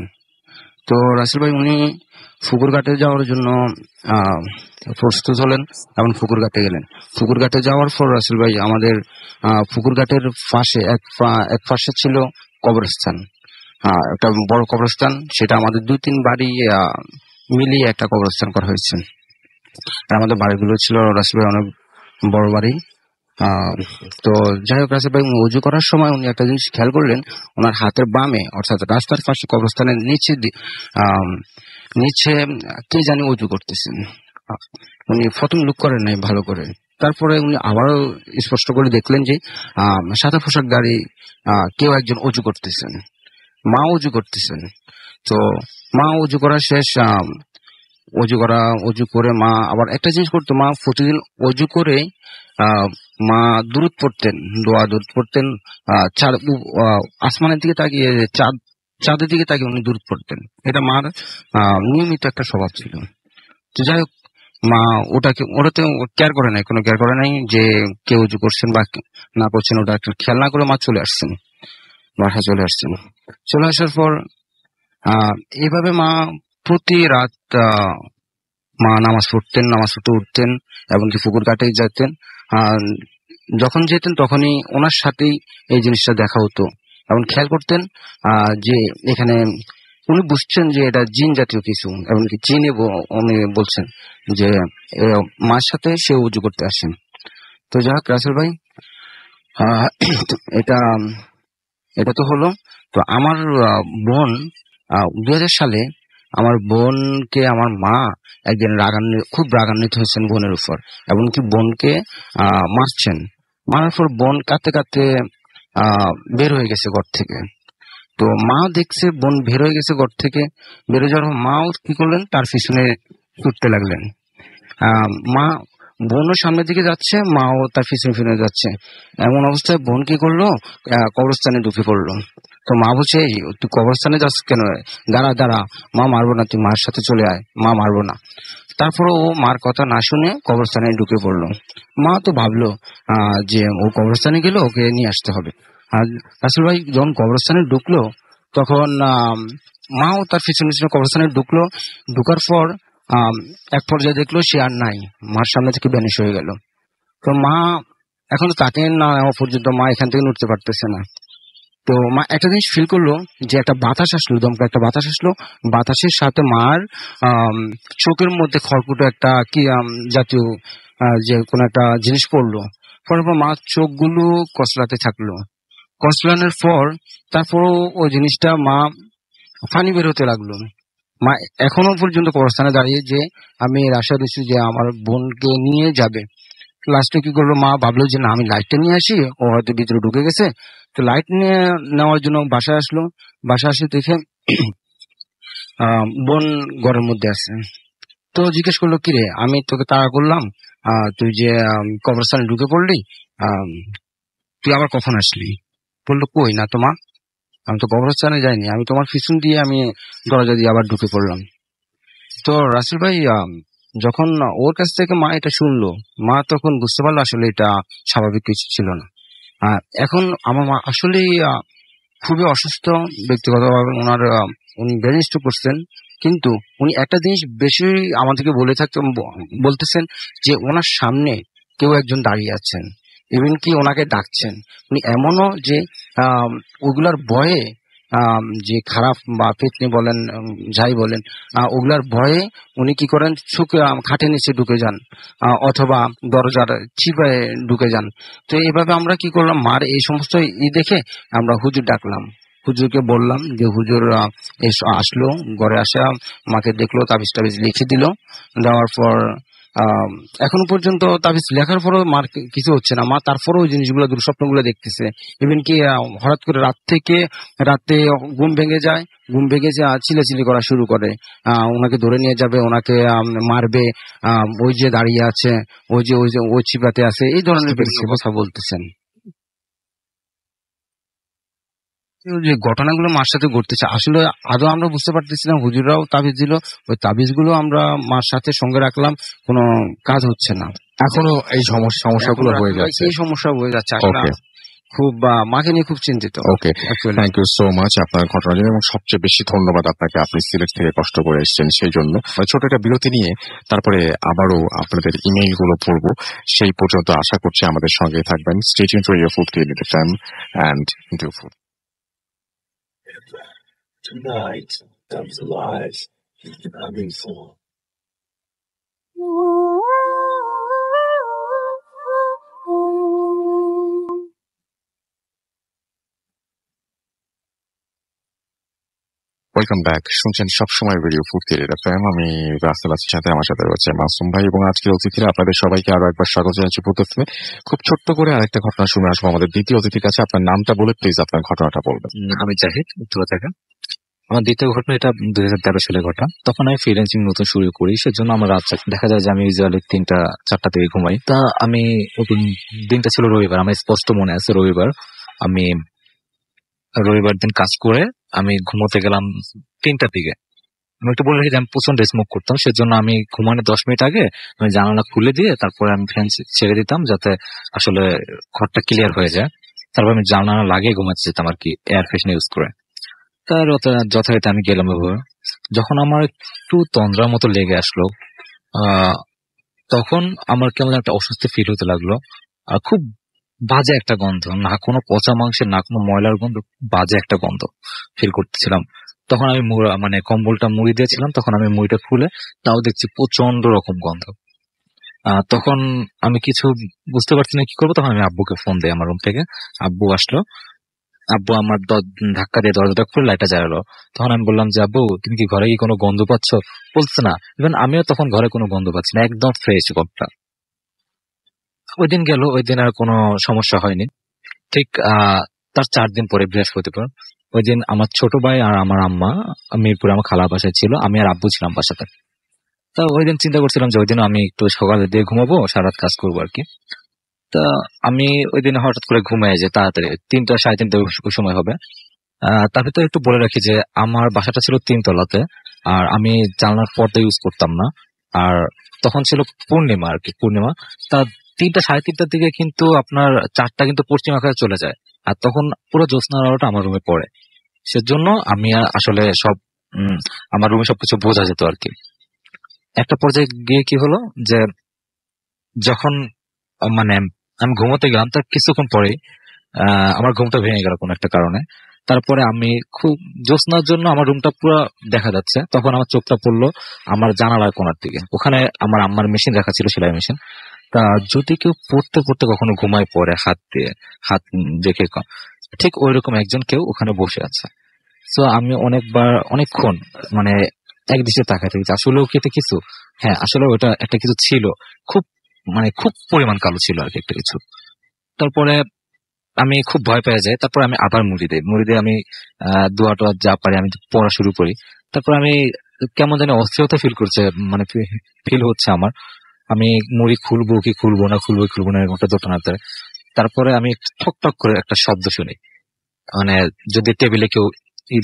তো রাসেল ভাই, উনি পুকুর ঘাটে যাওয়ার জন্য প্রস্তুত হলেন এবং পুকুর ঘাটে গেলেন। পুকুর ঘাটে যাওয়ার পর রাসেল ভাই, আমাদের পুকুর ঘাটের পাশে এক পাশে ছিল কবরস্থান, একটা বড় কবরস্থান। সেটা আমাদের 2-3 বাড়ি মিলিয়ে একটা কবরস্থান করা হয়েছে। আর আমাদের বাড়িগুলো ছিল রাসেল ভাই অনেক বড় বাড়ি। তো যাই হোক রাসেল ভাই, উজু করার সময় উনি একটা জিনিস খেয়াল করলেন, ওনার হাতের বামে অর্থাৎ রাস্তার পাশে কবরস্থানের নিচে কে জানি উজু করতেছেন। উনি প্রথম লুক করেন নাই ভালো করে, তারপরে উনি আবারও স্পষ্ট করে দেখলেন যে সাদা পোশাকধারী কেউ একজন উজু করতেছেন, মা উজু করতেছেন। তো মা উজু করা শেষ, উজু করে মা আবার একটা জিনিস করতো। মা প্রতিদিন উজু করে মা দুরূদ পড়তেন, দোয়া দুরূদ পড়তেন। আসমানের দিকে তাকিয়ে, চাঁদের দিকে তাকিয়ে উনি দুরূদ পড়তেন। এটা মার নিয়মিত একটা স্বভাব ছিল। তো যাই হোক, মা ওটাতে কেয়ার করে নাই, কোনো কেয়ার করে নাই যে কেউ উজু করছেন বা না করছেন, ওটা একটা খেয়াল না করে মা চলে আসছেন, বাসা চলে আসছেন। চলে আসার পর এইভাবে মা প্রতি রাত মা নামাজ পড়তে উঠতেন, এমনকি পুকুর ঘাটেই যেতেন। যখন যেতেন তখনই ওনার সাথেই এই জিনিসটা দেখা হতো, এবং খেয়াল করতেন যে এখানে উনি বুঝছেন যে এটা জিন জাতীয় কিছু, এমনকি জিনে উনি বলছেন যে মার সাথে সে উজু করতে আসেন। তো যাই হোক রাসেল ভাই, এটা তো হলো। তো আমার বোন 2000 সালে আমার বোনকে আমার মা একদিন খুব রাগান্বিত হয়েছেন বোনের উপর, এমনকি বোনকে মারছেন। মারার পর বোন কাঁদতে কাঁদতে বের হয়ে গেছে ঘর থেকে। তো মা দেখছে বোন বের হয়ে গেছে ঘর থেকে, বের হয়ে যাওয়ার মাও কি করলেন, তার পিছনে ছুটতে লাগলেন। মা বোনও সামনের দিকে যাচ্ছে, মাও তার পিছনে ফিরে যাচ্ছে। এমন অবস্থায় বোন কি করলো, কবরস্থানে ঢুকে পড়লো। তো মা বলছে, তুই কবরস্থানে যাচ্ছিস কেন? দাঁড়া, মা মারবো না, তুই মার সাথে চলে আয়, মা মারবো না। তারপরে ও মার কথা না শুনে কবরস্থানে ঢুকে পড়লো। মা তো ভাবলো যে ও কবরস্থানে গেলে ওকে নিয়ে আসতে হবে। আর রাসেল ভাই যখন কবরস্থানে ঢুকলো তখন মাও তার পিছনে পিছনে কবরস্থানে ঢুকলো। ঢুকার পর এক পর্যায়ে দেখলো সে আর নাই, মার সামনে থেকে ভ্যানিশ হয়ে গেল। তো মা এখন তাকে না নেওয়া পর্যন্ত মা এখান থেকে নড়তে পারতেছে না। তো মা একটা জিনিস ফিল করলো যে একটা বাতাস আসলো, দমকা একটা বাতাস আসলো, বাতাসের সাথে মার চোখের মধ্যে খড়কুটো একটা কি জাতীয় যে কোন একটা জিনিস পড়লো। পড়ার পর মা চোখগুলো কসলাতে থাকলো। কসলানোর পর তারপরও ওই জিনিসটা মা পানি বেরোতে লাগলো। মা এখনো পর্যন্ত কবরস্থানে দাঁড়িয়ে যে আমি আশা দিচ্ছি যে আমার বোনকে নিয়ে যাবে। লাস্টে কি করলো, মা ভাবলো যে না আমি লাইটটা নিয়ে আসি, ও হয়তো ভিতরে ঢুকে গেছে। তো লাইট নিয়ে নেওয়ার জন্য বাসায় আসলো। বাসায় আসে দেখে বোন ঘরের মধ্যে আছে। তো জিজ্ঞেস করলো, কিরে আমি তোকে তাড়া করলাম, তুই যে কবরস্থানে ঢুকে পড়লি, তুই আবার কখন আসলি? বললো, কই না তো মা, আমি তো কবরস্থানে যাইনি, আমি তোমার পিছন দিয়ে আমি দরজা দিয়ে আবার ঢুকে পড়লাম। তো রাসেল ভাই যখন ওর কাছ থেকে মা এটা শুনলো, মা তখন বুঝতে পারলো আসলে এটা স্বাভাবিক কিছু ছিল না। এখন আমার মা আসলে খুবই অসুস্থ, ব্যক্তিগতভাবে উনি ব্রেন স্ট্রোক করছেন। কিন্তু উনি একটা জিনিস বেশি আমাদেরকে বলতেছেন যে ওনার সামনে কেউ একজন দাঁড়িয়ে আছেন, ইভেন কি ওনাকে ডাকছেন। উনি এমনও যে ওগুলার ভয়ে যে খারাপ বা পেতনি বলেন যাই বলেন, ওগুলার ভয়ে উনি কি করেন, খাটের নিচে ঢুকে যান অথবা দরজার চিপায় ঢুকে যান। তো এইভাবে আমরা কি করলাম, মার এই সমস্ত দেখে আমরা হুজুর ডাকলাম। হুজুরকে বললাম যে হুজুর আসলো, ঘরে আসা মাকে দেখলো, তাবিজ টাবিজ লিখে দিল। দেওয়ার পর এখনো পর্যন্ত তাবিজ লেখার পরও মার কিছু হচ্ছে না। মা তারপরেও ওই জিনিসগুলো দুঃস্বপ্নগুলো দেখতেছে। ইভেন কি হঠাৎ করে রাতে ঘুম ভেঙে যায়, ঘুম ভেঙে চিলাচিলি করা শুরু করে, ওনাকে ধরে নিয়ে যাবে, ওনাকে মারবে, ওই যে দাঁড়িয়ে আছে, ওই চিপাতে আছে, এই ধরনের কথা বলতেছেন। যে ঘটনাগুলো মার সাথে ঘটতেছে আসলে আদৌ আমরা বুঝতে পারতেছিলাম। হুজুরাও তাবিজ দিল, ওই তাবিজগুলো আমরা মার সাথে সঙ্গে রাখলাম, কোনো কাজ হচ্ছে না। এখনো এই সমস্যাগুলো হয়ে যাচ্ছে, এই সমস্যা হয়ে যাচ্ছে। আসলে খুব মাকে নিয়ে খুব চিন্তিত। ওকে, থ্যাংক ইউ সো মাচ আপনার ঘটনার জন্য, এবং সবচেয়ে বেশি ধন্যবাদ আপনাকে, আপনি সিলেট থেকে কষ্ট করে এসেছেন সেই জন্য। ছোট একটা বিরতি নিয়ে তারপরে আবারও আপনাদের ইমেইল গুলো পড়বো, সেই পর্যন্ত আশা করছি আমাদের সঙ্গে থাকবেন। Stay tuned two radio 4 FM and do food. Tonight comes alive. Coming for. Welcome back, শুনছেন সবসময় রেডিও 4 FM। আমি রাসেল আছি, সাথে আমার সাথে রয়েছে মাসুম ভাই এবং আজকের অতিথিরা। আপনাদের সবাইকে আরো একবার স্বাগত জানাচ্ছি প্রথমে। খুব ছোট্ট করে আরেকটা ঘটনা শুনে আসবো আমাদের দ্বিতীয় অতিথির কাছে। আপনার নামটা বলে প্লিজ আপনার ঘটনাটা বলবেন। আমি জাহিদ, উত্তরা থেকে। আমার দ্বিতীয় ঘটনা এটা 2013 সালে ঘটা। তখন আমি ফ্রিল্যান্সিং নতুন শুরু করি, সেজন্য আমার রাত দেখা যায় যে আমি ইউজুয়ালি 3টা-4টা থেকে ঘুমাই। তা আমি দিনটা ছিল রবিবার, আমার স্পষ্ট মনে আছে রবিবার। আমি রবিবার দিন কাজ করে আমি ঘুমোতে গেলাম 3টার দিকে। আমি একটু বলে রাখি যে আমি প্রচন্ড স্মোক করতাম, সেজন্য আমি ঘুমানোর 10 মিনিট আগে আমি জানালা খুলে দিয়ে তারপরে আমি ফ্যান ছেড়ে দিতাম যাতে আসলে ঘরটা ক্লিয়ার হয়ে যায়। তারপর আমি জানালা লাগিয়ে ঘুমাতে যেতাম আর কি, এয়ার ফ্রেশনার ইউজ করে। তার যথারীতি আমি গেলাম। যখন আমার একটু তন্দ্রার মতো লেগে আসলো, তখন আমার কেমন একটা অস্বস্তি ফিল হতে লাগলো। আর খুব বাজে একটা গন্ধ, না কোনো পচা মাংসের না কোনো ময়লার গন্ধ, বাজে একটা গন্ধ ফিল করতেছিলাম। তখন আমি কম্বলটা মুড়ি দিয়েছিলাম, তখন আমি মুড়িটা খুলে তাও দেখছি প্রচন্ড রকম গন্ধ। তখন আমি কিছু বুঝতে পারছি না কি করবো। তখন আমি আব্বুকে ফোন দিই আমার রুম থেকে। আব্বু আসলো, আব্বু আমার ধাক্কা দিয়ে দরজাটা খুলে লাইটটা জ্বালালো। তখন আমি বললাম যে আব্বু তুমি কি ঘরে কি কোনো গন্ধ পাচ্ছ? বলছে না। ইভেন আমিও তখন ঘরে কোনো গন্ধ পাচ্ছি না, একদম ফ্রেশ ঘরটা। ওই দিন গেল, ওই দিন আর কোনো সমস্যা হয়নি। ঠিক তার 4 দিন পরে বৃহস্পতিবার, ওই দিন আমার ছোট ভাই আর আমার আম্মা মিরপুরে আমার খালা বাসায় ছিল, আমি আর আব্বু ছিলাম বাসাতে। তা ওই দিন চিন্তা করছিলাম যে ওই দিন আমি একটু সকালে দিয়ে ঘুমাবো, সারা রাত কাজ করবো আর কি। তা আমি ওই দিন হঠাৎ করে ঘুমিয়ে যাই তাড়াতাড়ি, 3টা 3:30 সময় হবে। তার ভিতরে একটু বলে রাখি যে আমার বাসাটা ছিল 3 তলাতে, আর আমি জানলার পর্দা ইউজ করতাম না। আর তখন ছিল পূর্ণিমা আর কি, পূর্ণিমা। তা 3টা 3:30টার দিকে কিন্তু আপনার 4টা কিন্তু পশ্চিম আকাশে চলে যায়, আর তখন পুরো জ্যোৎস্নার আলোটা আমার রুমে পড়ে। সেজন্য আমি আসলে সব আমার রুমে সবকিছু বোঝা যেত আর কি। একটা পর্যায়ে গিয়ে কি হলো যে যখন মানে আমি ঘুমোতে গেলাম, তার কিছুক্ষণ পরে আমার ঘুমটা ভেঙে গেল কোনো একটা কারণে। তারপরে আমি খুব জ্যোৎস্নার জন্য আমার রুমটা পুরো দেখা যাচ্ছে, তখন আমার চোখটা পড়লো আমার জানালার কোণার দিকে। ওখানে আমার আম্মার মেশিন রাখা ছিল, সেলাই মেশিন। তা যদি কেউ পড়তে পড়তে কখনো ঘুমায় পড়ে হাত দিয়ে, হাত রেখে, ঠিক ওই রকম একজন কেউ ওখানে বসে আছে। তো আমি অনেকক্ষণ মানে এক দৃষ্টিতে তাকাতে গেছি, আসলেও কি এটা কিছু? হ্যাঁ, আসলে ওটা একটা কিছু ছিল, খুব খুব পরিমাণ কালো ছিল আর কি একটা কিছু। তারপরে আমি খুব ভয় পেয়ে যাই। তারপর আমি আবার মুড়ি দিয়ে আমি দোয়া টোয়া যা পারি আমি পড়া শুরু করি। তারপর আমি কেমন জানি অস্থিরতা ফিল হচ্ছে আমার। আমি মুড়ি খুলবো কি খুলবো না, এরকম একটা দোটানাতে। তারপরে আমি ঠক ঠক করে একটা শব্দ শুনি, মানে যদি টেবিলে কেউ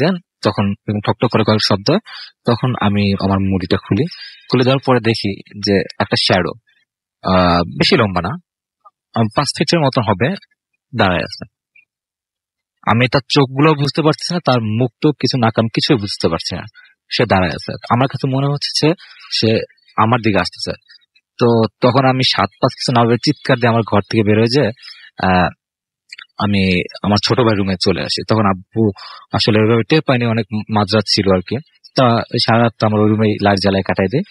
দেন তখন ঠক ঠক করে কয়েক শব্দ। তখন আমি আমার মুড়িটা খুলে দেওয়ার পরে দেখি যে একটা শ্যাডো, বেশি লম্বা না, 5 ফিটের মতো হবে, দাঁড়ায় আছে। আমি তার চোখগুলো বুঝতে পারছি না, তার মুখটো কিছু নাকাম কিছুই বুঝতে পারছি না। সে দাঁড়ায় আছে, আমার কাছে মনে হচ্ছে সে আমার দিকে আসতেছে। তো তখন আমি 7-5 কিছু না ভেবে চিৎকার দিয়ে আমার ঘর থেকে বেরোয় যে আমি আমার ছোট ভাই রুমে চলে আসি। তখন আব্বু আসলে টের পাইনি, অনেক মাঝরাত ছিল আর কি। তা সারা রাত আমার ওই রুমে লাইট জ্বালায় কাটাই দেয়।